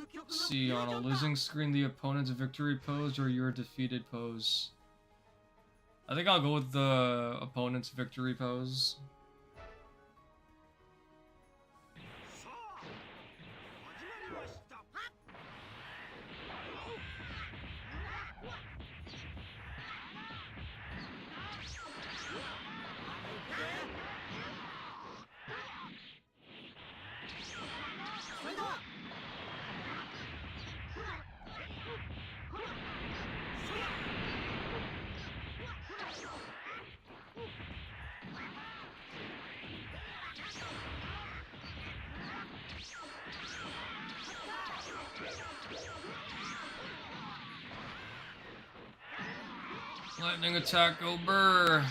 [SPEAKER 1] on a losing screen, the opponent's victory pose or your defeated pose? I think I'll go with the opponent's victory pose. Lightning attack, go burr.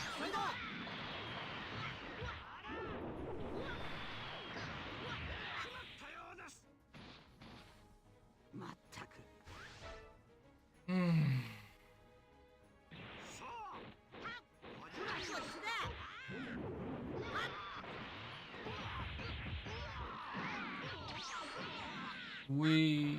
[SPEAKER 1] We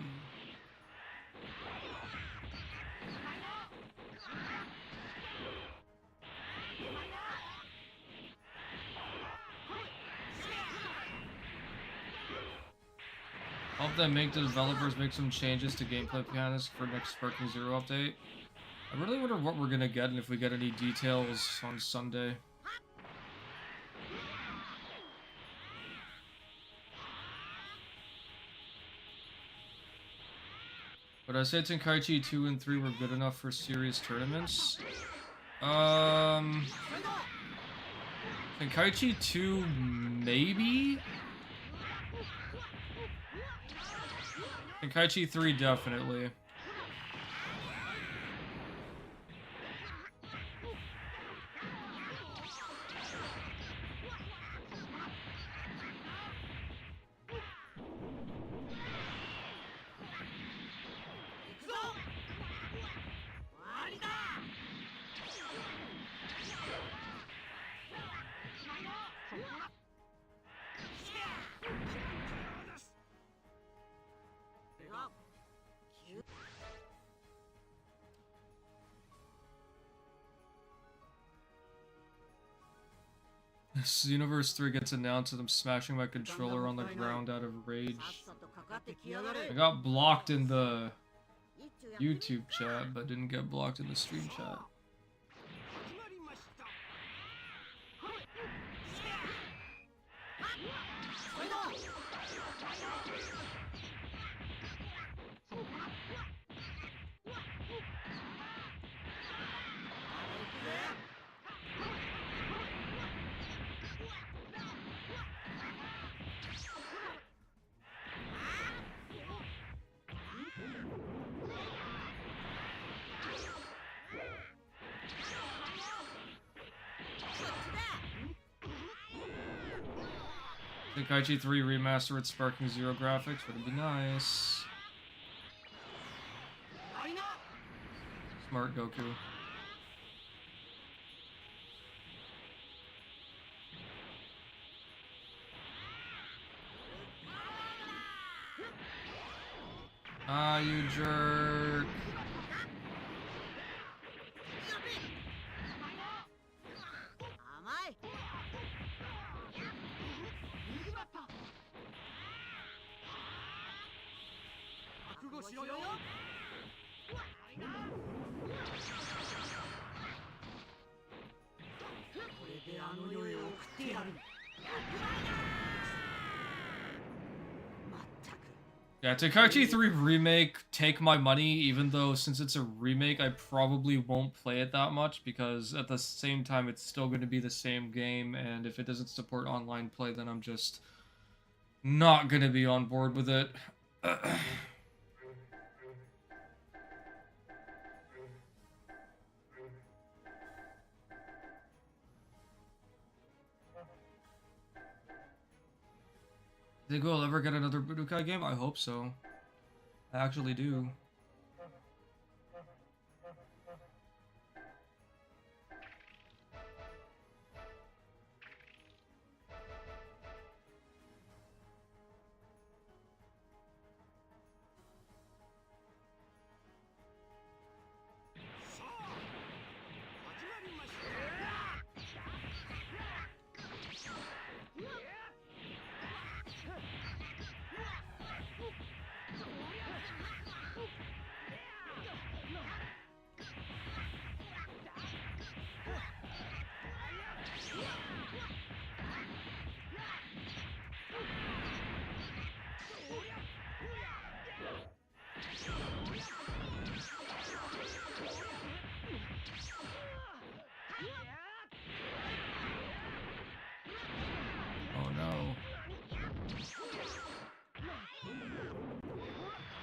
[SPEAKER 1] hope that the developers make some changes to gameplay mechanics for next Sparking Zero update. I really wonder what we're gonna get and if we get any details on Sunday. But I say Tenkaichi 2 and 3 were good enough for serious tournaments. Tenkaichi 2, maybe? Tenkaichi 3, definitely. Universe 3 gets announced and I'm smashing my controller on the ground out of rage. I got blocked in the YouTube chat, but didn't get blocked in the stream chat. Tenkaichi 3 remaster with sparking zero graphics would be nice. Smart Goku. Ah, you jerk. Yeah, Tenkaichi 3 Remake, take my money, even though since it's a remake, I probably won't play it that much, because at the same time, it's still going to be the same game, and if it doesn't support online play, then I'm just not going to be on board with it. Think we'll ever get another Budokai game? I hope so. I actually do.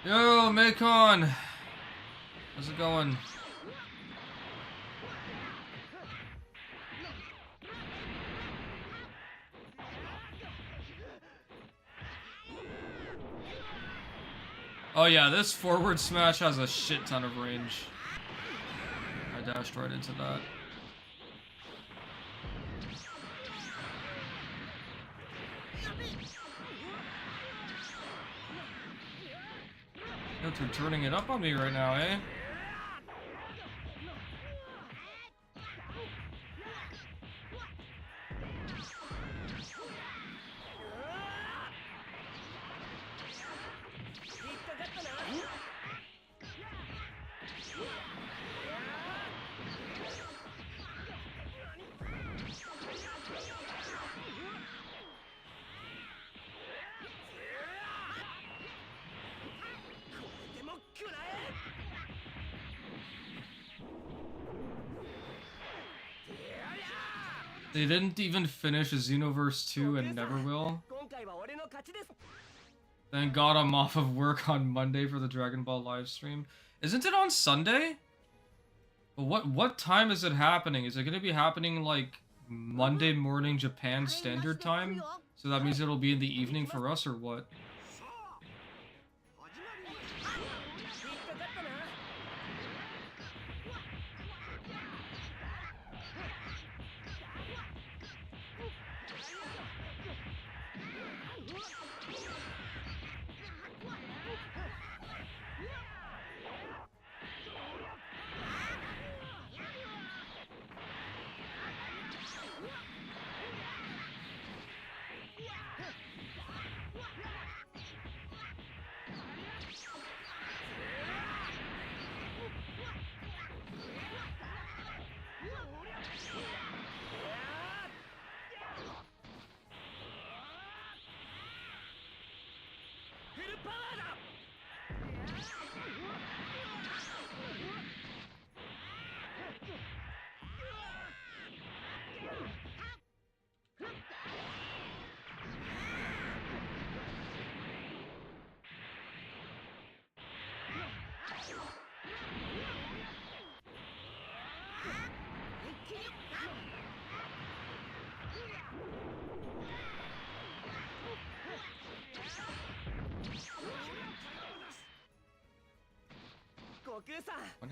[SPEAKER 1] Yo, Macon! How's it going? Oh yeah, this forward smash has a shit ton of range. I dashed right into that. You're turning it up on me right now, eh? They didn't even finish Xenoverse 2 and never will. Thank God I'm off of work on Monday for the Dragon Ball live stream. Isn't it on Sunday? What time is it happening? Is it going to be happening like Monday morning Japan Standard Time? So that means it'll be in the evening for us or what?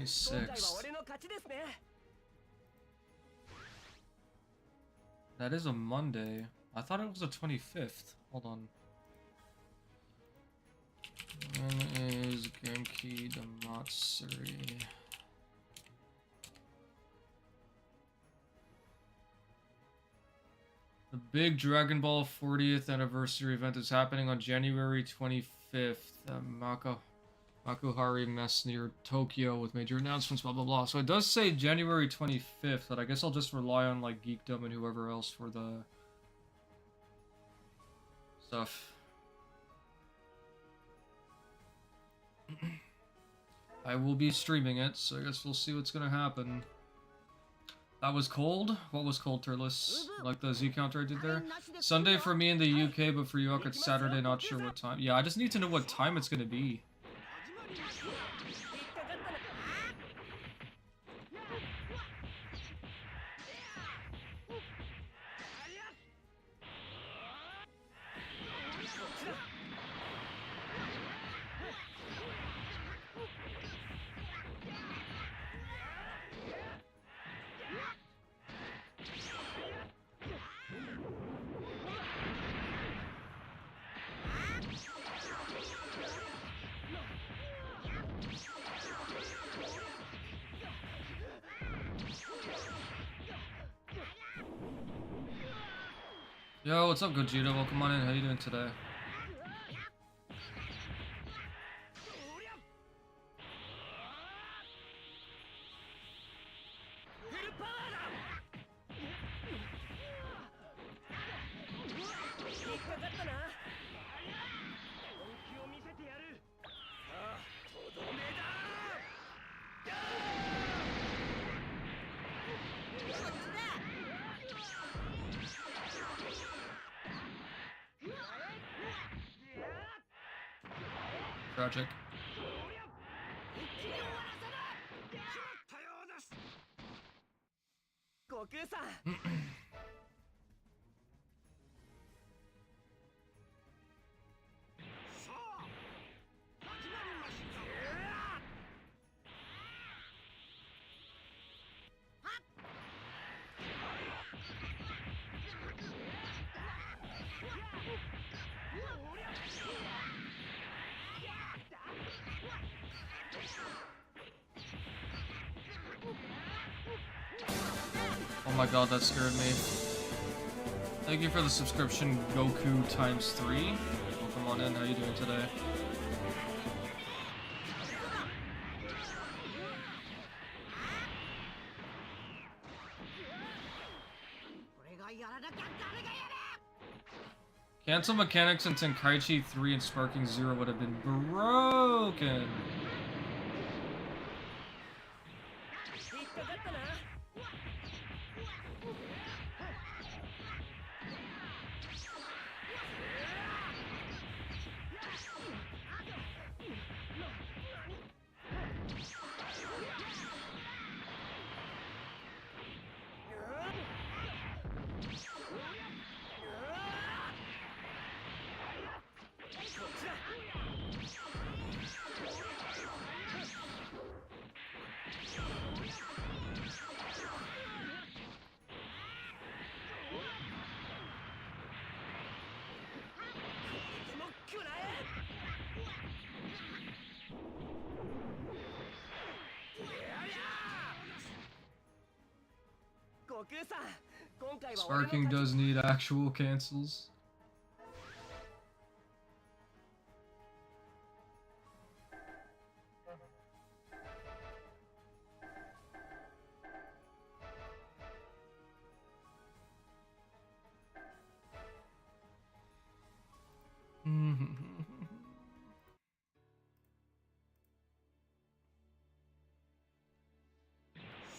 [SPEAKER 1] 26. That is a Monday. I thought it was the 25th. Hold on. When is Genki Damatsuri? The big Dragon Ball 40th anniversary event is happening on January 25th. Makuhari Mess near Tokyo with major announcements, blah blah blah. So it does say January 25th, but I guess I'll just rely on like Geekdom and whoever else for the stuff. I will be streaming it, so I guess we'll see what's gonna happen. That was cold? What was cold, Turles? Like the Z counter I did there? Sunday for me in the UK, but for you it's Saturday, not sure what time. Yeah, I just need to know what time it's gonna be. Yo, what's up, Gogeta? Welcome on in. How you doing today? Tragic. Oh my god, that scared me. Thank you for the subscription, Goku times 3. Welcome on in, how you doing today? Cancel mechanics in Tenkaichi 3 and Sparking 0 would have been broken. Sparking does need actual cancels.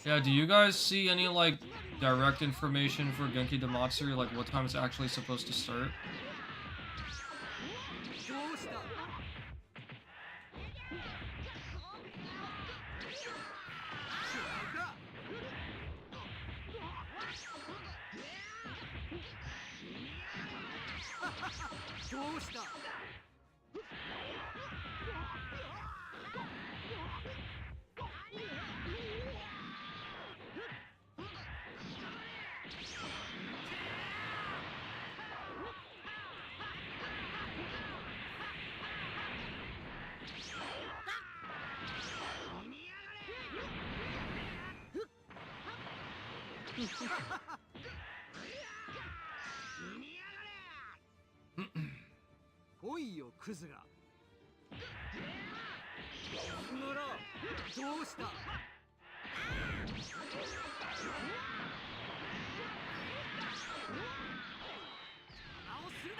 [SPEAKER 1] Yeah, do you guys see any, like, direct information for Genki Damatsuri, like what time it's actually supposed to start?
[SPEAKER 3] 来いよクズが。ならどうした？邪魔をするな。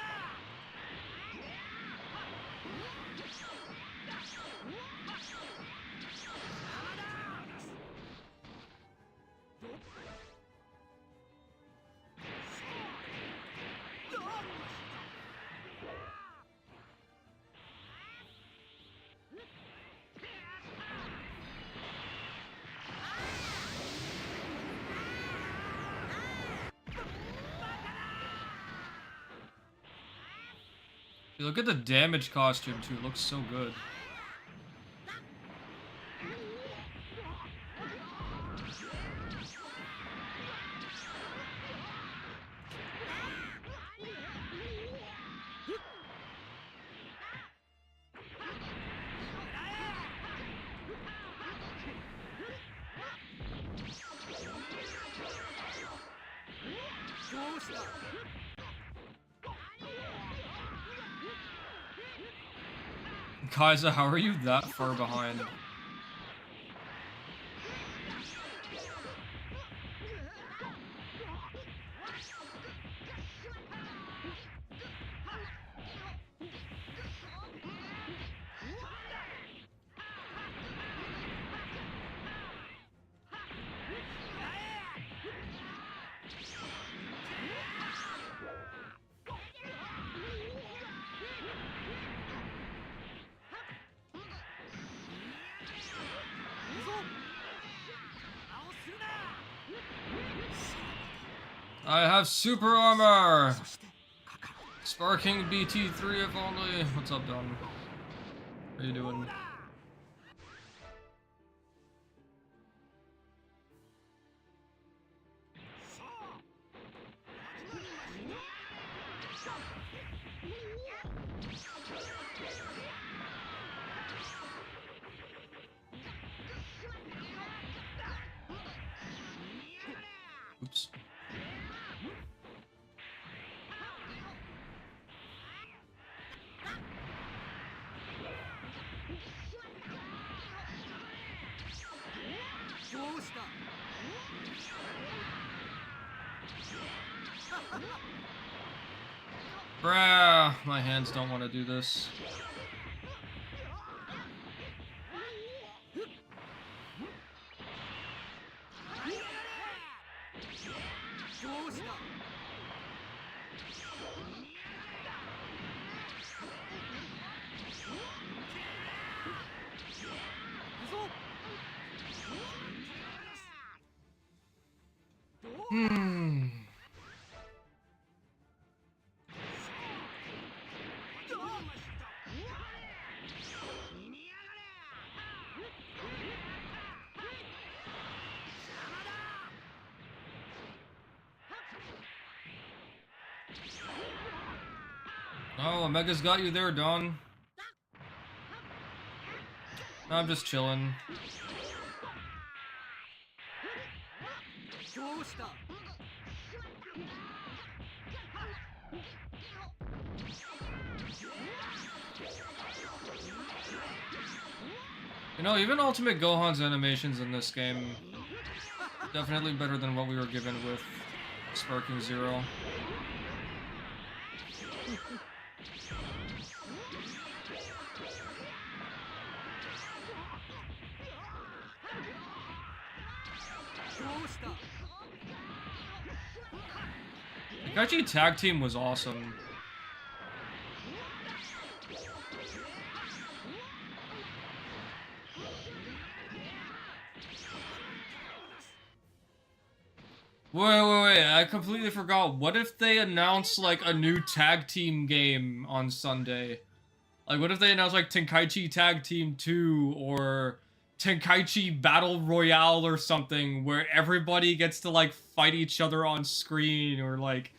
[SPEAKER 1] Look at the damage costume too, it looks so good. Kaiser, how are you that far behind? I have super armor! Sparking BT3 if only. What's up, Don? How are you doing? Oops. Bruh, my hands don't want to do this. Oh, Omega's got you there, Don. I'm just chilling. You know, even Ultimate Gohan's animations in this game, definitely better than what we were given with Sparking Zero. Tenkaichi tag team was awesome. Wait, I completely forgot. What if they announce, like, a new tag team game on Sunday? Like, what if they announce, like, Tenkaichi Tag Team 2, or Tenkaichi Battle Royale or something, where everybody gets to, like, fight each other on screen, or, like,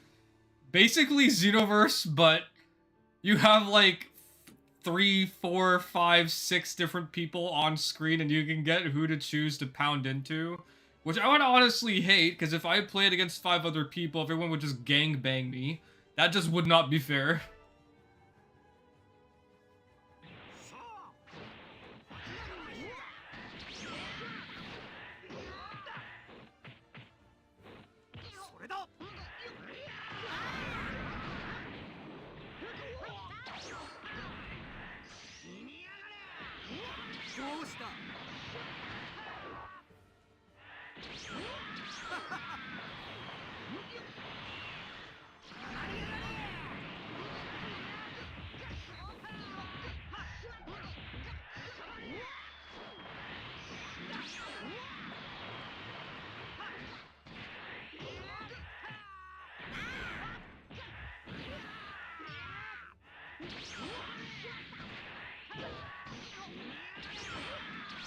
[SPEAKER 1] basically Xenoverse, but you have, like, 3, 4, 5, 6 different people on screen, and you can get who to choose to pound into. Which I would honestly hate, because if I played against 5 other people, everyone would just gangbang me. That just would not be fair.
[SPEAKER 3] さあそれだどうした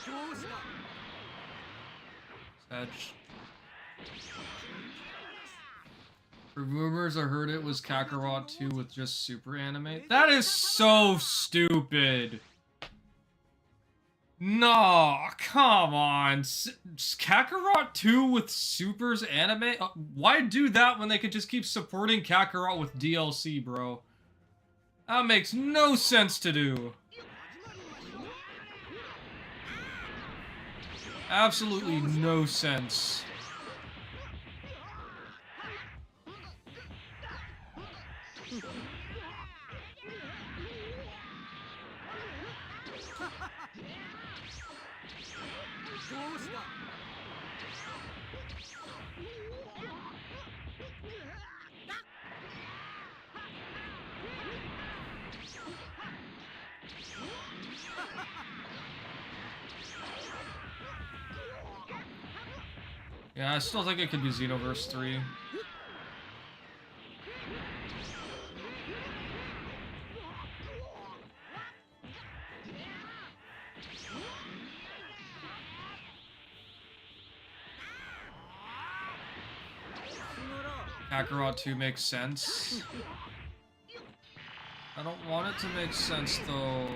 [SPEAKER 3] どうした
[SPEAKER 1] Edge. For rumors, I heard it was Kakarot 2 with just super anime. That is so stupid. No, come on. Kakarot 2 with supers anime? Why do that when they could just keep supporting Kakarot with DLC, bro? That makes no sense to do. Absolutely no sense. Yeah, I still think it could be Xenoverse 3. Kakarot 2 makes sense. I don't want it to make sense, though.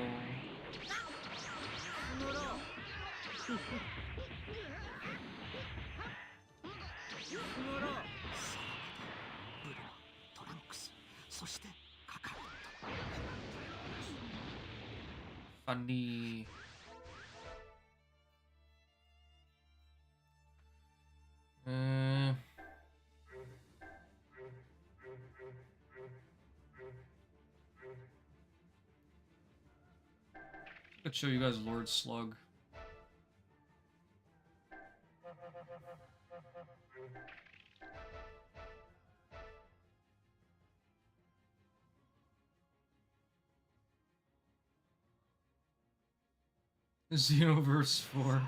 [SPEAKER 1] Funny. Let's show you guys Lord Slug. Xenoverse 4.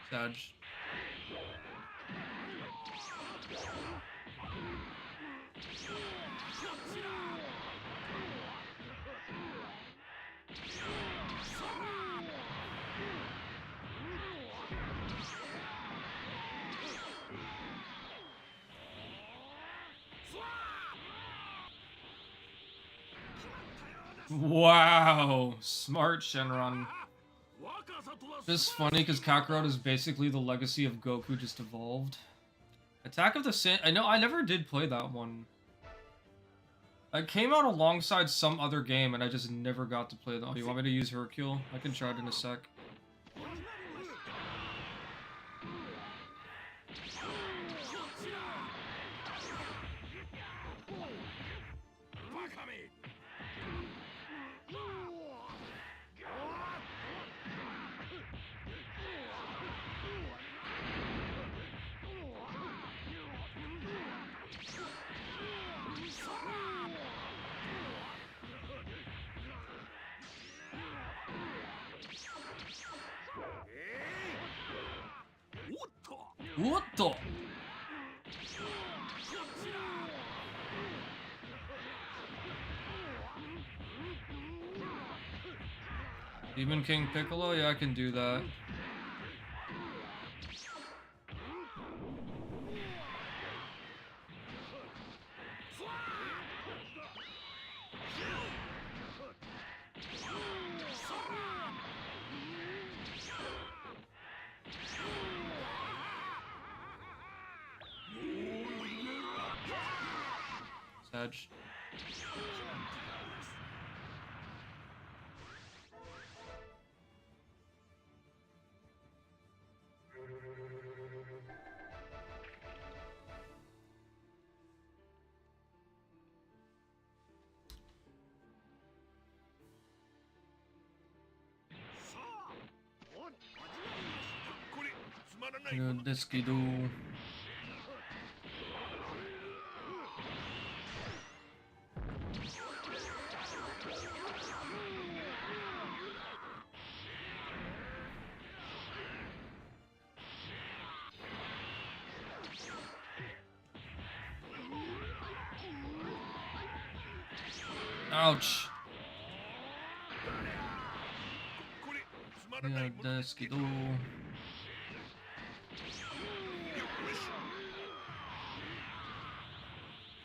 [SPEAKER 1] Dodge. Wow, smart Shenron.
[SPEAKER 3] 若さとは
[SPEAKER 1] Just funny because Kakarot is basically the legacy of Goku just evolved. Attack of the Sand. I know I never did play that one. It came out alongside some other game, and I just never got to play that. Oh, you want me to use Hercule? I can try it in a sec. What the? Demon King Piccolo? Yeah, I can do that. Sag. Deskido. Ouch. Yeah, Deskido.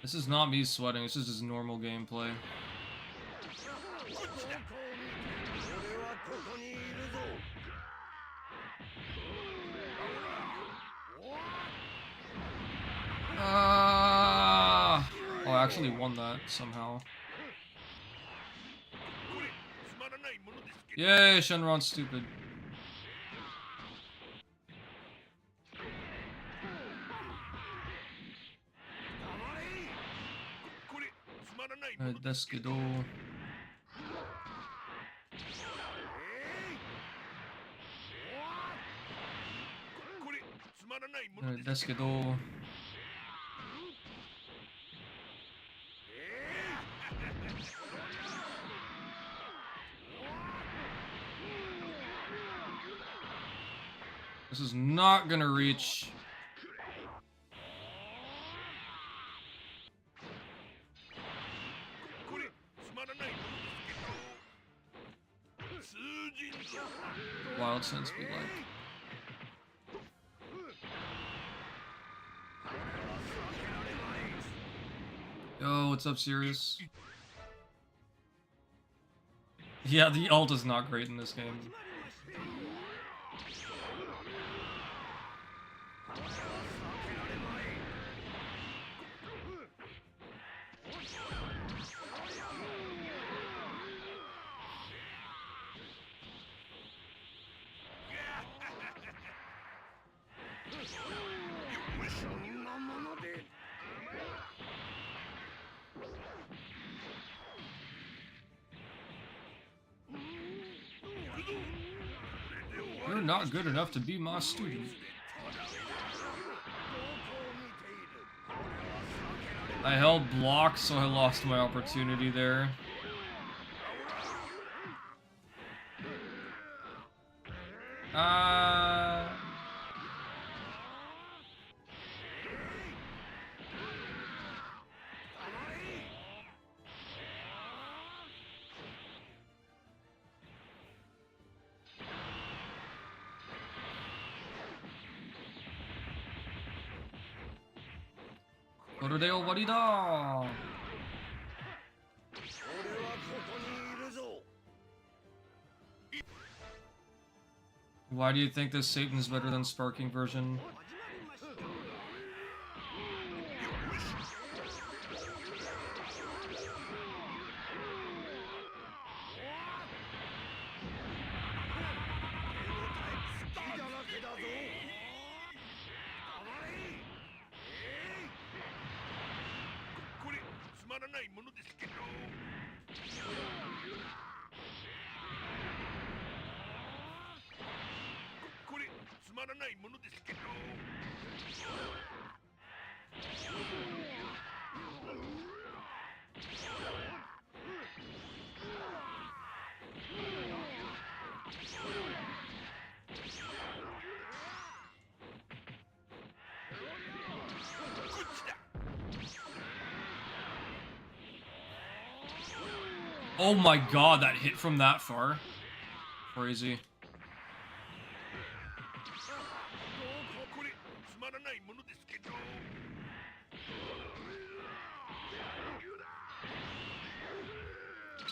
[SPEAKER 1] This is not me sweating, this is just normal gameplay. Oh, I actually won that somehow. Yay, Shenron's stupid. Deskido. Deskido. This is not gonna reach. Wild sense be like. Yo, what's up, Sirius? Yeah, the ult is not great in this game. You're not good enough to be my student. I held block, so I lost my opportunity there. Why do you think this Satan is better than Sparking version? Oh my god, that hit from that far. Crazy.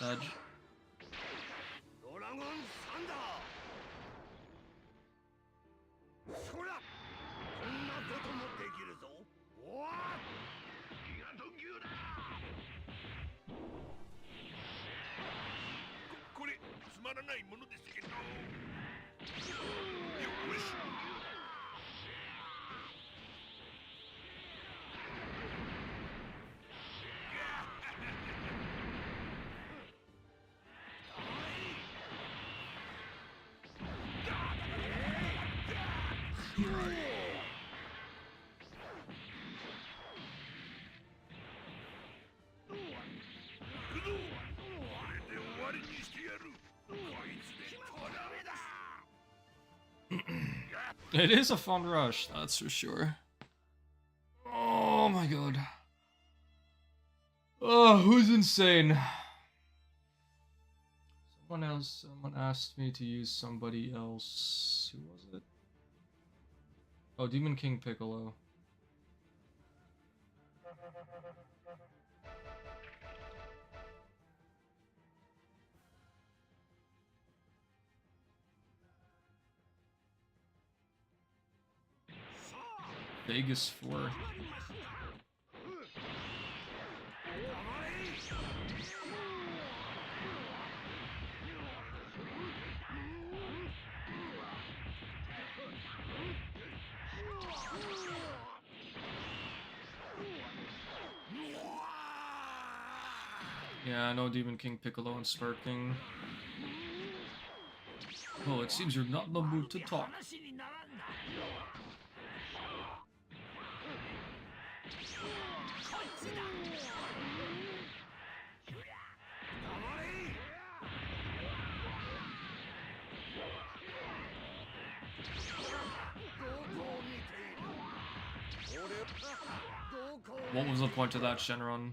[SPEAKER 1] Edge. It is a fun rush, that's for sure. Oh my god. Oh, who's insane? Someone asked me to use somebody else. Who was it? Oh, Demon King Piccolo. Vegas 4. Yeah, I know Demon King Piccolo and Sparking. Oh, it seems you're not in the mood to talk. What was the point of that Shenron?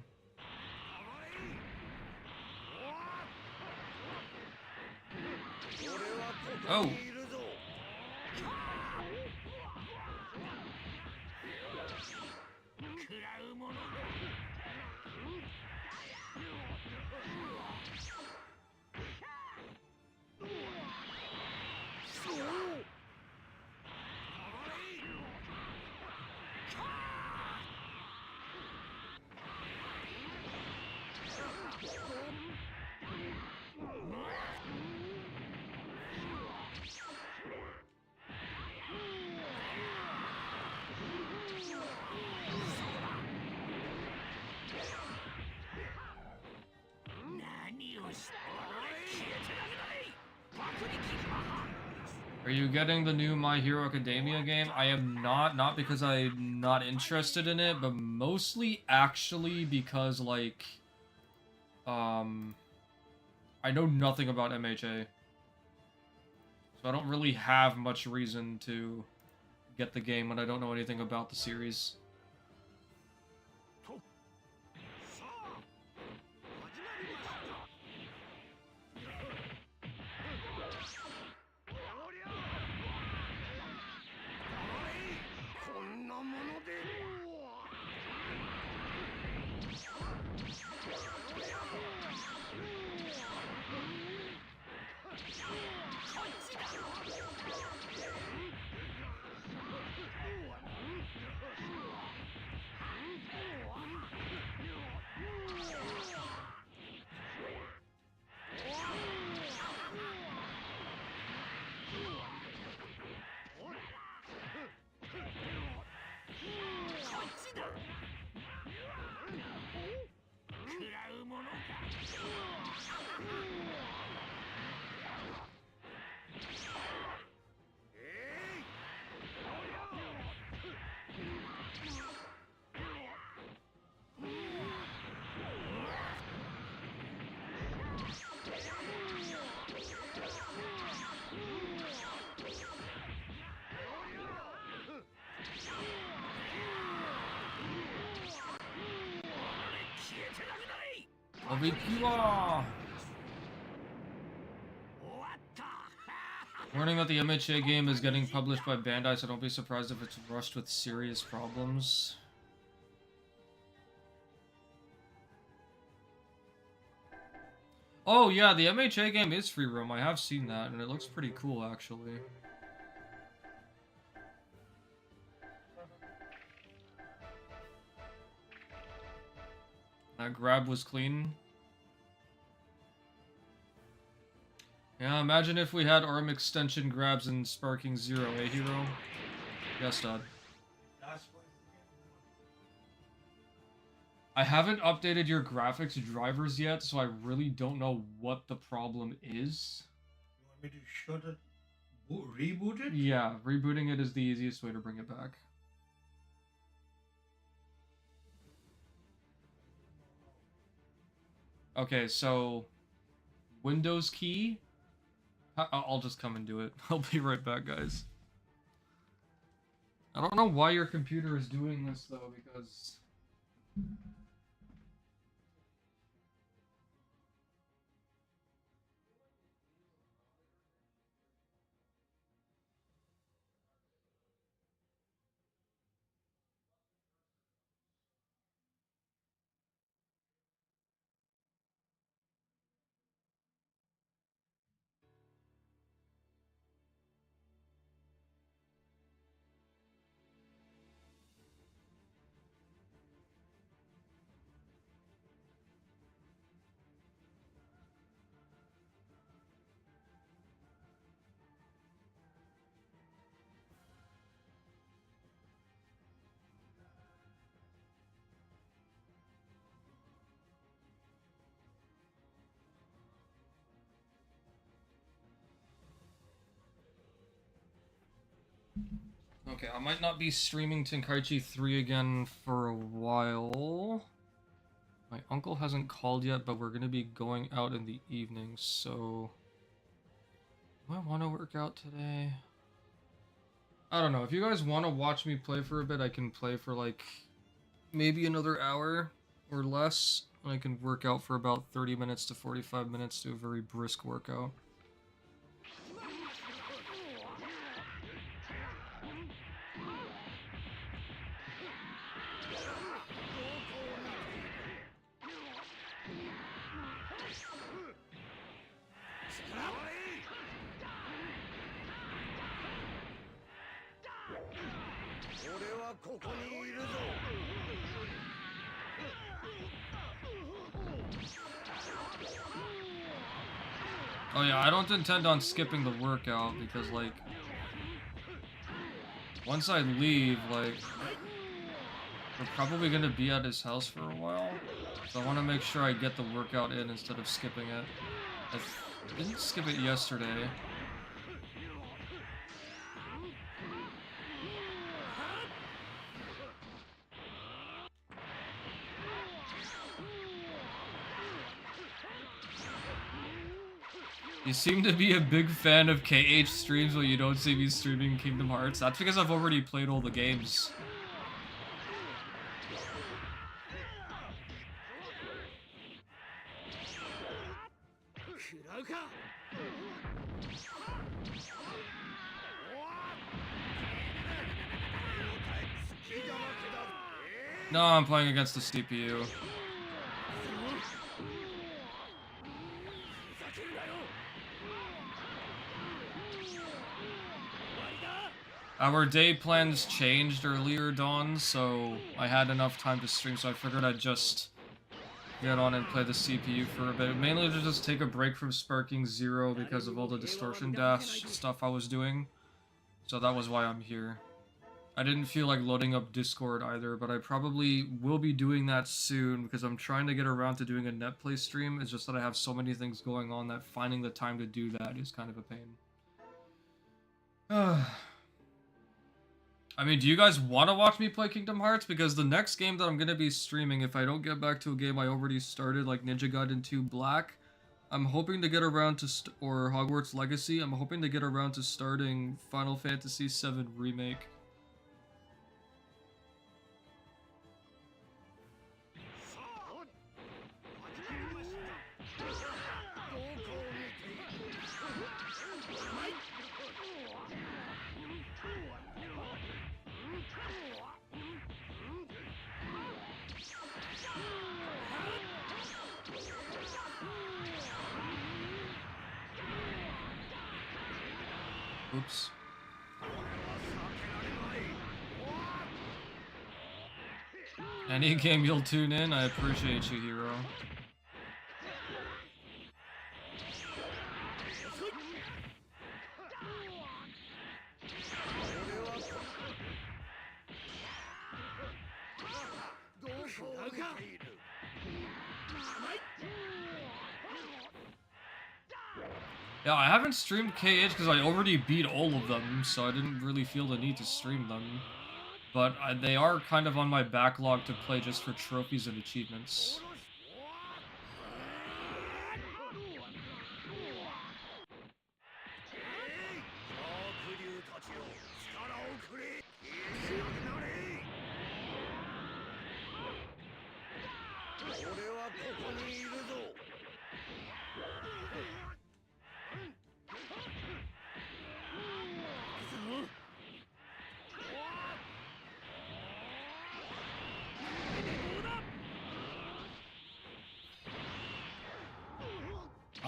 [SPEAKER 1] Oh! Are you getting the new My Hero Academia game? I am not because I'm not interested in it, but mostly actually because, like, I know nothing about MHA. So I don't really have much reason to get the game when I don't know anything about the series. Obikiwa! Warning that the MHA game is getting published by Bandai, so don't be surprised if it's rushed with serious problems. Oh yeah, the MHA game is free roam. I have seen that, and it looks pretty cool, actually. That grab was clean. Yeah, imagine if we had arm extension grabs in Sparking Zero, eh, hero? Yes, Dad. I haven't updated your graphics drivers yet, so I really don't know what the problem is.
[SPEAKER 4] You want me to shut it? Reboot it?
[SPEAKER 1] Yeah, rebooting it is the easiest way to bring it back. Okay, so Windows key. I'll just come and do it. I'll be right back, guys. I don't know why your computer is doing this though, because okay, I might not be streaming Tenkaichi 3 again for a while. My uncle hasn't called yet, but we're gonna be going out in the evening, so do I want to work out today? I don't know. If you guys want to watch me play for a bit, I can play for like maybe another hour or less. And I can work out for about 30 minutes to 45 minutes, do a very brisk workout. Oh yeah, I don't intend on skipping the workout because, like, once I leave, like, we're probably gonna be at his house for a while. So I want to make sure I get the workout in instead of skipping it. I didn't skip it yesterday. You seem to be a big fan of KH streams when you don't see me streaming Kingdom Hearts. That's because I've already played all the games. No, I'm playing against the CPU. Our day plans changed earlier, Dawn, so I had enough time to stream, so I figured I'd just get on and play the CPU for a bit. Mainly to just take a break from Sparking Zero because of all the Distortion Dash stuff I was doing. So that was why I'm here. I didn't feel like loading up Discord either, but I probably will be doing that soon because I'm trying to get around to doing a netplay stream. It's just that I have so many things going on that finding the time to do that is kind of a pain. I mean, do you guys want to watch me play Kingdom Hearts? Because the next game that I'm going to be streaming, if I don't get back to a game I already started, like Ninja Gaiden 2 Black, I'm hoping to get around to, or Hogwarts Legacy, I'm hoping to get around to starting Final Fantasy VII Remake. Oops. Any game you'll tune in, I appreciate you, hero. Yeah, I haven't streamed KH because I already beat all of them, so I didn't really feel the need to stream them. But they are kind of on my backlog to play just for trophies and achievements.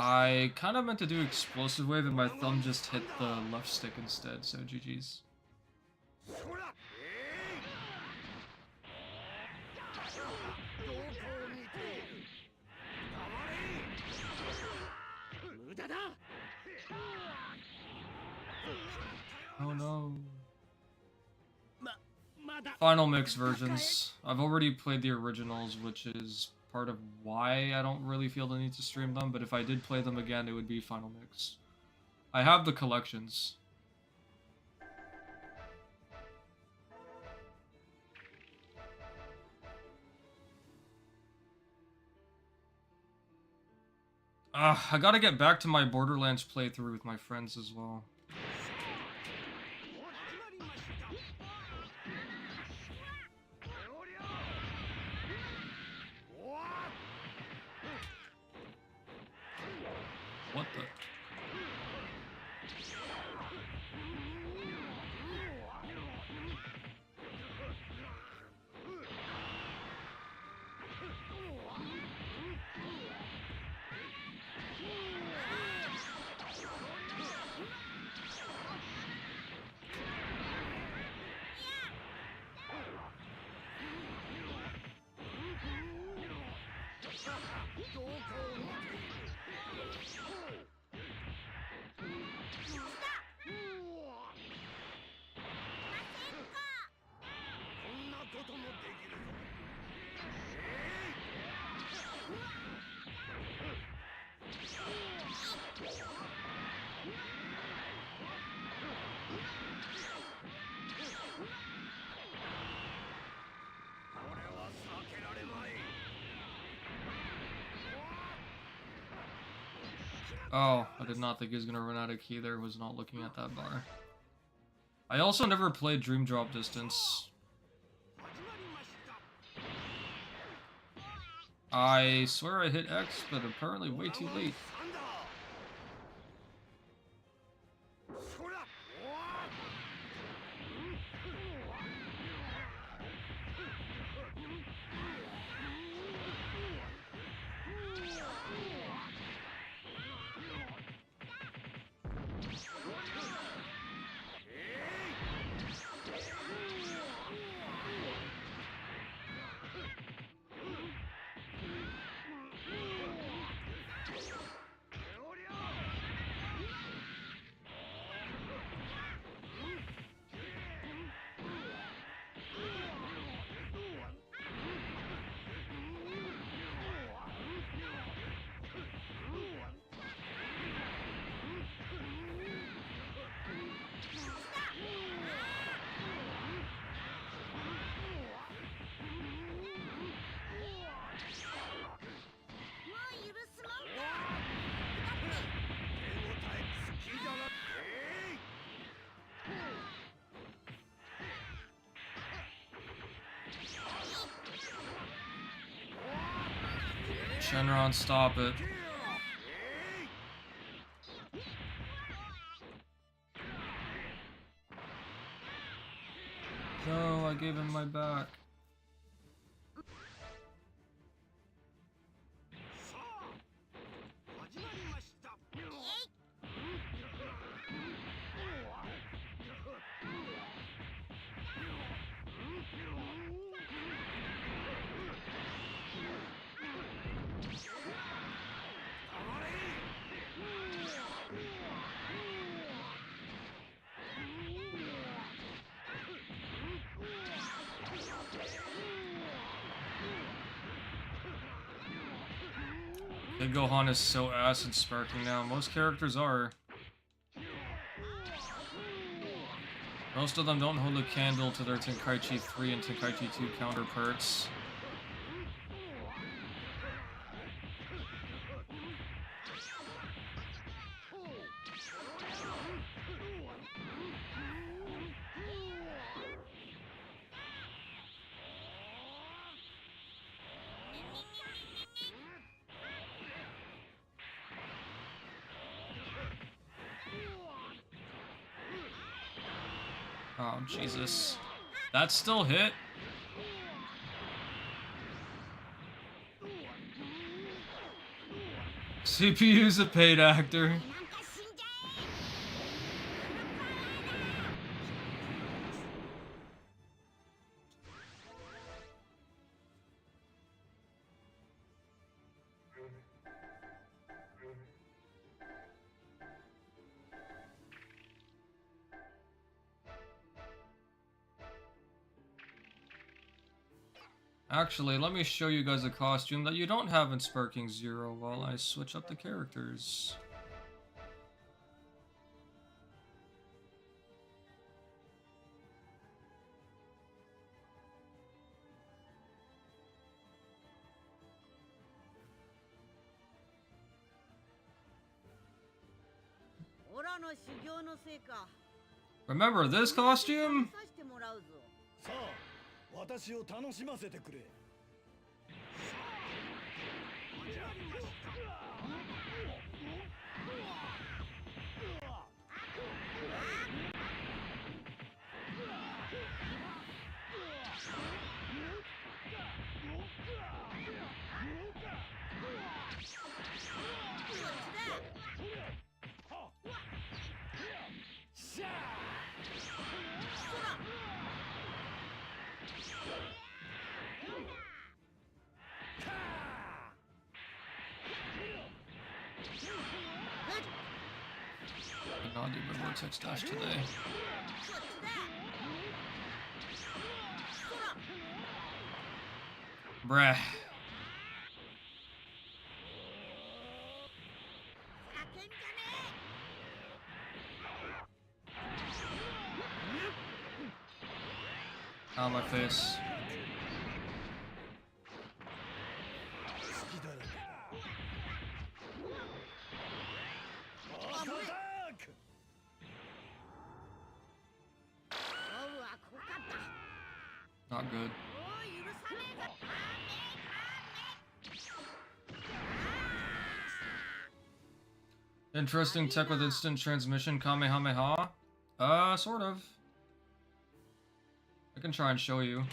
[SPEAKER 1] I kind of meant to do Explosive Wave and my thumb just hit the left stick instead, so GG's. Oh no. Final mix versions. I've already played the originals, which is part of why I don't really feel the need to stream them, but if I did play them again, it would be Final Mix. I have the collections. I gotta get back to my Borderlands playthrough with my friends as well. What the? Oh, I did not think he was gonna run out of key there, was not looking at that bar. I also never played Dream Drop Distance. I swear I hit X, but apparently way too late. Shenron, stop it. No, I gave him my back. Big Gohan is so ass and sparking now. Most characters are. Most of them don't hold a candle to their Tenkaichi 3 and Tenkaichi 2 counterparts. Oh, Jesus. That still hit? CPU's a paid actor. Actually, let me show you guys a costume that you don't have in Sparking Zero while I switch up the characters. Remember this costume?
[SPEAKER 3] さあ、私を楽しませてくれ。
[SPEAKER 1] I'll do my Vortex Dash today. Bruh. Ow, my face. Not good. Interesting tech with instant transmission Kamehameha? Sort of. I can try and show you.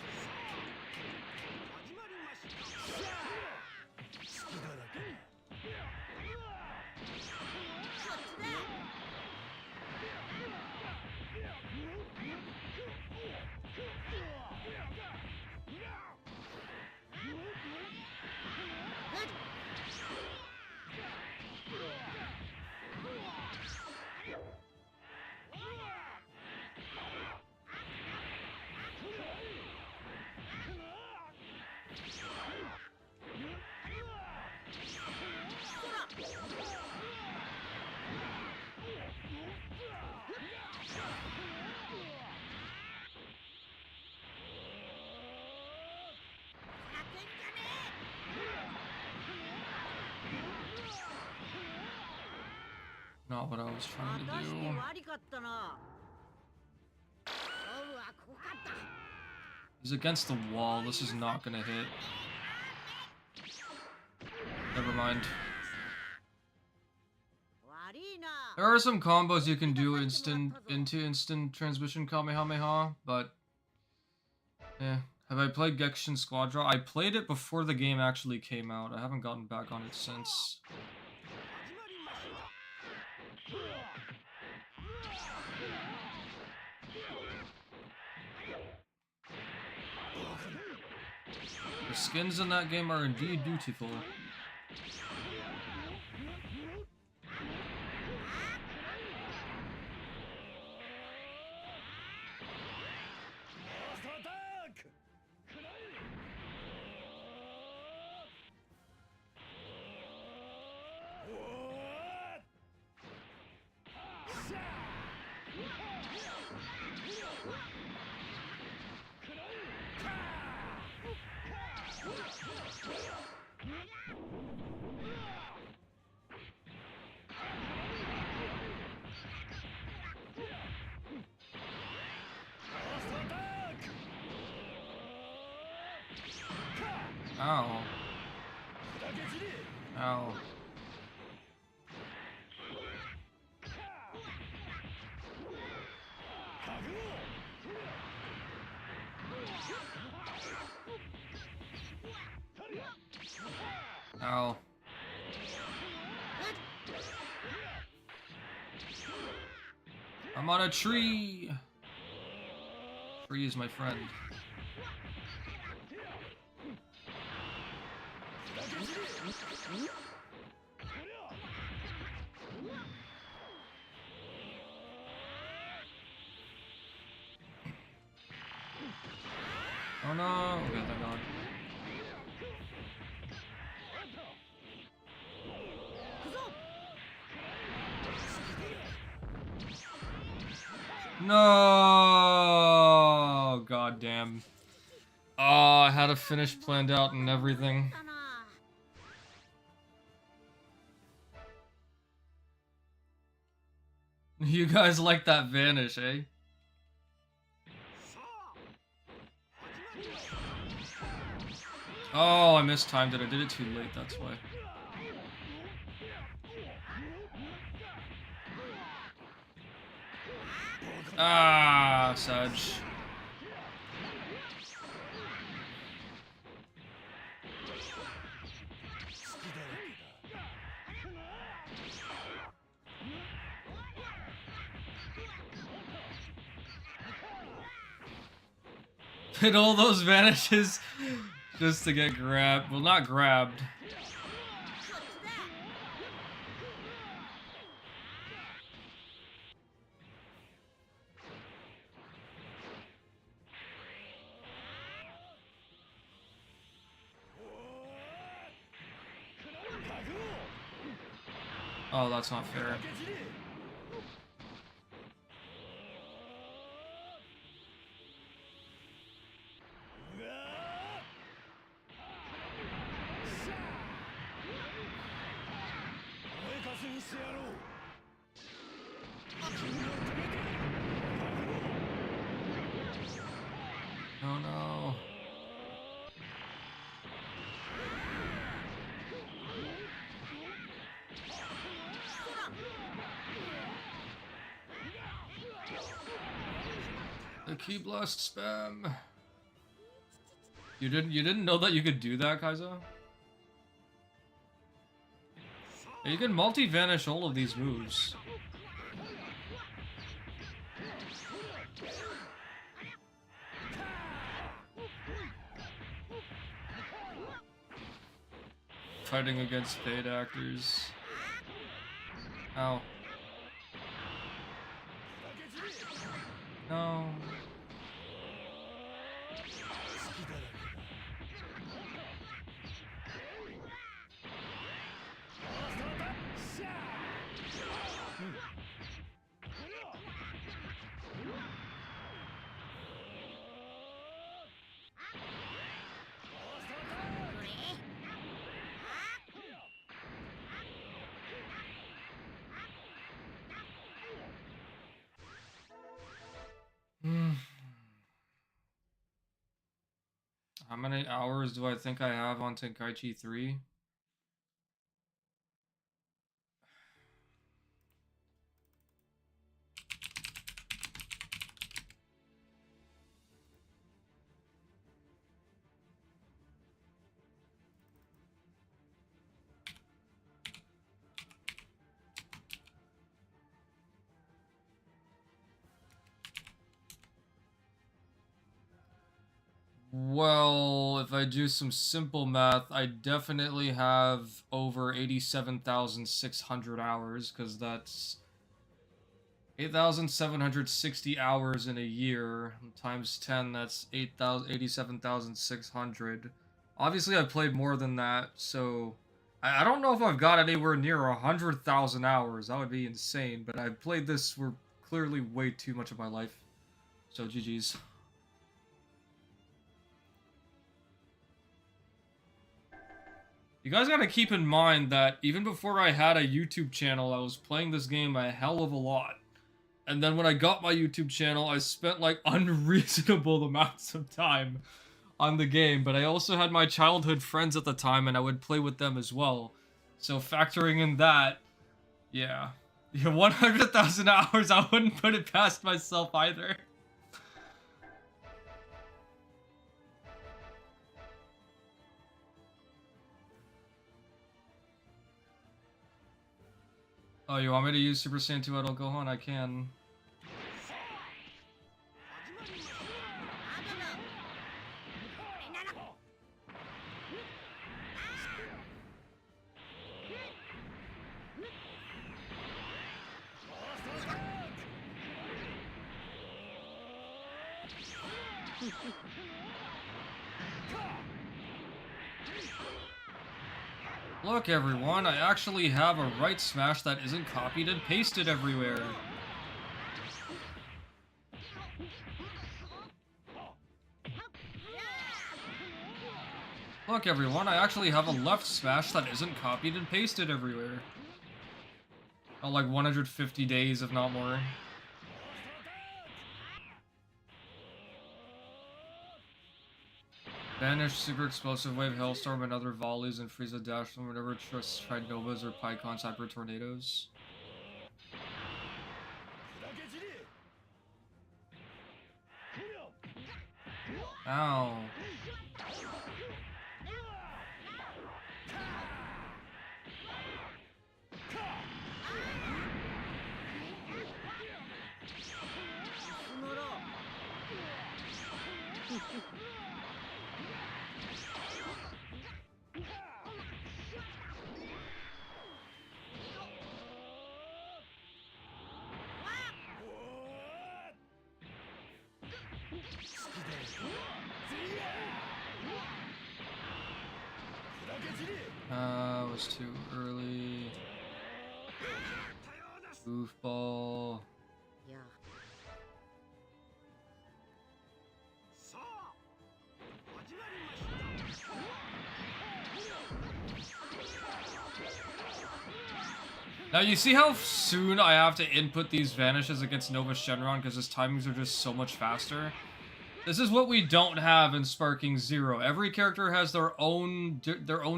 [SPEAKER 1] Not what I was trying to do. He's against the wall. This is not gonna hit. Never mind. There are some combos you can do into instant transmission Kamehameha, but yeah. Have I played Genshin Squadra? I played it before the game actually came out. I haven't gotten back on it since. The skins in that game are indeed beautiful. Ow. Ow. Ow. I'm on a tree! Tree is my friend. Oh no! Okay, thank God. No! God damn. Oh, I had a finish planned out and everything. You guys like that Vanish, eh? Oh, I mistimed it. I did it too late, that's why. Ah, Sage. Did all those vanishes just to get grabbed? Well, not grabbed. Oh, that's not fair. Oh no. The key blast spam. You didn't know that you could do that, Kaizo? Yeah, you can multi-vanish all of these moves. Fighting against paid actors. Ow. No. How many hours do I think I have on Tenkaichi 3? Well, if I do some simple math, I definitely have over 87,600 hours, because that's 8,760 hours in a year, times 10, that's 87,600. Obviously, I played more than that, so I don't know if I've got anywhere near 100,000 hours. That would be insane, but I've played this for clearly way too much of my life. So, GG's. You guys gotta keep in mind that even before I had a YouTube channel, I was playing this game a hell of a lot. And then when I got my YouTube channel, I spent like unreasonable amounts of time on the game, but I also had my childhood friends at the time, and I would play with them as well. So factoring in that, yeah. 100,000 hours, I wouldn't put it past myself either. Oh, you want me to use Super Saiyan 2 Adult Gohan? I can. Look everyone, I actually have a right smash that isn't copied and pasted everywhere. Look everyone, I actually have a left smash that isn't copied and pasted everywhere. Oh, like 150 days, if not more. Vanish, Super Explosive Wave, Hailstorm, and other volleys, and Frieza Dash from whatever tried Novas or Pycons Hyper Tornadoes. Ow. Was too early. Goofball.
[SPEAKER 5] Yeah.
[SPEAKER 1] Now you see how soon I have to input these vanishes against Nova Shenron because his timings are just so much faster? This is what we don't have in Sparking Zero. Every character has their own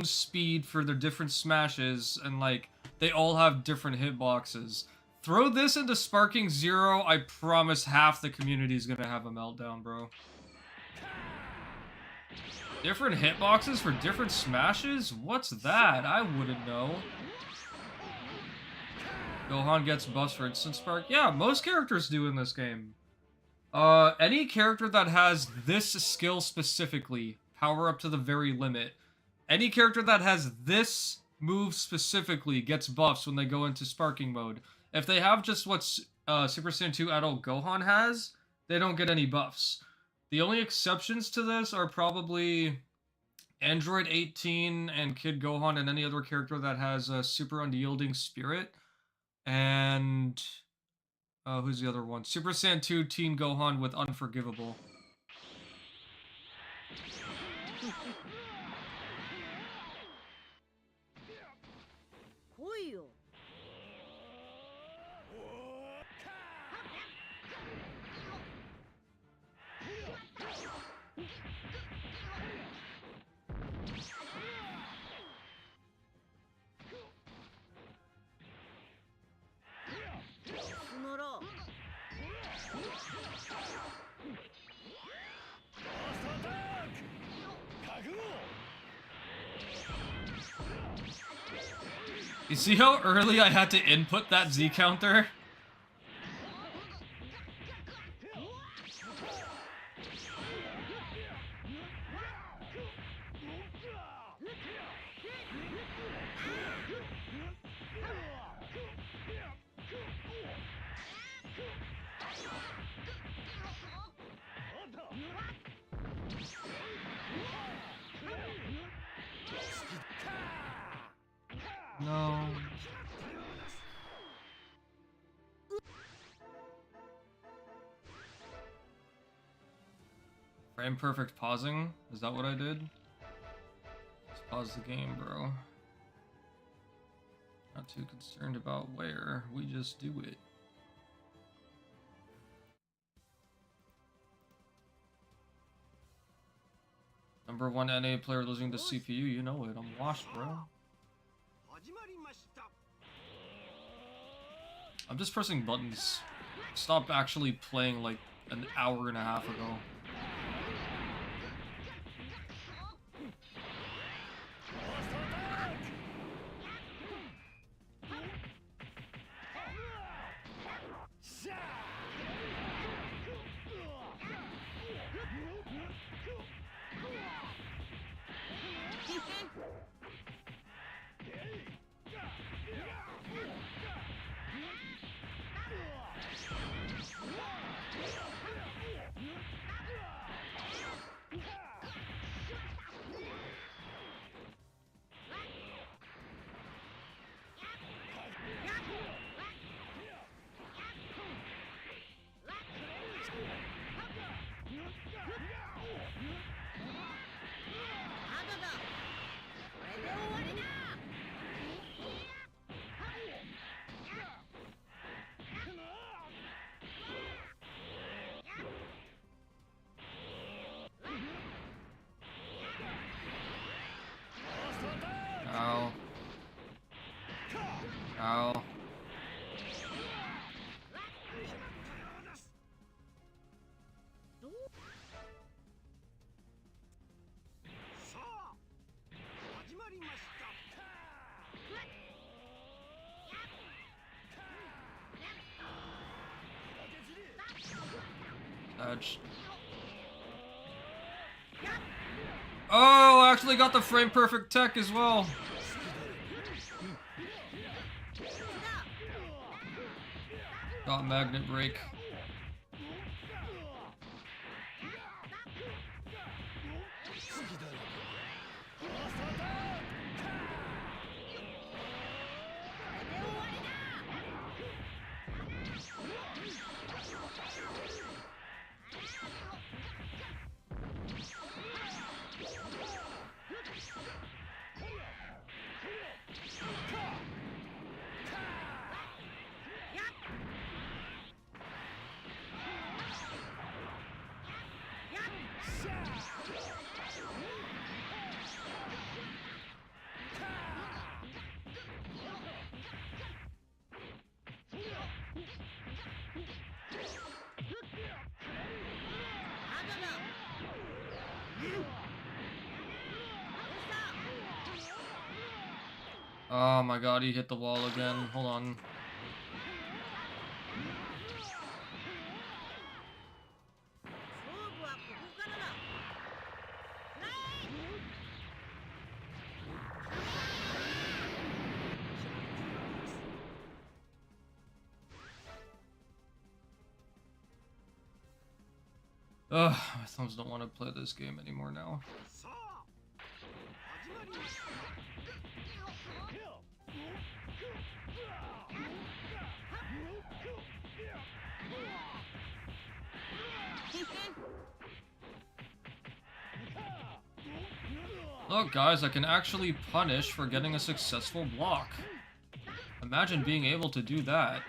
[SPEAKER 1] speed for their different smashes, and like they all have different hitboxes. Throw this into Sparking Zero, I promise half the community is gonna have a meltdown, bro. Different hitboxes for different smashes? What's that? I wouldn't know. Gohan gets buffs for instant spark? Yeah, most characters do in this game. Any character that has this skill specifically, power up to the very limit. Any character that has this move specifically gets buffs when they go into sparking mode. If they have just what Super Saiyan 2 Adult Gohan has, they don't get any buffs. The only exceptions to this are probably Android 18 and Kid Gohan and any other character that has a super unyielding spirit. And who's the other one? Super Saiyan 2 Teen Gohan with Unforgivable. You see how early I had to input that Z counter? No. Frame perfect pausing? Is that what I did? Just pause the game, bro. Not too concerned about where, we just do it. Number one NA player losing to CPU, you know it. I'm washed, bro. I'm just pressing buttons. Stop actually playing like an hour and a half ago. Ow. Ow. Edge. Oh, I actually got the frame perfect tech as well. Got magnet break. Oh my god, he hit the wall again. Hold on. Ugh, my thumbs don't want to play this game anymore now. Look, guys, I can actually punish for getting a successful block. Imagine being able to do that.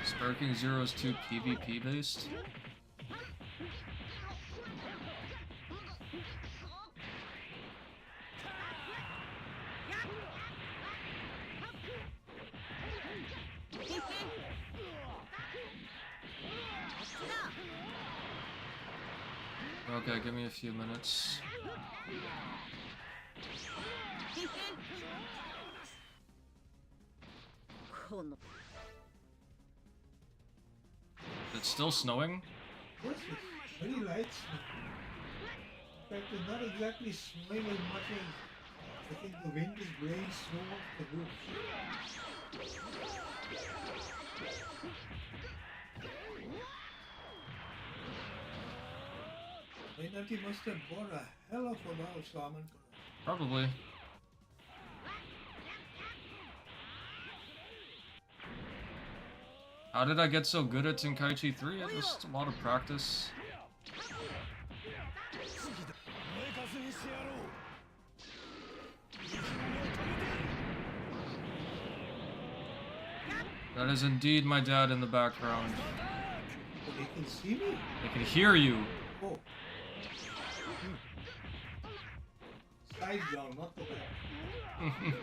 [SPEAKER 1] Sparking Zero is too PvP based. Okay, give me a few minutes. It's still snowing?
[SPEAKER 4] Yes, it's very light snow. In fact, it's not exactly snowing as much as I think the wind is blowing snow off the roof. He must have bought a hell of a lot of salmon for us.
[SPEAKER 1] Probably. How did I get so good at Tenkaichi 3? It was just a lot of practice. That is indeed my dad in the background.
[SPEAKER 4] Oh, they can see me?
[SPEAKER 1] They can hear you.
[SPEAKER 4] Oh. Side jump, not the back.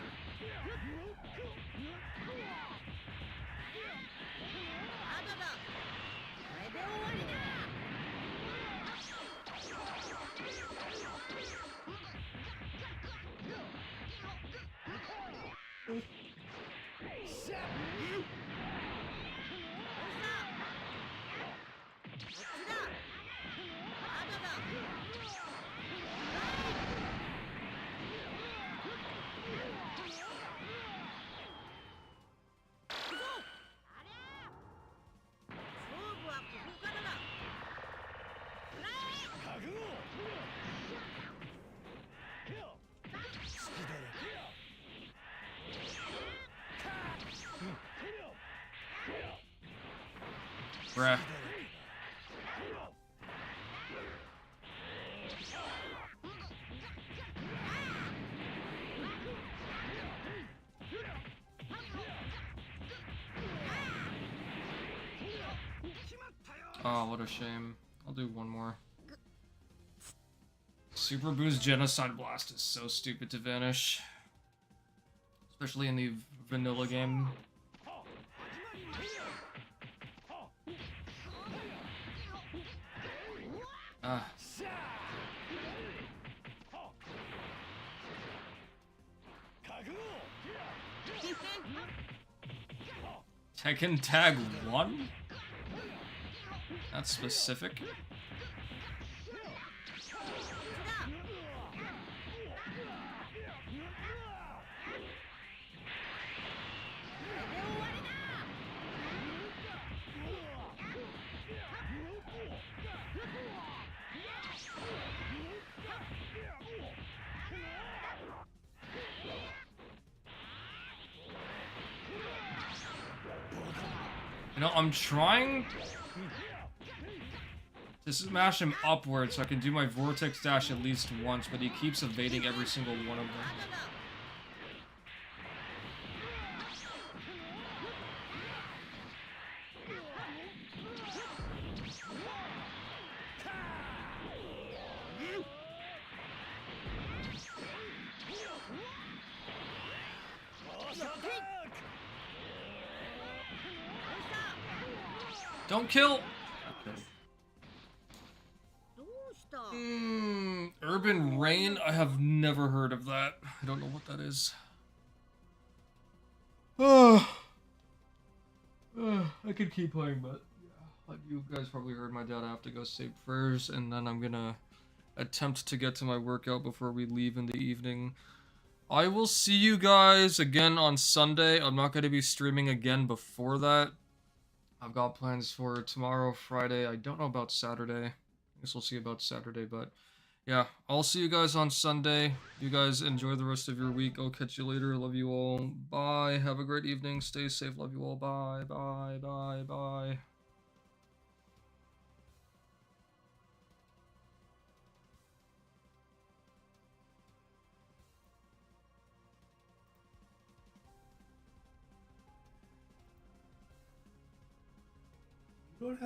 [SPEAKER 1] Bruh. Oh, what a shame. I'll do one more. Super Boost Genocide Blast is so stupid to Vanish. Especially in the vanilla game. Ah. Tekken Tag 1? That's specific. You know, I'm trying to smash him upward so I can do my Vortex Dash at least once, but he keeps evading every single one of them. Don't kill! Okay. Urban Rain? I have never heard of that. I don't know what that is. I could keep playing, but yeah, like you guys probably heard my dad, I have to go say prayers, and then I'm gonna attempt to get to my workout before we leave in the evening. I will see you guys again on Sunday. I'm not going to be streaming again before that. I've got plans for tomorrow, Friday. I don't know about Saturday. I guess we'll see about Saturday, but yeah, I'll see you guys on Sunday. You guys enjoy the rest of your week. I'll catch you later. Love you all. Bye. Have a great evening. Stay safe. Love you all. Bye. Bye. Bye. Bye.
[SPEAKER 4] You don't have